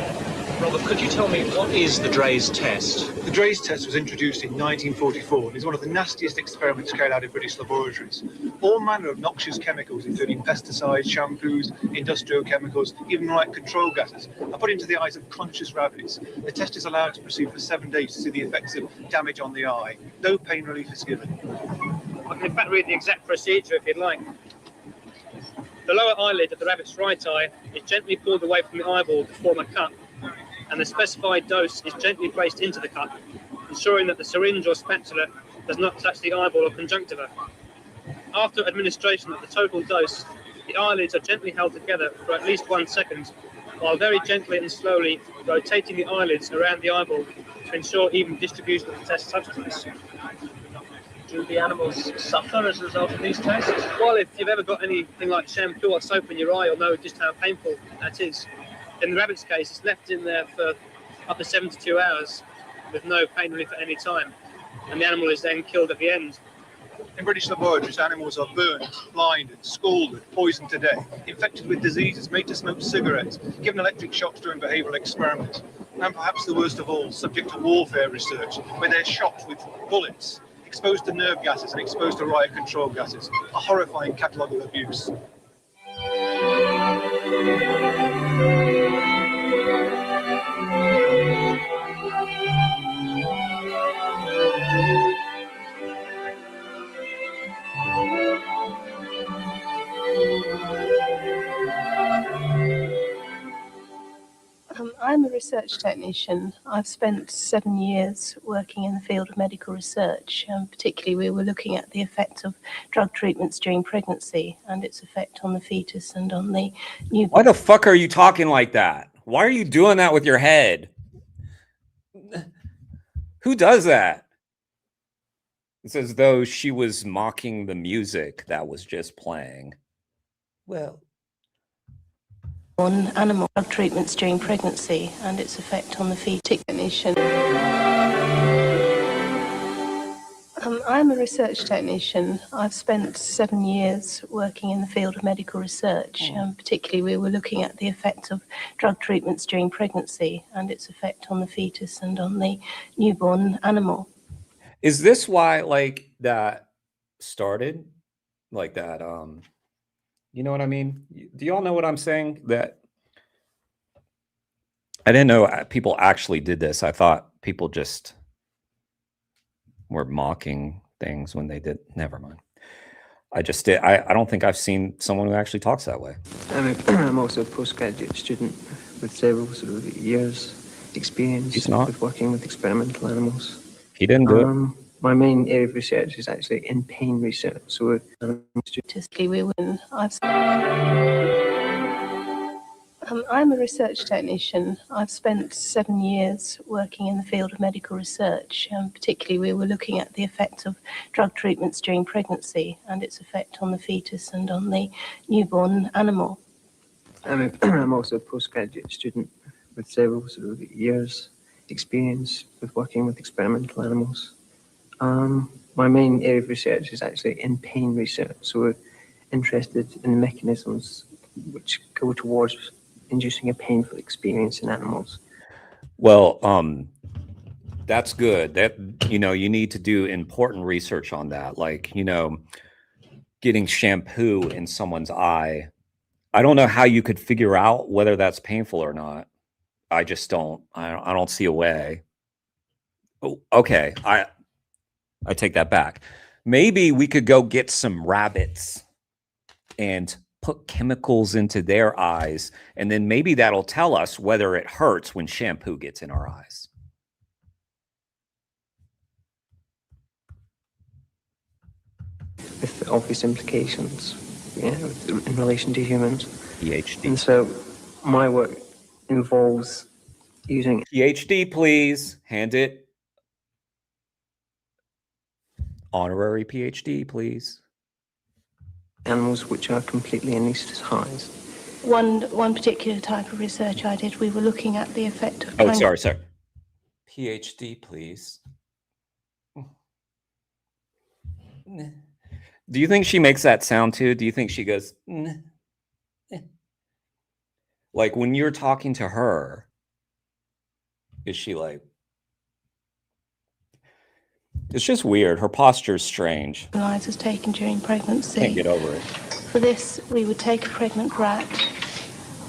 Robert, could you tell me what is the Dre's test? The Dre's test was introduced in 1944 and is one of the nastiest experiments carried out in British laboratories. All manner of noxious chemicals, including pesticides, shampoos, industrial chemicals, even right control gases, are put into the eyes of conscious rabbits. The test is allowed to proceed for 7 days to see the effects of damage on the eye. No pain relief is given. I can in fact read the exact procedure if you'd like. The lower eyelid of the rabbit's right eye is gently pulled away from the eyeball to form a cup, and the specified dose is gently placed into the cup, ensuring that the syringe or spatula does not touch the eyeball or conjunctiva. After administration of the total dose, the eyelids are gently held together for at least 1 second, while very gently and slowly rotating the eyelids around the eyeball to ensure even distribution of the test substance. Do the animals suffer as a result of these tests? Well, if you've ever got anything like shampoo or soap in your eye, you'll know just how painful that is. In the rabbit's case, it's left in there for up to 72 hours with no pain relief at any time, and the animal is then killed at the end. In British laboratories, animals are burned, blinded, scalded, poisoned to death, infected with diseases, made to smoke cigarettes, given electric shocks during behavioural experiments, and perhaps the worst of all, subject to warfare research, where they're shot with bullets, exposed to nerve gases and exposed to riot control gases. A horrifying catalogue of abuse. I'm a research technician. I've spent 7 years working in the field of medical research. Particularly, we were looking at the effect of drug treatments during pregnancy and its effect on the fetus and on the newborn. Why the fuck are you talking like that? Why are you doing that with your head? Who does that? It's as though she was mocking the music that was just playing. Well, on animal drug treatments during pregnancy and its effect on the fetus. Technician. I'm a research technician. I've spent 7 years working in the field of medical research. Particularly, we were looking at the effect of drug treatments during pregnancy and its effect on the fetus and on the newborn animal. is this why like that started? Like that, you know what I mean? Do y'all know what I'm saying? That I didn't know people actually did this. I thought people just were mocking things when they did. Never mind. I just did. I don't think I've seen someone who actually talks that way. I'm also a postgraduate student with several sort of years experience with working with experimental animals. He didn't do it. My main area of research is actually in pain research. So I'm a research technician. I've spent 7 years working in the field of medical research. Particularly, we were looking at the effect of drug treatments during pregnancy and its effect on the fetus and on the newborn animal. I'm also a postgraduate student with several sort of years experience with working with experimental animals. My main area of research is actually in pain research. So we're interested in mechanisms which go towards inducing a painful experience in animals. Well, that's good. That, you know, you need to do important research on that. Like, you know, getting shampoo in someone's eye. I don't know how you could figure out whether that's painful or not. I just don't. I don't see a way. Oh, okay. I take that back. Maybe we could go get some rabbits and put chemicals into their eyes, and then maybe that'll tell us whether it hurts when shampoo gets in our eyes. With obvious implications, yeah, in relation to humans. PhD. And so my work involves using PhD, please. Hand it. Honorary PhD, please. Animals which are completely anesthetized. One particular type of research I did, we were looking at the effect of... Oh, sorry. PhD, please. Do you think she makes that sound too? Do you think she goes... Like when you're talking to her, is she like... It's just weird. Her posture's strange. ...lives is taken during pregnancy. Can't get over it. For this, we would take a pregnant rat,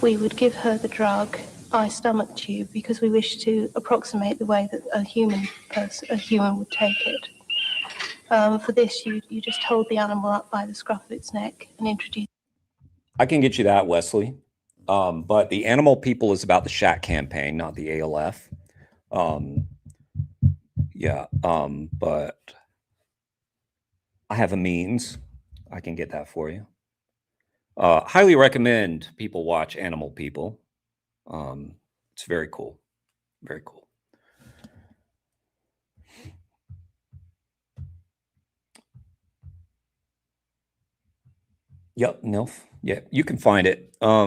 we would give her the drug by stomach tube because we wish to approximate the way that a human would take it. For this, you just hold the animal up by the scruff of its neck and introduce... I can get you that, Wesley. But the Animal People is about the Shat campaign, not the ALF. But I have a means. I can get that for you. Highly recommend people watch Animal People. It's very cool. Very cool. Yep, NILF. Yeah, you can find it. I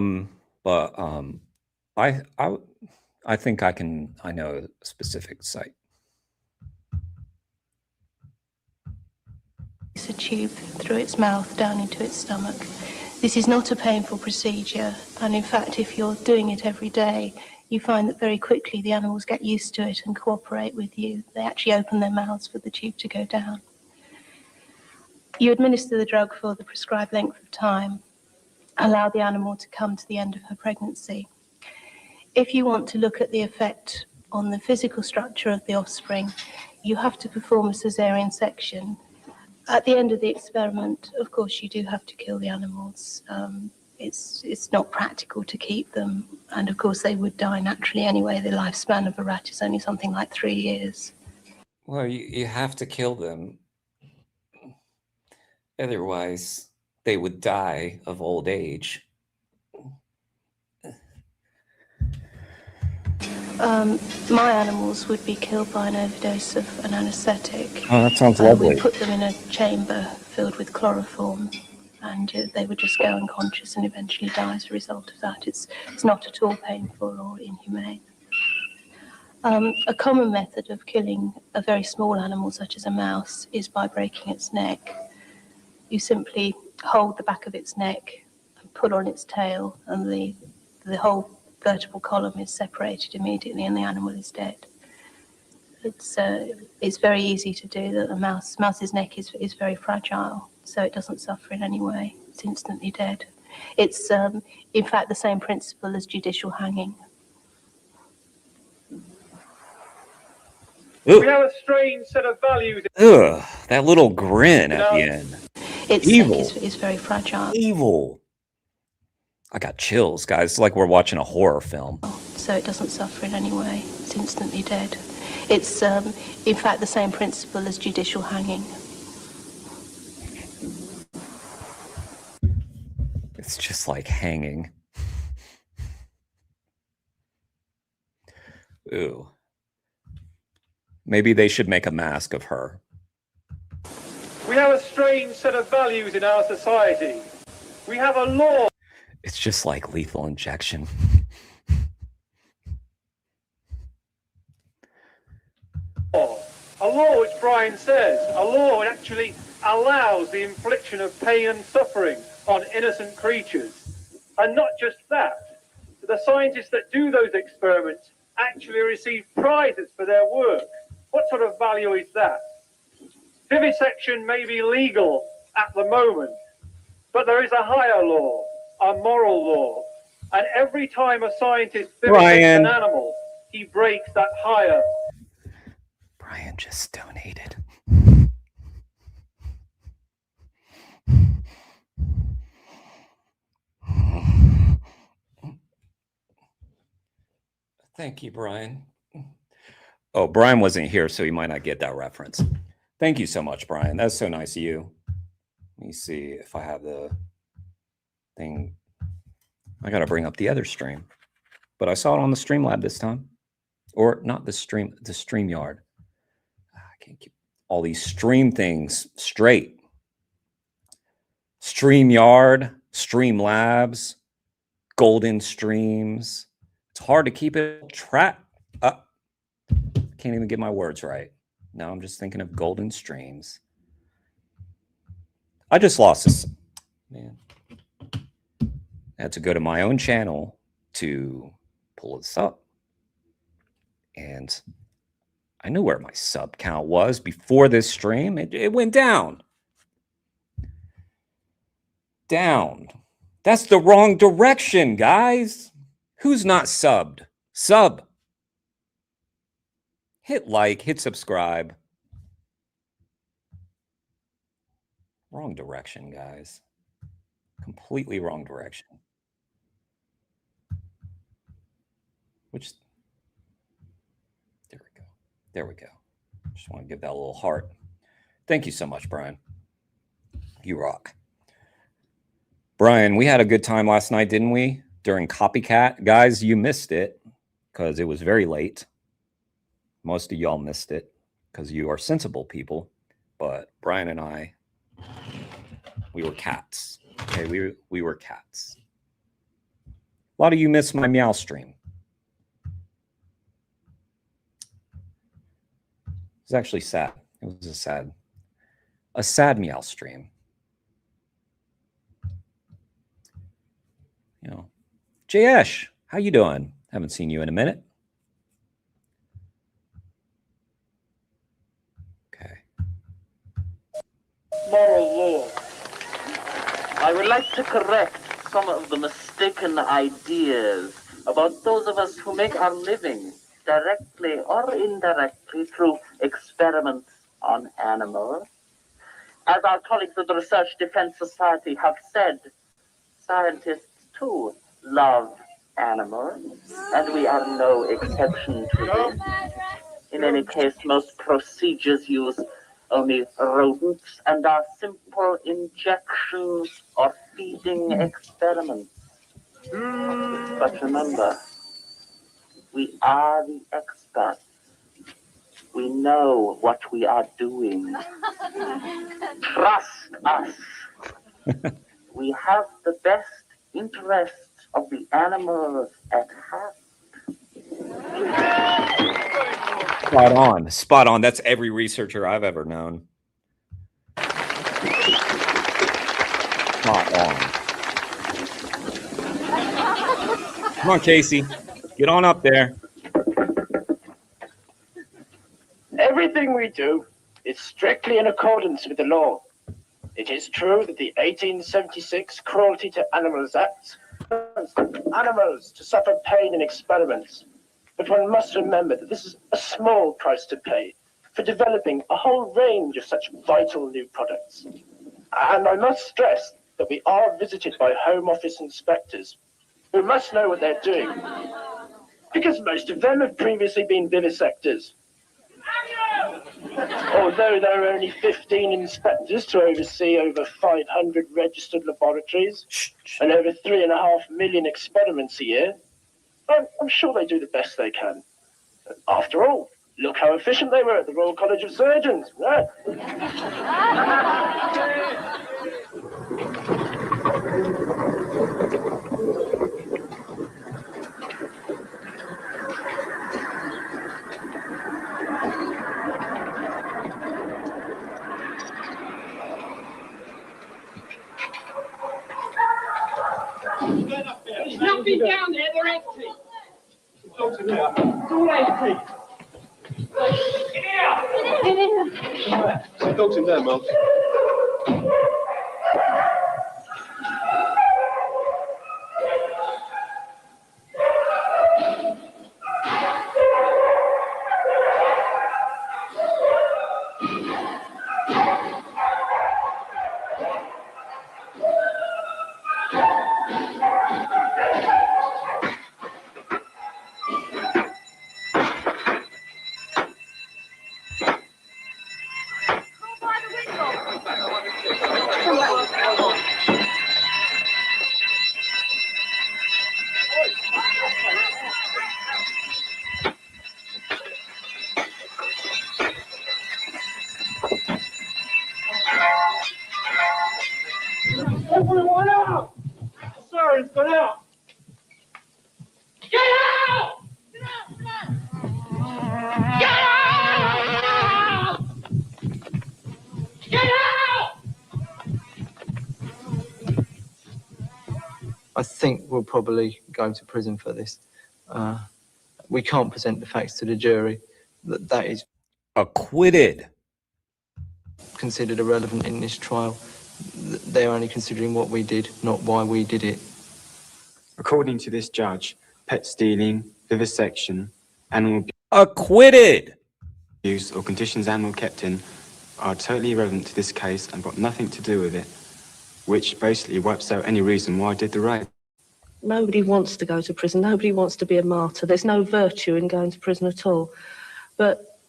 think I know a specific site. A tube through its mouth down into its stomach. This is not a painful procedure, and in fact, if you're doing it every day, you find that very quickly the animals get used to it and cooperate with you. They actually open their mouths for the tube to go down. You administer the drug for the prescribed length of time, allow the animal to come to the end of her pregnancy. If you want to look at the effect on the physical structure of the offspring, you have to perform a cesarean section. At the end of the experiment, of course, you do have to kill the animals. It's not practical to keep them, and of course they would die naturally anyway. The lifespan of a rat is only something like 3 years. Well, you have to kill them. Otherwise, they would die of old age. My animals would be killed by an overdose of an anesthetic. Oh, that sounds lovely. We put them in a chamber filled with chloroform, and they would just go unconscious and eventually die as a result of that. It's not at all painful or inhumane. A common method of killing a very small animal, such as a mouse, is by breaking its neck. You simply hold the back of its neck and pull on its tail, and the whole vertebral column is separated immediately and the animal is dead. It's very easy to do. That a mouse's neck is very fragile, so it doesn't suffer in any way. It's instantly dead. It's in fact the same principle as judicial hanging. Ooh. We have a strange set of values. Ugh, that little grin at the end. Its Evil. neck is very fragile. Evil. I got chills, guys. It's like we're watching a horror film. So it doesn't suffer in any way. It's instantly dead. It's, in fact, the same principle as judicial hanging. It's just like hanging. Ooh. Maybe they should make a mask of her. We have a strange set of values in our society. We have a law. It's just like lethal injection. A law which Brian says, a law which actually allows the infliction of pain and suffering on innocent creatures. And not just that, the scientists that do those experiments actually receive prizes for their work. What sort of value is that? Vivisection may be legal at the moment, but there is a higher law, a moral law. And every time a scientist vivisects an animal, he breaks that higher. Brian just donated. Thank you, Brian. Oh, Brian wasn't here, so he might not get that reference. Thank you so much, Brian. That's so nice of you. Let me see if I have the thing. I got to bring up the other stream. But I saw it on the Streamlab this time. Or not the stream, the StreamYard. I can't keep all these stream things straight. StreamYard, Streamlabs, Golden Streams. It's hard to keep it track. Can't even get my words right. Now I'm just thinking of Golden Streams. I just lost this. Man. I had to go to my own channel to pull this up. And I knew where my sub count was before this stream. It went down. Down. That's the wrong direction, guys. Who's not subbed? Sub. Hit like, hit subscribe. Wrong direction, guys. Completely wrong direction. Which, there we go. There we go. Just want to give that a little heart. Thank you so much, Brian. You rock. Brian, we had a good time last night, didn't we? During Copycat. Guys, you missed it because it was very late. Most of y'all missed it because you are sensible people. But Brian and I, we were cats. Okay, we were cats. A lot of you missed my meow stream. It was actually sad. It was a sad meow stream. You know, Jayesh, how you doing? Haven't seen you in a minute. Okay. Moral law. I would like to correct some of the mistaken ideas about those of us who make our living directly or indirectly through experiments on animals. As our colleagues of the Research Defense Society have said, scientists too love animals, and we are no exception to this. In any case, most procedures use only rodents and are simple injections or feeding experiments. But remember, we are the experts. We know what we are doing. Trust us. We have the best interests of the animals at heart. Spot on. Spot on. That's every researcher I've ever known. Spot on. Come on, Casey. Get on up there. Everything we do is strictly in accordance with the law. It is true that the 1876 Cruelty to Animals Act allows animals to suffer pain in experiments. But one must remember that this is a small price to pay for developing a whole range of such vital new products. And I must stress that we are visited by Home Office inspectors who must know what they're doing, because most of them have previously been vivisectors. Although there are only 15 inspectors to oversee over 500 registered laboratories and over 3.5 million experiments a year, I'm sure they do the best they can. After all, look how efficient they were at the Royal College of Surgeons. Right? There's nothing down there, they're empty. It's all empty. Some dogs in there, Mark. Everyone out! Sir, it's gone out! Get out! Get out! Get out! I think we'll probably go to prison for this. We can't present the facts to the jury. That is acquitted. Considered irrelevant in this trial. They're only considering what we did, not why we did it. According to this judge, pet stealing, vivisection, animal acquitted abuse, or conditions animal kept in are totally irrelevant to this case and got nothing to do with it, which basically wipes out any reason why I did the rape. Nobody wants to go to prison. Nobody wants to be a martyr. There's no virtue in going to prison at all. But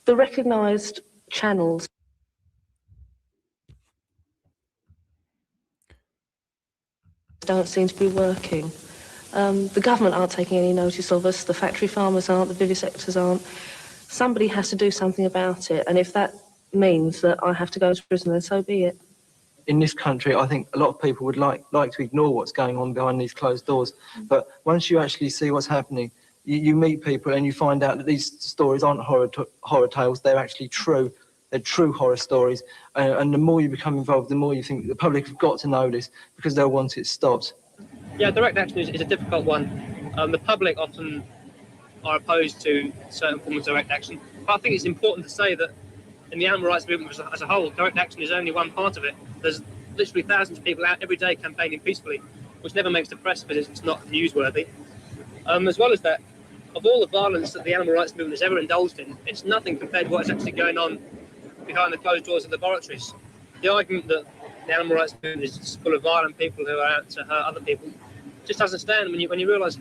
the recognised channels don't seem to be working. The government aren't taking any notice of us. The factory farmers aren't. The vivisectors aren't. Somebody has to do something about it. And if that means that I have to go to prison, then so be it. In this country, I think a lot of people would like to ignore what's going on behind these closed doors. But once you actually see what's happening, you meet people and you find out that these stories aren't horror tales. They're actually true. They're true horror stories. And the more you become involved, the more you think the public have got to know this because they'll want it stopped. Yeah, direct action is a difficult one. The public often are opposed to certain forms of direct action. But I think it's important to say that in the animal rights movement as a whole, direct action is only one part of it. There's literally thousands of people out every day campaigning peacefully, which never makes the press because it's not newsworthy. As well as that, of all the violence that the animal rights movement has ever indulged in, it's nothing compared to what is actually going on behind the closed doors of laboratories. The argument that the animal rights movement is just full of violent people who are out to hurt other people just doesn't stand when you realise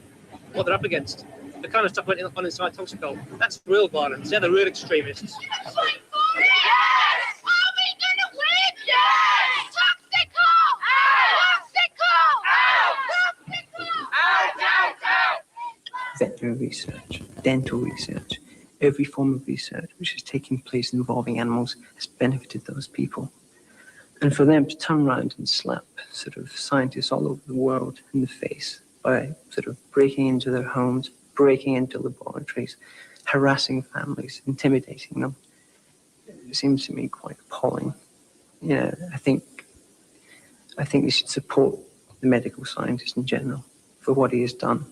what they're up against. The kind of stuff went on inside Toxicol, that's real violence. They're the real extremists. Veterinary research, dental research, every form of research which is taking place involving animals has benefited those people. And for them to turn around and slap sort of scientists all over the world in the face by sort of breaking into their homes, breaking into laboratories, harassing families, intimidating them, it seems to me quite appalling. You know, I think we should support the medical scientist in general for what he has done.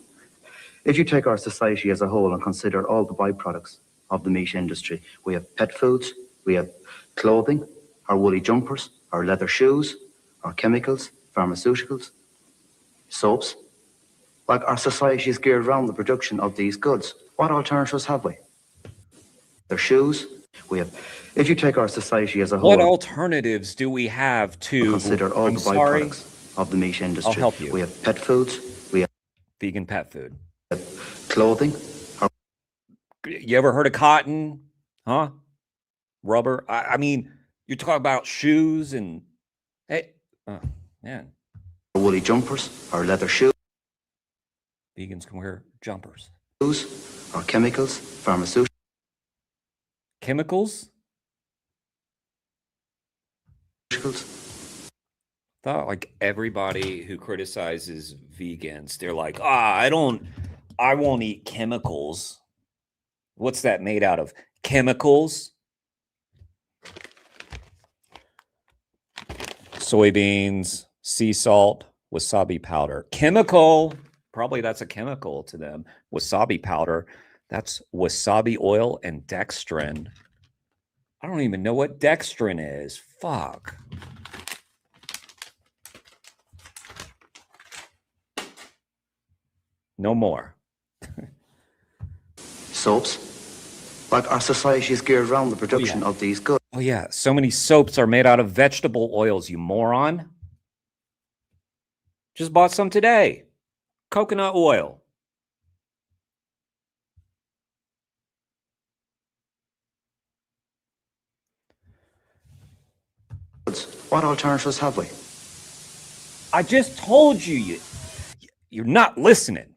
If you take our society as a whole and consider all the byproducts of the meat industry, we have pet foods, we have clothing, our woolly jumpers, our leather shoes, our chemicals, pharmaceuticals, soaps. Like our society is geared around the production of these goods. What alternatives have we? Their shoes, we have. If you take our society as a whole, what alternatives do we have to consider all the byproducts of the meat industry? I'll help you. We have pet foods, we have vegan pet food, clothing. You ever heard of cotton? Huh? Rubber? I mean, you're talking about shoes and... Hey, oh, man. Woolly jumpers or leather shoes. Vegans can wear jumpers. Or chemicals, pharmaceuticals. Chemicals? Thought like everybody who criticizes vegans, they're like, I won't eat chemicals. What's that made out of? Chemicals? Soybeans, sea salt, wasabi powder. Chemical. Probably that's a chemical to them. Wasabi powder. That's wasabi oil and dextrin. I don't even know what dextrin is. Fuck. No more. Soaps. Like our society is geared around the production of these goods. Oh, yeah. So many soaps are made out of vegetable oils, you moron. Just bought some today. Coconut oil. What alternatives have we? I just told you, you're not listening.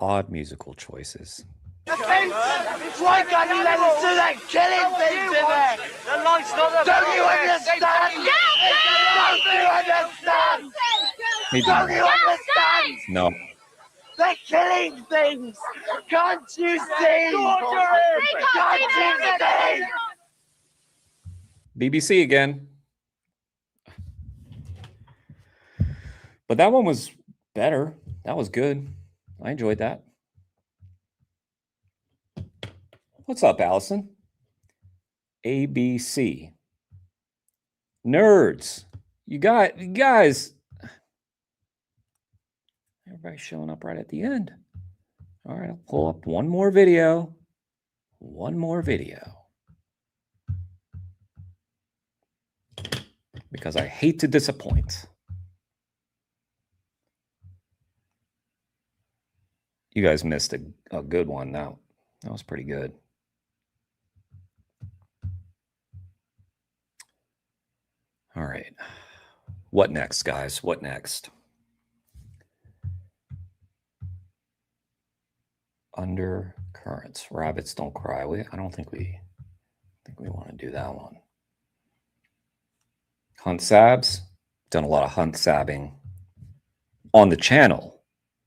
Odd musical choices. Why can't you let us do that killing things in there? The light's not Don't you understand? Don't you understand? Hey, Don't you understand? No. They're killing things. Can't you see? Can't you see? BBC again. But that one was better. That was good. I enjoyed that. What's up, Allison? ABC. Nerds. You guys. Everybody's showing up right at the end. All right, I'll pull up one more video. One more video. Because I hate to disappoint. You guys missed a good one. That was pretty good. All right. What next, guys? What next? Undercurrents. Rabbits don't cry. I don't think we want to do that one. Hunt sabs. Done a lot of hunt sabbing on the channel.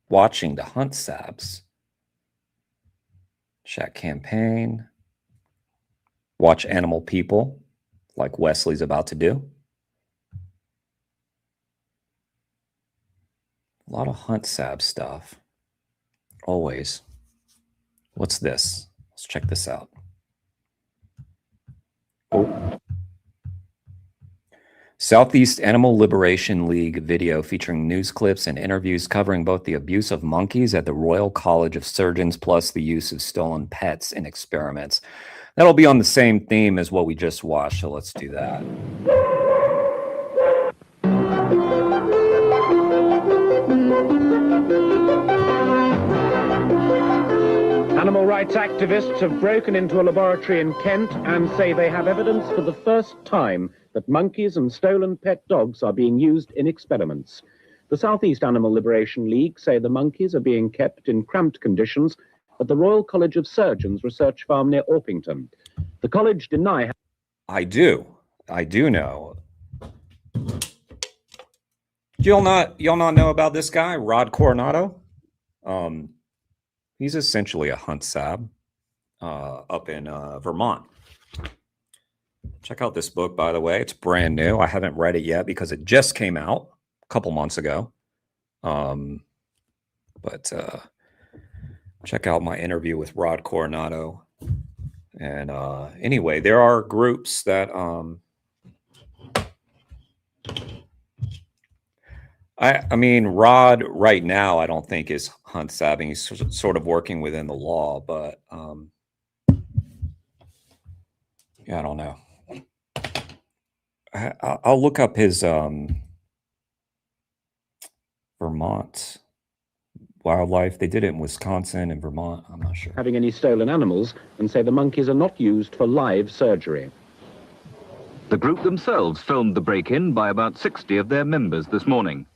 Watching the hunt sabs. Shack campaign. Watch animal people like Wesley's about to do. A lot of hunt sab stuff. Always. What's this? Let's check this out. Oh. Southeast Animal Liberation League video featuring news clips and interviews covering both the abuse of monkeys at the Royal College of Surgeons plus the use of stolen pets in experiments. That'll be on the same theme as what we just watched, so let's do that. Animal rights activists have broken into a laboratory in Kent and say they have evidence for the first time that monkeys and stolen pet dogs are being used in experiments. The Southeast Animal Liberation League say the monkeys are being kept in cramped conditions at the Royal College of Surgeons research farm near Orpington. The college deny... I do know. Y'all not know about this guy, Rod Coronado? He's essentially a hunt sab. up in Vermont. Check out this book, by the way. It's brand new. I haven't read it yet because it just came out a couple months ago. But check out my interview with Rod Coronado. And anyway, there are groups that I mean, Rod right now, I don't think is hunt savvy. He's sort of working within the law, but yeah, I don't know. I'll look up his Vermont wildlife. They did it in Wisconsin and Vermont. I'm not sure. Having any stolen animals and say the monkeys are not used for live surgery. The group themselves filmed the break-in by about 60 of their members this morning.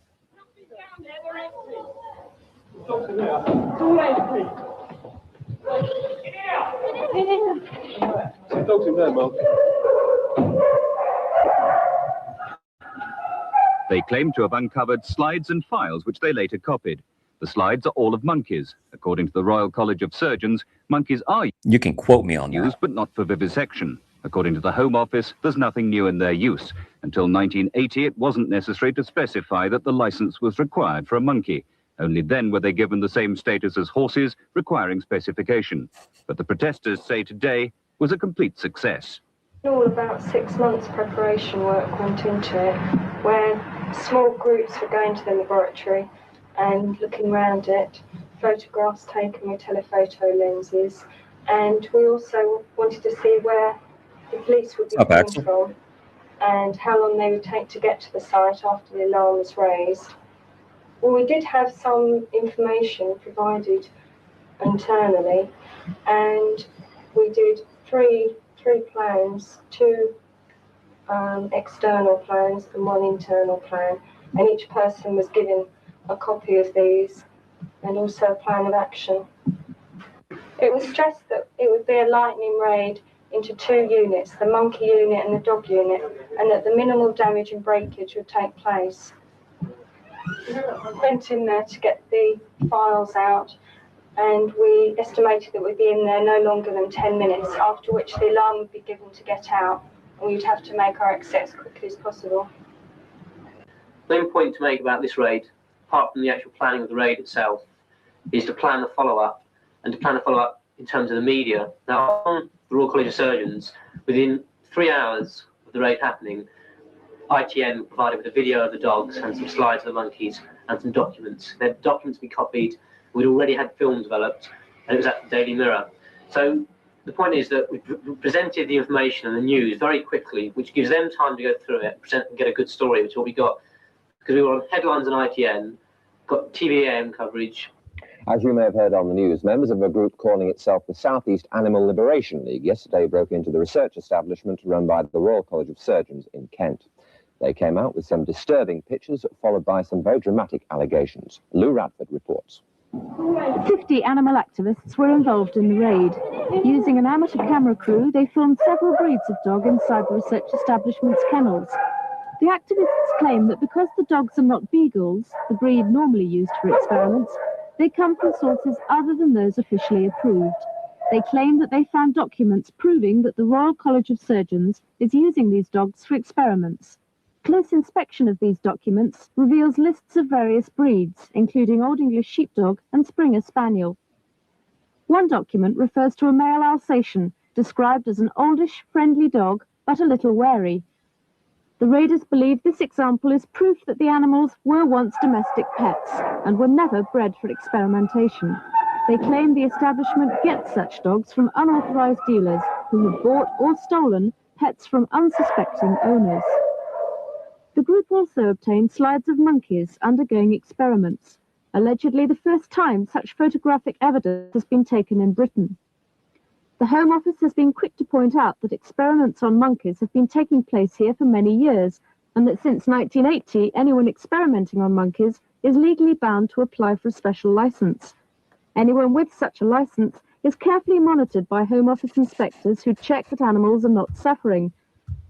They claim to have uncovered slides and files which they later copied. The slides are all of monkeys. According to the Royal College of Surgeons, monkeys are You can quote me on used, that. but not for vivisection. According to the Home Office, there's nothing new in their use. Until 1980, it wasn't necessary to specify that the license was required for a monkey. Only then were they given the same status as horses, requiring specification. But the protesters say today was a complete success. All about 6 months preparation work went into it, where small groups were going to the laboratory and looking around it, photographs taken with telephoto lenses, and we also wanted to see where the police would be coming from and how long they would take to get to the site after the alarm was raised. Well, we did have some information provided internally, and we did three plans, 2 external plans and 1 internal plan, and each person was given a copy of these and also a plan of action. It was stressed that it would be a lightning raid into 2 units, the monkey unit and the dog unit, and that the minimal damage and breakage would take place. Went in there to get the files out, and we estimated that we'd be in there no longer than 10 minutes, after which the alarm would be given to get out, and we'd have to make our exit as quickly as possible. The main point to make about this raid, apart from the actual planning of the raid itself, is to plan the follow-up, and to plan the follow-up in terms of the media. Now, on the Royal College of Surgeons, within 3 hours of the raid happening, ITN provided with a video of the dogs and some slides of the monkeys and some documents. Their documents we copied. We'd already had film developed, and it was at the Daily Mirror. So the point is that we presented the information and the news very quickly, which gives them time to go through it, present and get a good story, which is what we got. Because we were on headlines on ITN, got TVAM coverage. As you may have heard on the news, members of a group calling itself the Southeast Animal Liberation League yesterday broke into the research establishment run by the Royal College of Surgeons in Kent. They came out with some disturbing pictures, followed by some very dramatic allegations. Lou Radford reports. 50 animal activists were involved in the raid. Using an amateur camera crew, they filmed several breeds of dog inside the research establishment's kennels. The activists claim that because the dogs are not beagles, the breed normally used for experiments, they come from sources other than those officially approved. They claim that they found documents proving that the Royal College of Surgeons is using these dogs for experiments. Close inspection of these documents reveals lists of various breeds, including Old English Sheepdog and Springer Spaniel. One document refers to a male Alsatian, described as an oldish, friendly dog, but a little wary. The raiders believe this example is proof that the animals were once domestic pets and were never bred for experimentation. They claim the establishment gets such dogs from unauthorized dealers who have bought or stolen pets from unsuspecting owners. The group also obtained slides of monkeys undergoing experiments, allegedly the first time such photographic evidence has been taken in Britain. The Home Office has been quick to point out that experiments on monkeys have been taking place here for many years, and that since 1980, anyone experimenting on monkeys is legally bound to apply for a special license. Anyone with such a license is carefully monitored by Home Office inspectors who check that animals are not suffering.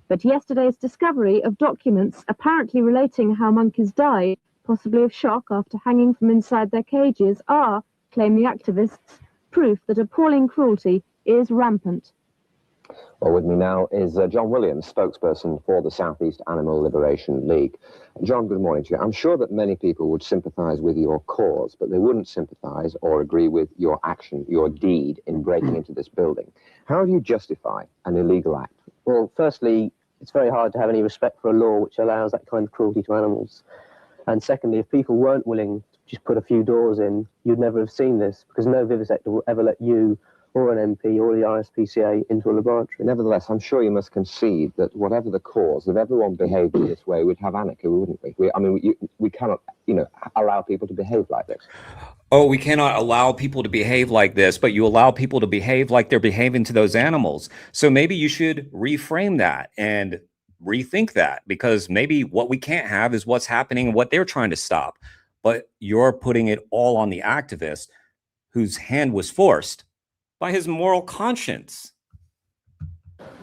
But yesterday's discovery of documents apparently relating how monkeys died, possibly of shock after hanging from inside their cages, are, claim the activists, proof that appalling cruelty is rampant. Well, with me now is John Williams, spokesperson for the South East Animal Liberation League. John, good morning to you. I'm sure that many people would sympathise with your cause, but they wouldn't sympathise or agree with your action, your deed in breaking into this building. How do you justify an illegal act? Well, firstly, it's very hard to have any respect for a law which allows that kind of cruelty to animals. And secondly, if people weren't willing to just put a few doors in, you'd never have seen this, because no vivisector will ever let you or an MP or the RSPCA into a laboratory. Nevertheless, I'm sure you must concede that whatever the cause, if everyone behaved in this way, we'd have anarchy, wouldn't we? We cannot, allow people to behave like this. Oh, we cannot allow people to behave like this, but you allow people to behave like they're behaving to those animals. So maybe you should reframe that and rethink that, because maybe what we can't have is what's happening and what they're trying to stop. But you're putting it all on the activist whose hand was forced by his moral conscience.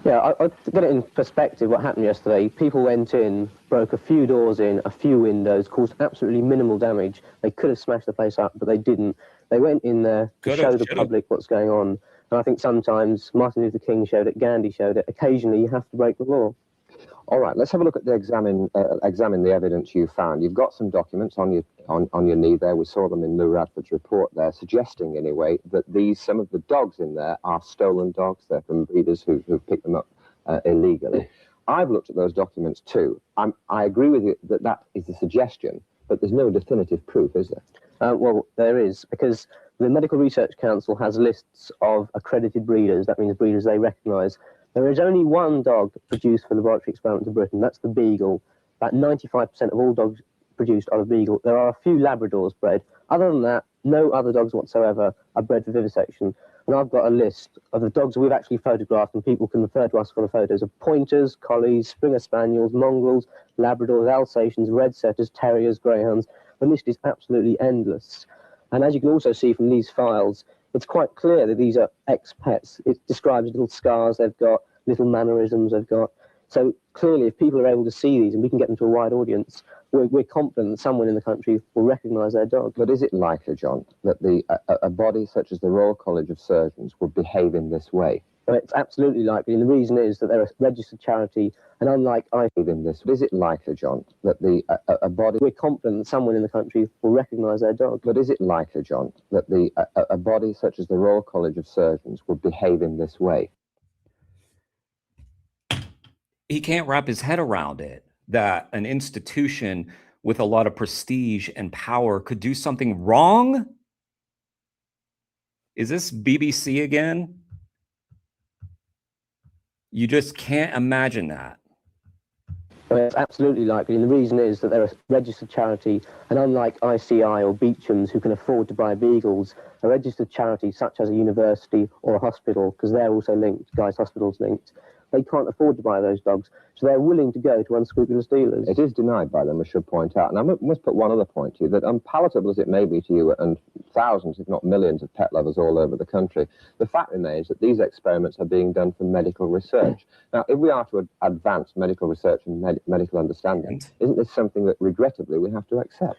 Yeah, I'll get it in perspective what happened yesterday. People went in, broke a few doors in, a few windows, caused absolutely minimal damage. They could have smashed the place up, but they didn't. They went in there to show the public what's going on. And I think sometimes Martin Luther King showed it, Gandhi showed it. Occasionally you have to break the law. All right, let's have a look at examine the evidence you found. You've got some documents on your knee there. We saw them in Lou Radford's report there, suggesting anyway that some of the dogs in there are stolen dogs. They're from breeders who've picked them up illegally. I've looked at those documents too. I agree with you that is a suggestion, but there's no definitive proof, is there? Well, there is, because the Medical Research Council has lists of accredited breeders. That means breeders they recognise. There is only one dog produced for laboratory experiments in Britain. That's the Beagle. About 95% of all dogs produced are the Beagle. There are a few Labradors bred. Other than that, no other dogs whatsoever are bred for vivisection. And I've got a list of the dogs we've actually photographed, and people can refer to us for the photos of pointers, collies, Springer Spaniels, mongrels, Labradors, Alsatians, red setters, terriers, greyhounds. The list is absolutely endless. And as you can also see from these files, it's quite clear that these are ex-pets. It describes little scars they've got, little mannerisms they've got. So clearly, if people are able to see these and we can get them to a wide audience, we're confident that someone in the country will recognise their dog. But is it likely, John, that a body such as the Royal College of Surgeons would behave in this way? Well, it's absolutely likely, and the reason is that they're a registered charity, and unlike in this, is it likely, John, that a body... We're confident that someone in the country will recognise their dog. But is it likely, John, that a body such as the Royal College of Surgeons would behave in this way? He can't wrap his head around it, that an institution with a lot of prestige and power could do something wrong? Is this BBC again? You just can't imagine that. Well, it's absolutely likely, and the reason is that they're a registered charity, and unlike ICI or Beecham's, who can afford to buy beagles, a registered charity such as a university or a hospital, because they're also linked, Guy's Hospital's linked, they can't afford to buy those dogs, so they're willing to go to unscrupulous dealers. It is denied by them, I should point out. And I must put one other point to you, that unpalatable as it may be to you and thousands, if not millions, of pet lovers all over the country, the fact remains that these experiments are being done for medical research. Now, if we are to advance medical research and medical understanding, isn't this something that, regrettably, we have to accept?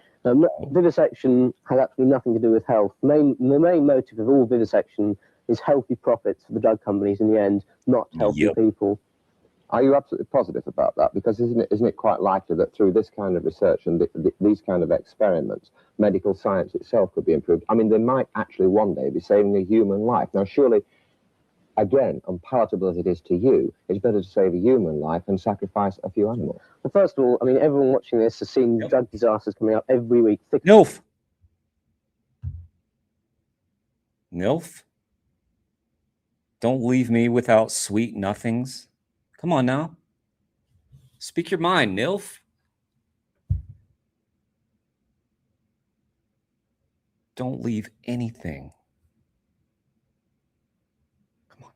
Vivisection has absolutely nothing to do with health. The main motive of all vivisection is healthy profits for the drug companies in the end, not healthy people. Are you absolutely positive about that? Because isn't it quite likely that through this kind of research and these kind of experiments, medical science itself could be improved? I mean, they might actually one day be saving a human life. Now, surely, again, unpalatable as it is to you, it's better to save a human life and sacrifice a few animals. Well, first of all, I mean, everyone watching this has seen drug disasters coming up every week. NILF. NILF? Don't leave me without sweet nothings. Come on now. Speak your mind, NILF. Don't leave anything. Come on.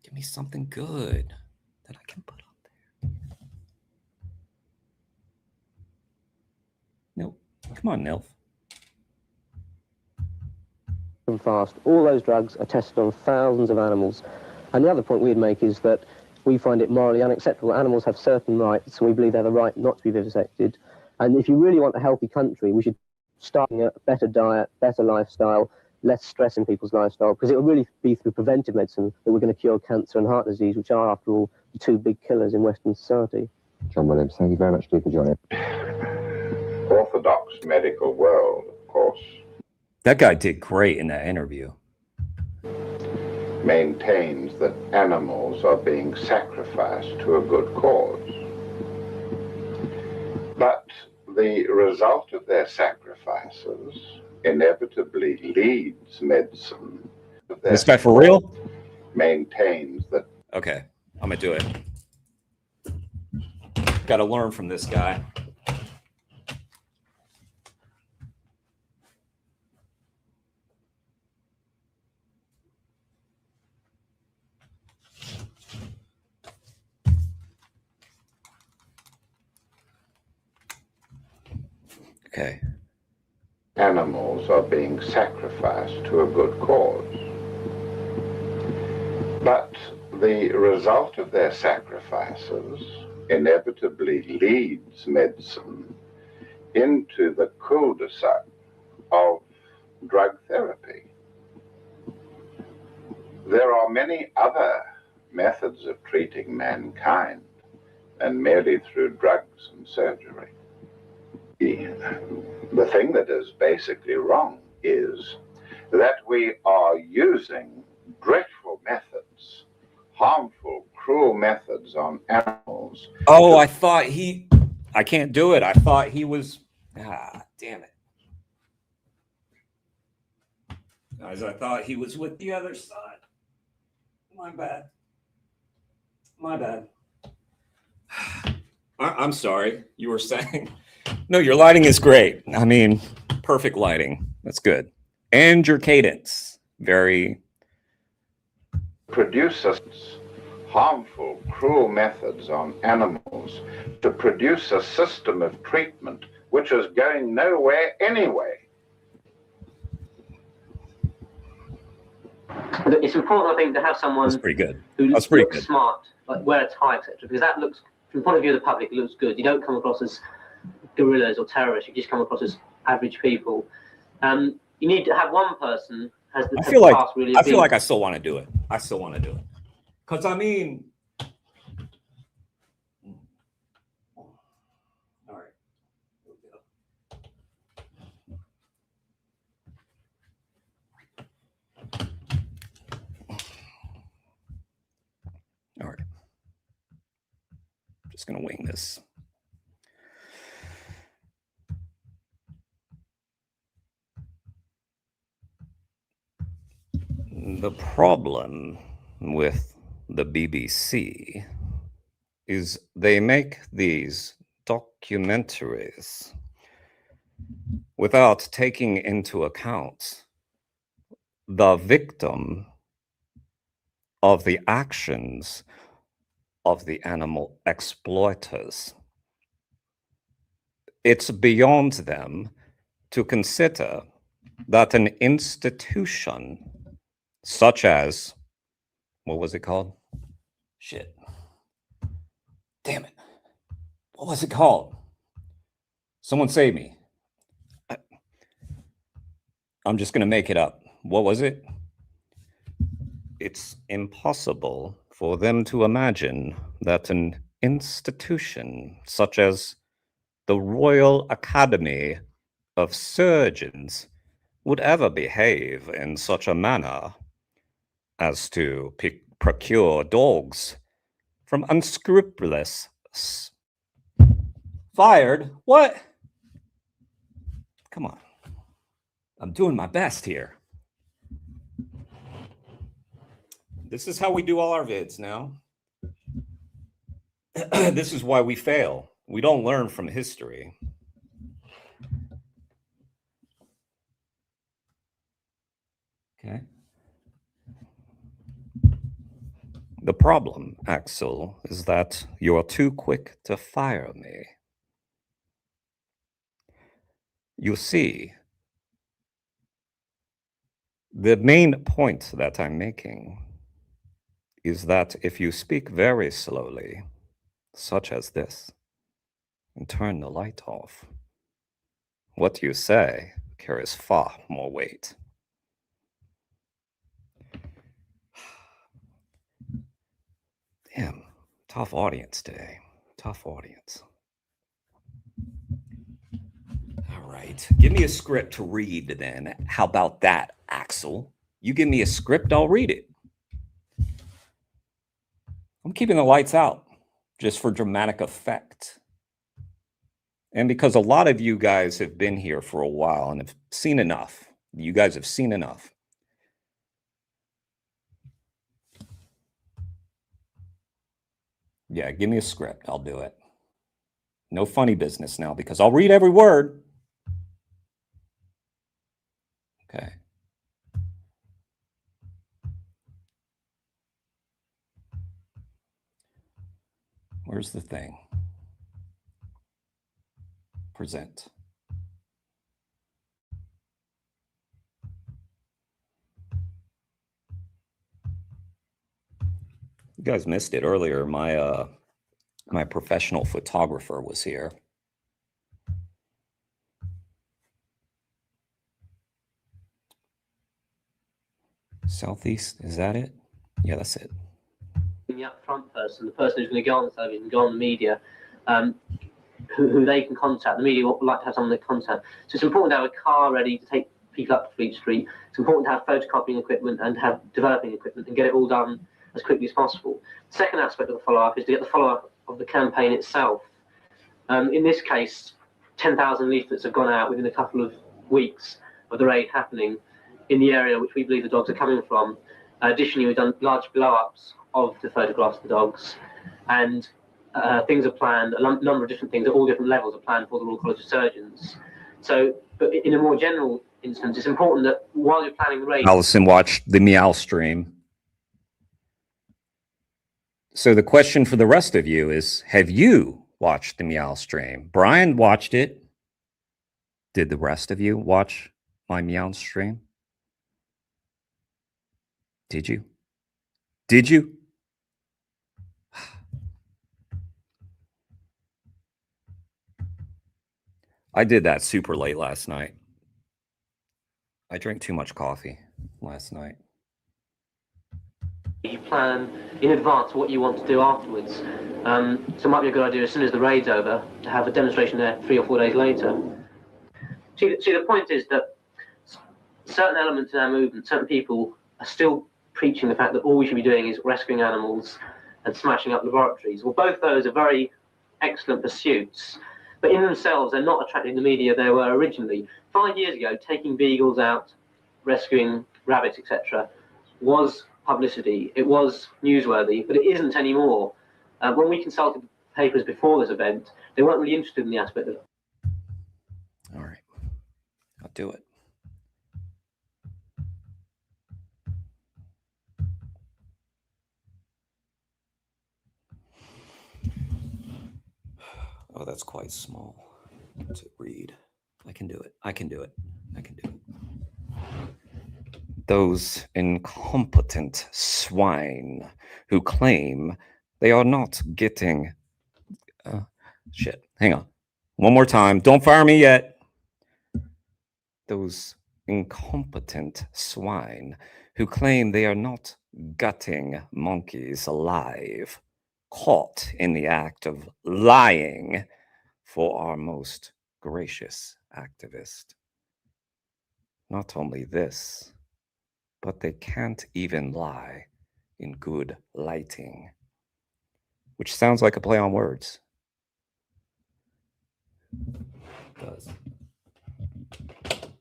Give me something good that I can put up there. Nope. Come on, NILF. Fast. All those drugs are tested on thousands of animals. And the other point we'd make is that we find it morally unacceptable. Animals have certain rights, and we believe they have a right not to be vivisected. And if you really want a healthy country, we should start a better diet, better lifestyle, less stress in people's lifestyle, because it will really be through preventive medicine that we're going to cure cancer and heart disease, which are, after all, the two big killers in Western society. John Williams, thank you very much indeed for joining. Orthodox medical world, of course, That guy did great in that interview. maintains that animals are being sacrificed to a good cause. But the result of their sacrifices inevitably leads medicine. This guy for real? Maintains that. Okay, I'm gonna do it. Got to learn from this guy. Okay. Animals are being sacrificed to a good cause. But the result of their sacrifices inevitably leads medicine into the cul-de-sac of drug therapy. There are many other methods of treating mankind than merely through drugs and surgery. The thing that is basically wrong is that we are using dreadful methods, harmful, cruel methods on animals. Oh, I thought I can't do it. I thought he was. Damn it. Guys, I thought he was with the other side. My bad. My bad. I'm sorry. You were saying. No, your lighting is great. I mean, perfect lighting. That's good. And your cadence. Very. Produce harmful, cruel methods on animals to produce a system of treatment which is going nowhere anyway. It's important, I think, to have someone That's pretty good. who That's pretty looks good. smart, like wear a tie, etc. Because that looks, from the point of view of the public, it looks good. You don't come across as guerrillas or terrorists. You just come across as average people. You need to have one person has the I feel like task really. I feel like I still want to do it. I still want to do it. Because I mean, all right. All right. Just gonna wing this. The problem with the BBC is they make these documentaries without taking into account the victim of the actions of the animal exploiters. It's beyond them to consider that an institution such as, what was it called? Shit. Damn it. What was it called? Someone save me. I'm just going to make it up. What was it? It's impossible for them to imagine that an institution such as the Royal Academy of Surgeons would ever behave in such a manner as to procure dogs from unscrupulous. Fired? What? Come on. I'm doing my best here. This is how we do all our vids now. This is why we fail. We don't learn from history. Okay. The problem, Axel, is that you are too quick to fire me. You see, the main point that I'm making is that if you speak very slowly, such as this, and turn the light off, what you say carries far more weight. Damn, tough audience today. Tough audience. All right. Give me a script to read then. How about that, Axel? You give me a script, I'll read it. I'm keeping the lights out just for dramatic effect. And because a lot of you guys have been here for a while and have seen enough. You guys have seen enough. Yeah, give me a script. I'll do it. No funny business now because I'll read every word. Okay. Where's the thing? Present. You guys missed it earlier. My professional photographer was here. Southeast, is that it? Yeah, that's it. The upfront person, the person who's going to go on the television, go on the media, who they can contact. The media would like to have someone they contact. So it's important to have a car ready to take people up to Fleet Street. It's important to have photocopying equipment and have developing equipment and get it all done as quickly as possible. The second aspect of the follow-up is to get the follow-up of the campaign itself. In this case, 10,000 leaflets have gone out within a couple of weeks of the raid happening in the area which we believe the dogs are coming from. Additionally, we've done large blow-ups of the photographs of the dogs, and things are planned, a number of different things at all different levels are planned for the Royal College of Surgeons. So, but in a more general instance, it's important that while you're planning the raid... Allison watched the Meow stream. So the question for the rest of you is, have you watched the Meow stream? Brian watched it. Did the rest of you watch my Meow stream? Did you? Did you? I did that super late last night. I drank too much coffee last night. You plan in advance what you want to do afterwards. So it might be a good idea as soon as the raid's over to have a demonstration there 3 or 4 days later. See, the point is that certain elements in our movement, certain people are still preaching the fact that all we should be doing is rescuing animals and smashing up laboratories. Well, both those are very excellent pursuits, but in themselves, they're not attracting the media they were originally. 5 years ago, taking beagles out, rescuing rabbits, etc., was publicity. It was newsworthy, but it isn't anymore. When we consulted papers before this event, they weren't really interested in the aspect of it. All right, I'll do it. Oh, that's quite small to read. I can do it. I can do it. I can do it. Those incompetent swine who claim they are not getting... shit, hang on. One more time. Don't fire me yet. Those incompetent swine who claim they are not gutting monkeys alive, caught in the act of lying for our most gracious activist. Not only this, but they can't even lie in good lighting, which sounds like a play on words. It does.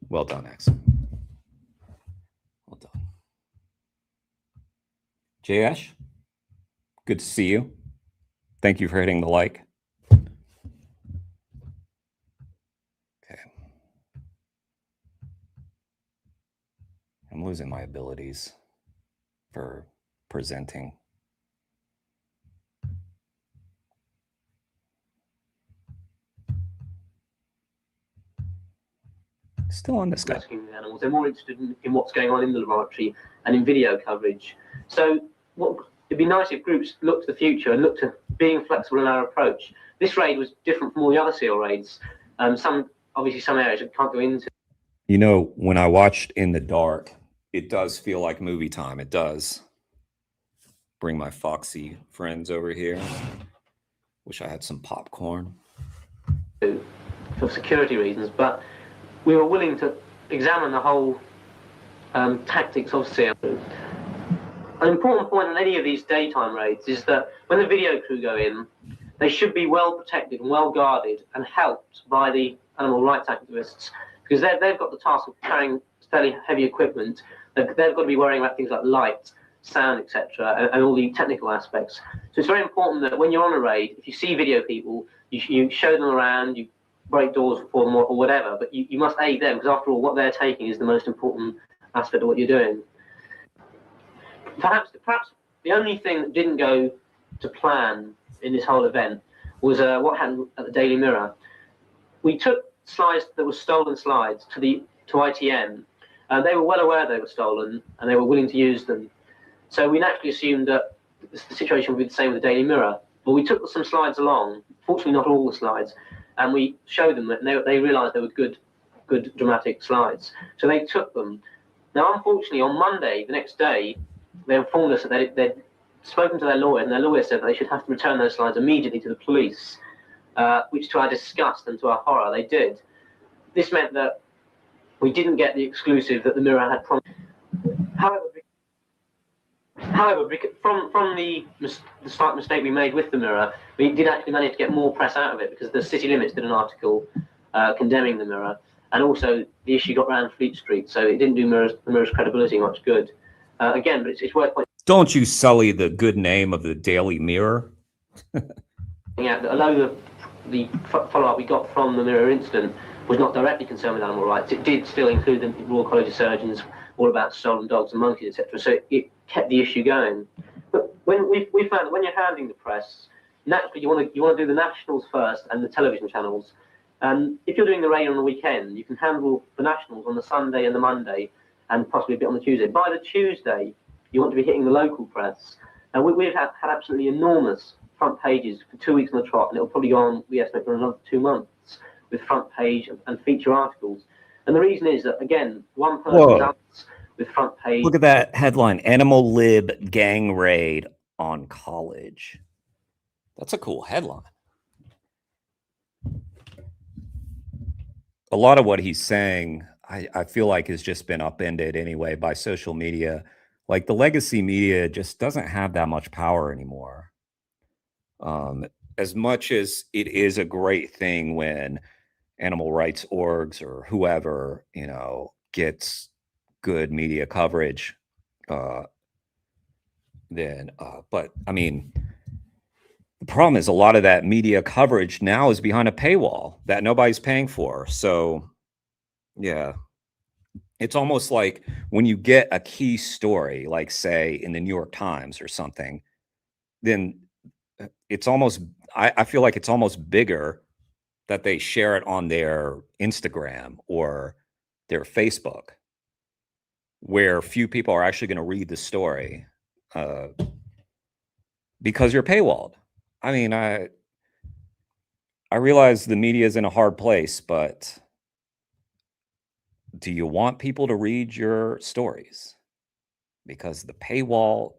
Well done, Axel. Well done. Jayesh, good to see you. Thank you for hitting the like. Okay. I'm losing my abilities for presenting. Still on this guy. Rescuing the animals. They're more interested in what's going on in the laboratory and in video coverage. So it'd be nice if groups looked to the future and looked at being flexible in our approach. This raid was different from all the other SEAL raids. Obviously some areas I can't go into. You know, when I watched In the Dark, it does feel like movie time. It does. bring my foxy friends over here. Wish I had some popcorn. For security reasons, but we were willing to examine the whole tactics of CM. An important point on any of these daytime raids is that when the video crew go in, they should be well protected and well guarded and helped by the animal rights activists, because they've got the task of carrying fairly heavy equipment. They've got to be worrying about things like light, sound, etc., and all the technical aspects. So it's very important that when you're on a raid, if you see video people, you show them around, you break doors for them or whatever, but you must aid them, because after all, what they're taking is the most important aspect of what you're doing. Perhaps the only thing that didn't go to plan in this whole event was what happened at the Daily Mirror. We took slides that were stolen slides to ITN. They were well aware they were stolen, and they were willing to use them. So we naturally assumed that the situation would be the same with the Daily Mirror. But we took some slides along, fortunately not all the slides, and we showed them that they realised they were good dramatic slides. So they took them. Now, unfortunately, on Monday, the next day, they informed us that they'd spoken to their lawyer, and their lawyer said that they should have to return those slides immediately to the police, which to our disgust and to our horror, they did. This meant that we didn't get the exclusive that the Mirror had promised. However, from the slight mistake we made with the Mirror, we did actually manage to get more press out of it, because the City Limits did an article condemning the Mirror, and also the issue got round Fleet Street, so it didn't do the Mirror's credibility much good. Again, but it's worth pointing Don't you sully the good name of the Daily Mirror. out that although the follow-up we got from the Mirror incident was not directly concerned with animal rights, it did still include the Royal College of Surgeons, all about stolen dogs and monkeys, etc. So it kept the issue going. But when we found that when you're handling the press, naturally you want to do the nationals first and the television channels. And if you're doing the rain on the weekend, you can handle the nationals on the Sunday and the Monday, and possibly a bit on the Tuesday. By the Tuesday, you want to be hitting the local press. And we've had absolutely enormous front pages for 2 weeks on the trot, and it'll probably go on, we estimate, for another 2 months with front page and feature articles. And the reason is that, again, one person out with front page. Look at that headline: Animal Lib Gang Raid on College. That's a cool headline. A lot of what he's saying, I feel like, has just been upended anyway by social media. Like, the legacy media just doesn't have that much power anymore. As much as it is a great thing when animal rights orgs or whoever, gets good media coverage, but I mean, the problem is a lot of that media coverage now is behind a paywall that nobody's paying for. So, yeah, it's almost like when you get a key story, like say in the New York Times or something, then it's almost, I feel like it's almost bigger that they share it on their Instagram or their Facebook, where few people are actually going to read the story because you're paywalled. I mean, I realize the media is in a hard place, but do you want people to read your stories? Because the paywall,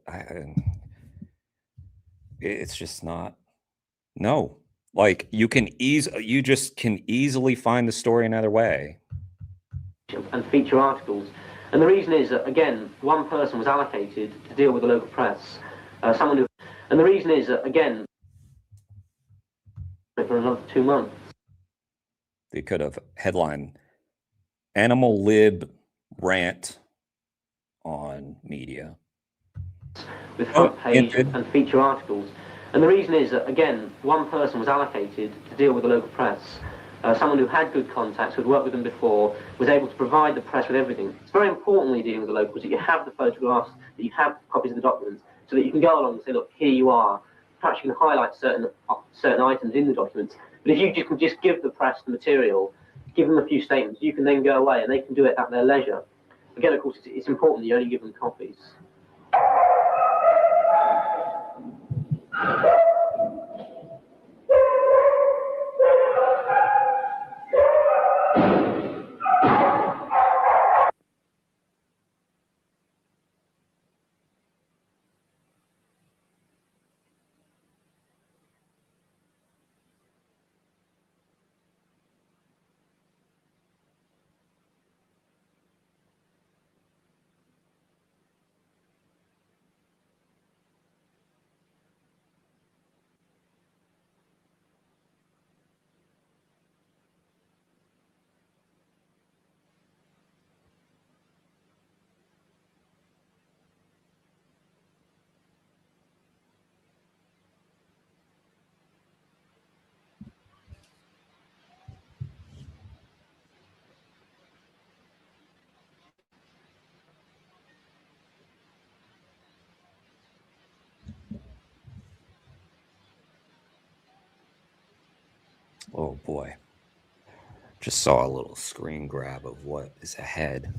it's just not. No, like you just can easily find the story another way. And feature articles. And the reason is that, again, one person was allocated to deal with the local press. And the reason is that, again, for another 2 months. They could have headlined Animal Lib Rant on Media. With front page and feature articles. And the reason is that, again, one person was allocated to deal with the local press. Someone who had good contacts, who had worked with them before, was able to provide the press with everything. It's very important when you're dealing with the locals that you have the photographs, that you have copies of the documents, so that you can go along and say, look, here you are. Perhaps you can highlight certain items in the documents. But if you can just give the press the material, give them a few statements, you can then go away and they can do it at their leisure. Again, of course, it's important that you only give them copies. Oh boy. Just saw a little screen grab of what is ahead.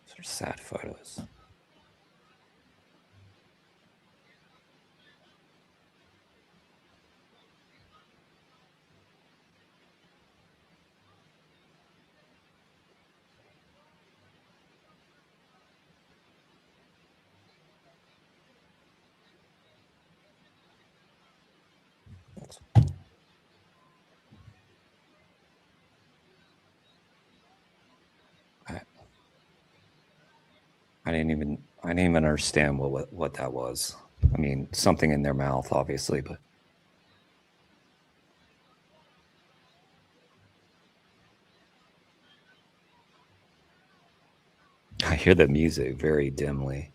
These are sad photos. I didn't even understand what that was. I mean, something in their mouth, obviously, but I hear the music very dimly.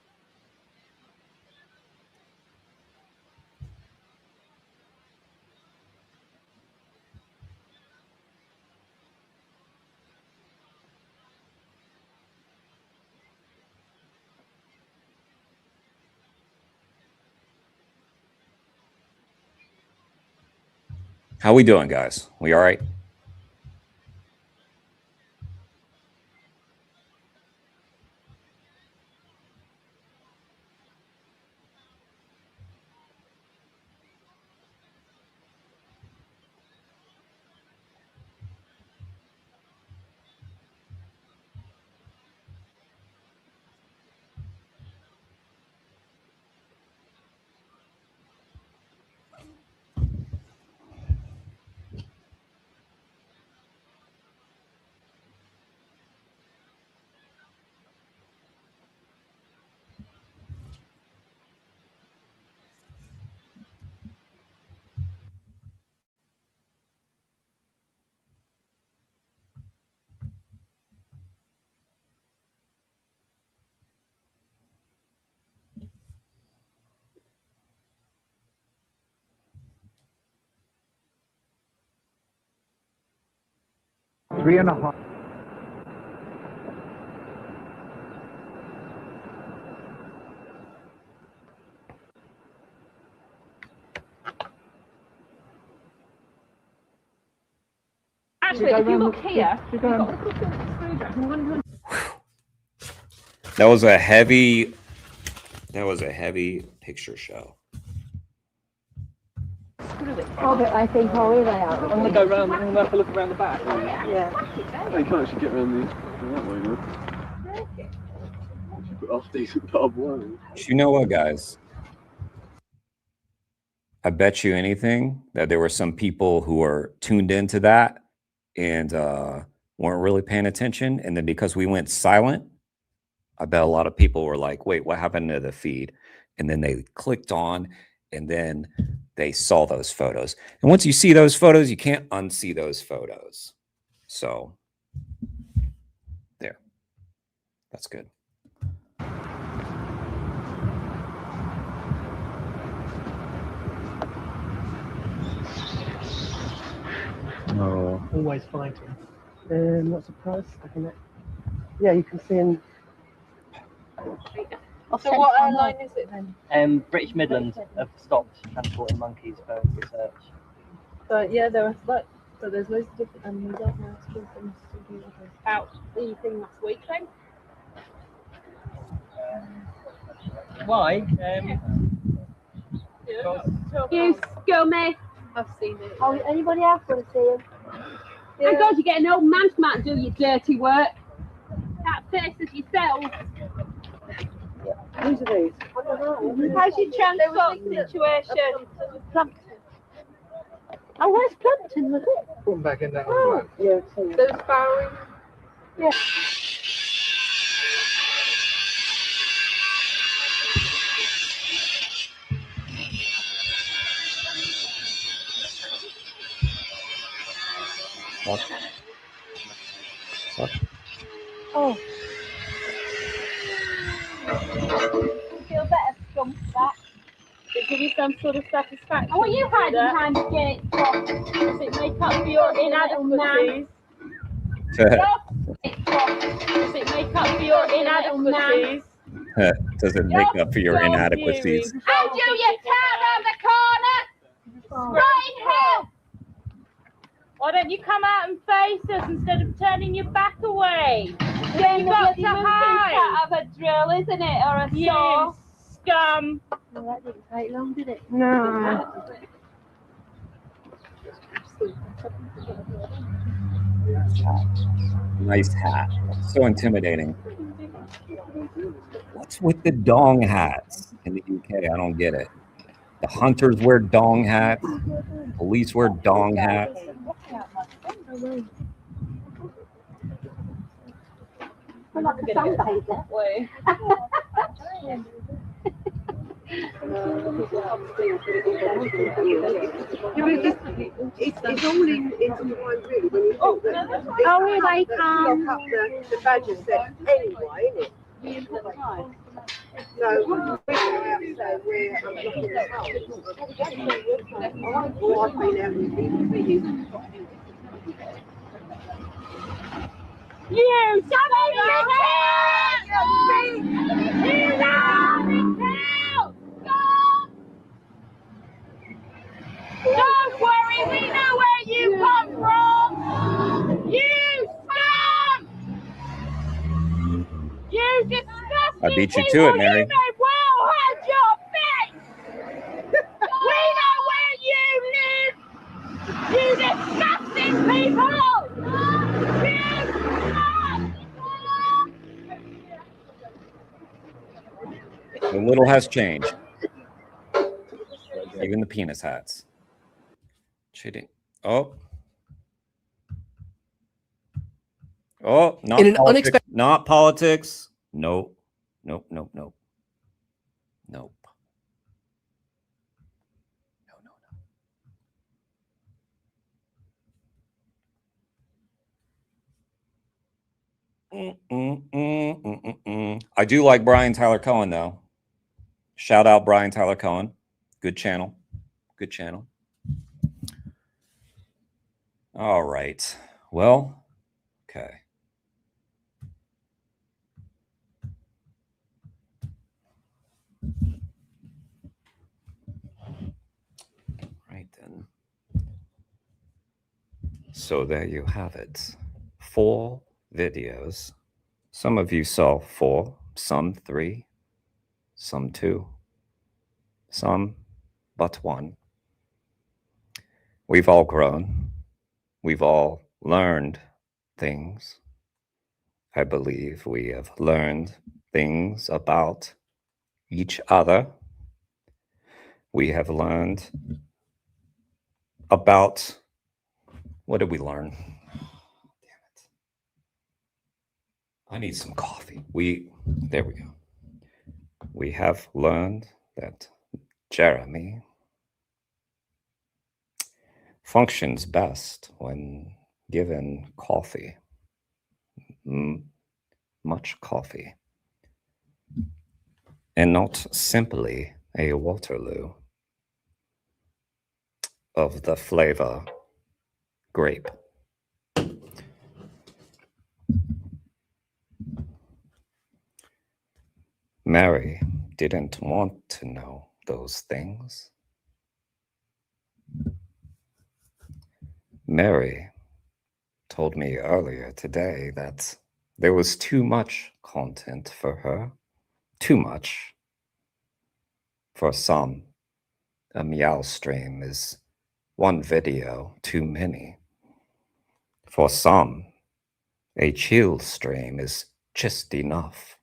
How we doing, guys? We all right? Three and a half. Actually, if you look here, you've got a little screwdriver. That was a heavy picture show. Oh, but I think all the way out. I'm going to go round and have a look around the back. Yeah. Oh, you can't actually get around that way, though. Half decent pub one. You know what, guys? I bet you anything that there were some people who were tuned into that and weren't really paying attention. And then because we went silent, I bet a lot of people were like, wait, what happened to the feed? And then they clicked on and then they saw those photos. And once you see those photos, you can't unsee those photos. So there, that's good. No. Always fighting. What's the price? Yeah, you can see in. So what airline is it then? British Midland have stopped transporting monkeys for research. But yeah, there are like, so there's loads of different animals out there. Out the thing last week then. Why? You scummy! I've seen it. Oh, anybody else want to see him? Yeah. Thank God you get an old man to come out and do your dirty work. That face is yourself. Who's these? I don't know. How's your transport situation? Plankton. Oh, where's Plankton, was it? Put them back in that Oh, yeah. those flowering. Yeah. Oh. Feel better from that. It gives you some sort of satisfaction. Oh, what are you hiding behind the gate for? Does it make up for your inadequacies? Does it make up for your inadequacies? Does it make up for your inadequacies? And you cat around the corner! Right here! Why don't you come out and face us instead of turning your back away? Then You got to hide. of a drill, isn't it, or a You saw? scum! Well, that didn't take long, did it? No. Nice hat. So intimidating. What's with the dong hats in the UK? I don't get it. The hunters wear dong hats. Police wear dong hats. We're like a sunbather. It's all intertwined really when you think that Oh, here they come. lock up the badger set anyway, isn't it? So we're unlocking the house. Or I've been out with people for years. You son of a Don't worry, we know where you come from! You scum! You disgusting I beat you people, to it, Mary. You may well hold your face! We know where you live! You disgusting people! You scum! The little has changed. Even the penis hats. Cheating. Oh. Oh, not In an politics. unexpected- Not politics. Nope. Nope, nope, nope. Nope. I do like Brian Tyler Cohen, though. Shout out Brian Tyler Cohen. Good channel. Good channel. All right. Well, okay. Right then. So there you have it. 4 videos. Some of you saw 4, some 3, some 2, some but 1. We've all grown. We've all learned things. I believe we have learned things about each other. We have learned about, what did we learn? Damn it. I need some coffee. There we go. We have learned that Jeremy functions best when given coffee. Much coffee. And not simply a Waterloo of the flavor grape. Mary didn't want to know those things. Mary told me earlier today that there was too much content for her. Too much. For some, a meow stream is one video too many. For some, a chill stream is just enough.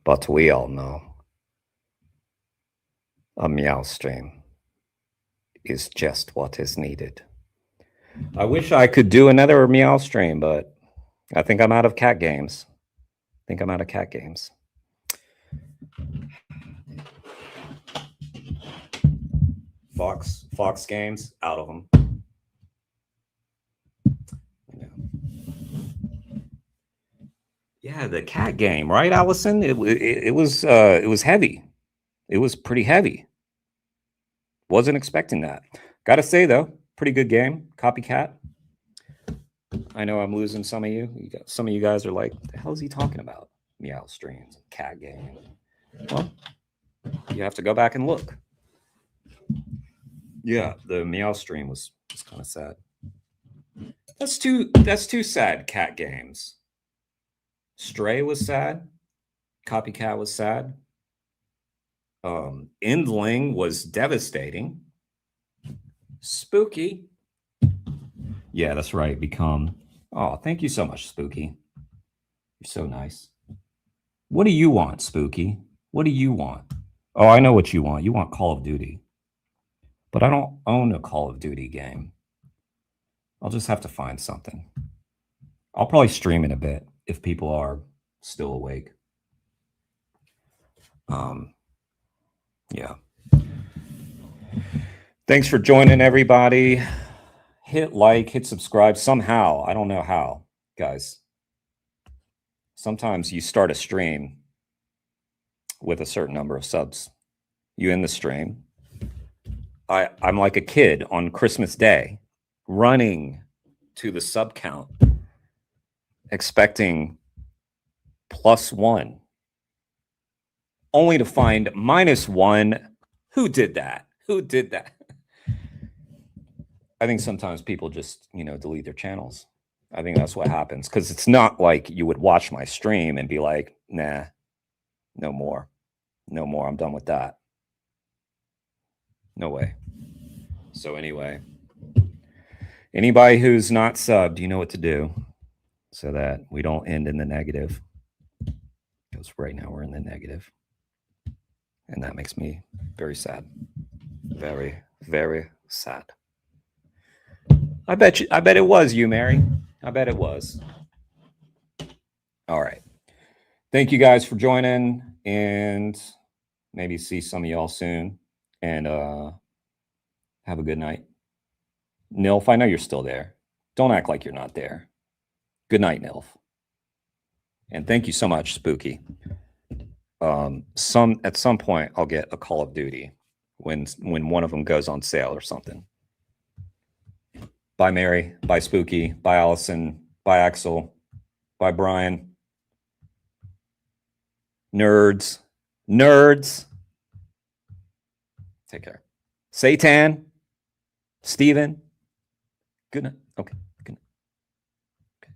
But we all know a meow stream is just what is needed. I wish I could do another meow stream, but I think I'm out of cat games. Fox games, out of them. Yeah, the cat game, right, Allison? It was heavy. It was pretty heavy. Wasn't expecting that. Gotta say though, pretty good game. Copycat. I know I'm losing some of you. Some of you guys are like, "What the hell is he talking about? Meow streams, cat game." Well, you have to go back and look. Yeah, the meow stream was kind of sad. That's two sad cat games. Stray was sad. Copycat was sad. Endling was devastating. Spooky. Yeah, that's right. Become. Oh, thank you so much, Spooky. You're so nice. What do you want, Spooky? What do you want? Oh, I know what you want. You want Call of Duty. But I don't own a Call of Duty game. I'll just have to find something. I'll probably stream in a bit if people are still awake. Yeah. Thanks for joining, everybody. Hit like, hit subscribe somehow. I don't know how, guys. Sometimes you start a stream with a certain number of subs. You end the stream. I'm like a kid on Christmas Day running to the sub count, expecting +1, only to find -1. Who did that? Who did that? I think sometimes people just, delete their channels. I think that's what happens, because it's not like you would watch my stream and be like, nah, no more. No more. I'm done with that. No way. So anyway, anybody who's not subbed, you know what to do so that we don't end in the negative. Because right now we're in the negative. And that makes me very sad. Very, very sad. I bet it was you, Mary. I bet it was. All right. Thank you guys for joining, and maybe see some of y'all soon. And have a good night. Nilf, I know you're still there. Don't act like you're not there. Good night, Nilf. And thank you so much, Spooky. At some point I'll get a Call of Duty when one of them goes on sale or something. Bye, Mary. Bye, Spooky. Bye, Allison. Bye, Axel. Bye, Brian. Nerds. Take care. Satan. Steven. Good night. Okay. Good night. Okay.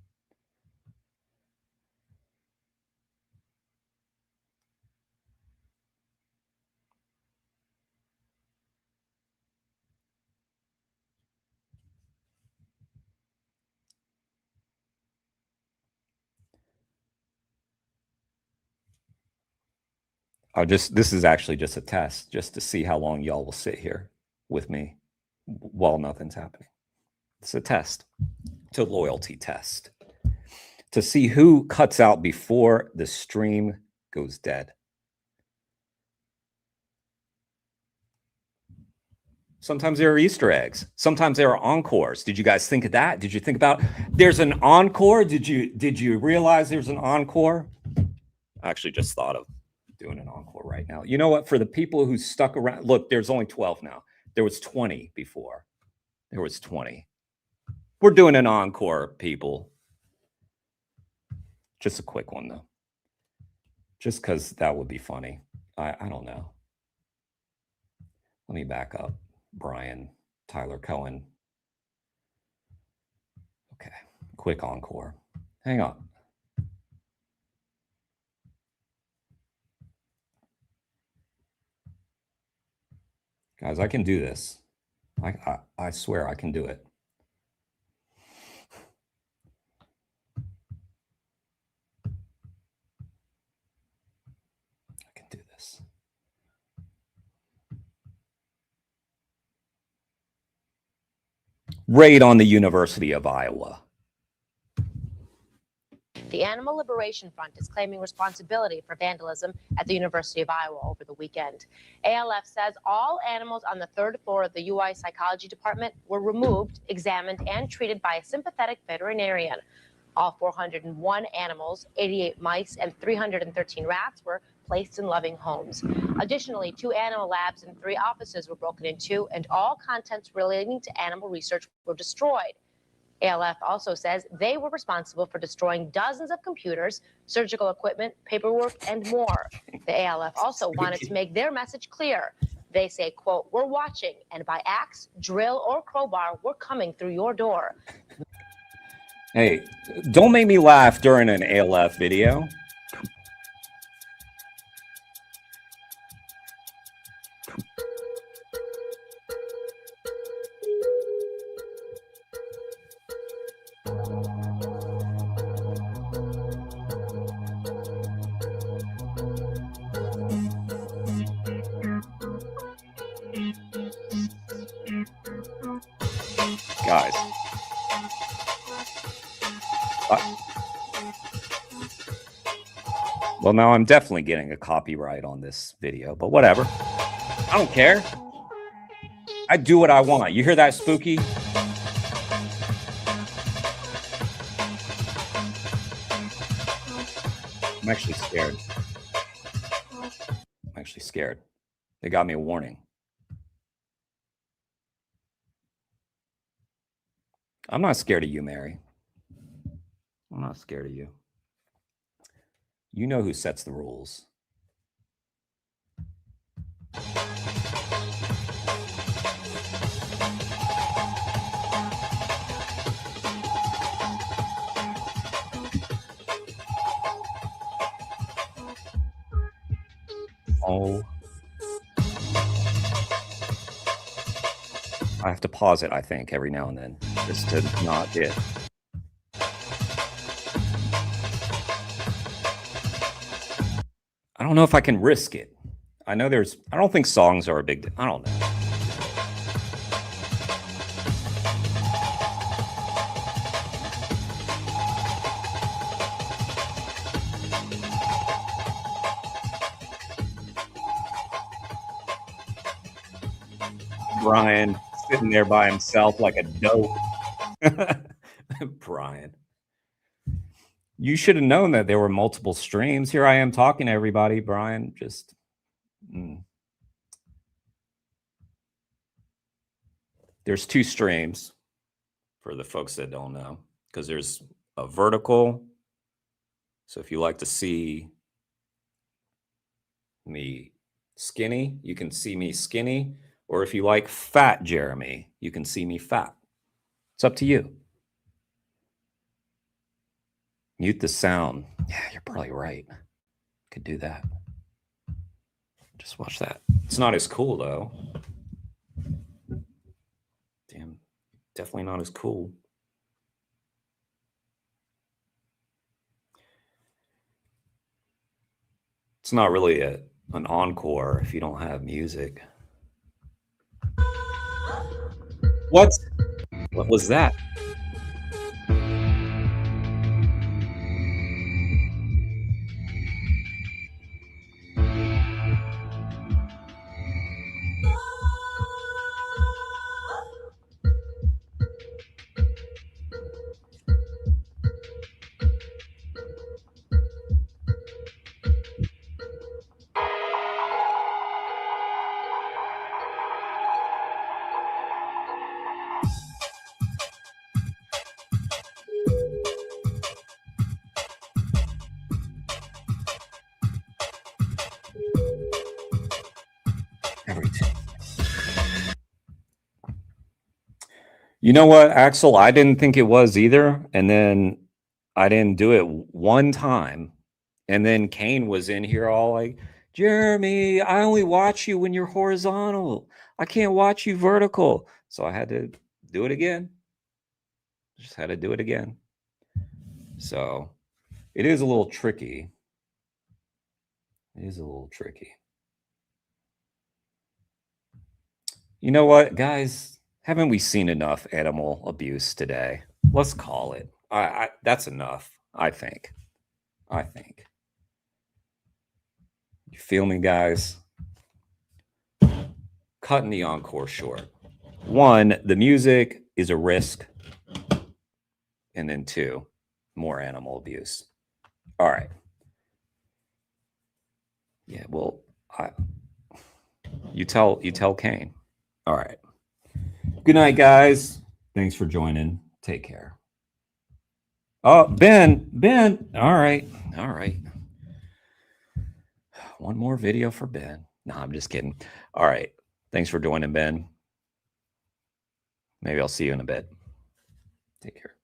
This is actually just a test, just to see how long y'all will sit here with me while nothing's happening. It's a test. It's a loyalty test to see who cuts out before the stream goes dead. Sometimes there are Easter eggs. Sometimes there are encores. Did you guys think of that? Did you think about there's an encore? Did you realize there's an encore? I actually just thought of doing an encore right now. You know what? For the people who stuck around, look, there's only 12 now. There was 20 before. There was 20. We're doing an encore, people. Just a quick one, though. Just because that would be funny. I don't know. Let me back up. Brian, Tyler Cohen. Okay, quick encore. Hang on. Guys, I can do this. I swear I can do it. I can do this. Raid on the University of Iowa. The Animal Liberation Front is claiming responsibility for vandalism at the University of Iowa over the weekend. ALF says all animals on the third floor of the UI Psychology Department were removed, examined, and treated by a sympathetic veterinarian. All 401 animals, 88 mice, and 313 rats were placed in loving homes. Additionally, 2 animal labs and 3 offices were broken into, and all contents relating to animal research were destroyed. ALF also says they were responsible for destroying dozens of computers, surgical equipment, paperwork, and more. The ALF also wanted to make their message clear. They say, quote, "We're watching, and by axe, drill, or crowbar, we're coming through your door." Hey, don't make me laugh during an ALF video. Guys. Well, now I'm definitely getting a copyright on this video, but whatever. I don't care. I do what I want. You hear that, Spooky? I'm actually scared. I'm actually scared. They got me a warning. I'm not scared of you, Mary. I'm not scared of you. You know who sets the rules. Oh. I have to pause it, I think, every now and then, just to not hit. I don't know if I can risk it. I know I don't think songs are a big deal. I don't know. Brian sitting there by himself like a dope. Brian. You should have known that there were multiple streams. Here I am talking to everybody, Brian. Just There's two streams for the folks that don't know, because there's a vertical. So if you like to see me skinny, you can see me skinny. Or if you like fat Jeremy, you can see me fat. It's up to you. Mute the sound. Yeah, you're probably right. Could do that. Just watch that. It's not as cool, though. Damn, definitely not as cool. It's not really an encore if you don't have music. What was that? You know what, Axel? I didn't think it was either. And then I didn't do it one time. And then Kane was in here all like, Jeremy, I only watch you when you're horizontal. I can't watch you vertical. So I had to do it again. Just had to do it again. So it is a little tricky. It is a little tricky. You know what, guys? Haven't we seen enough animal abuse today? Let's call it. That's enough, I think. You feel me, guys? Cutting the encore short. One, the music is a risk. And then two, more animal abuse. All right. Yeah, well, you tell Kane. All right. Good night, guys. Thanks for joining. Take care. Oh, Ben. All right. One more video for Ben. No, I'm just kidding. All right. Thanks for joining, Ben. Maybe I'll see you in a bit. Take care.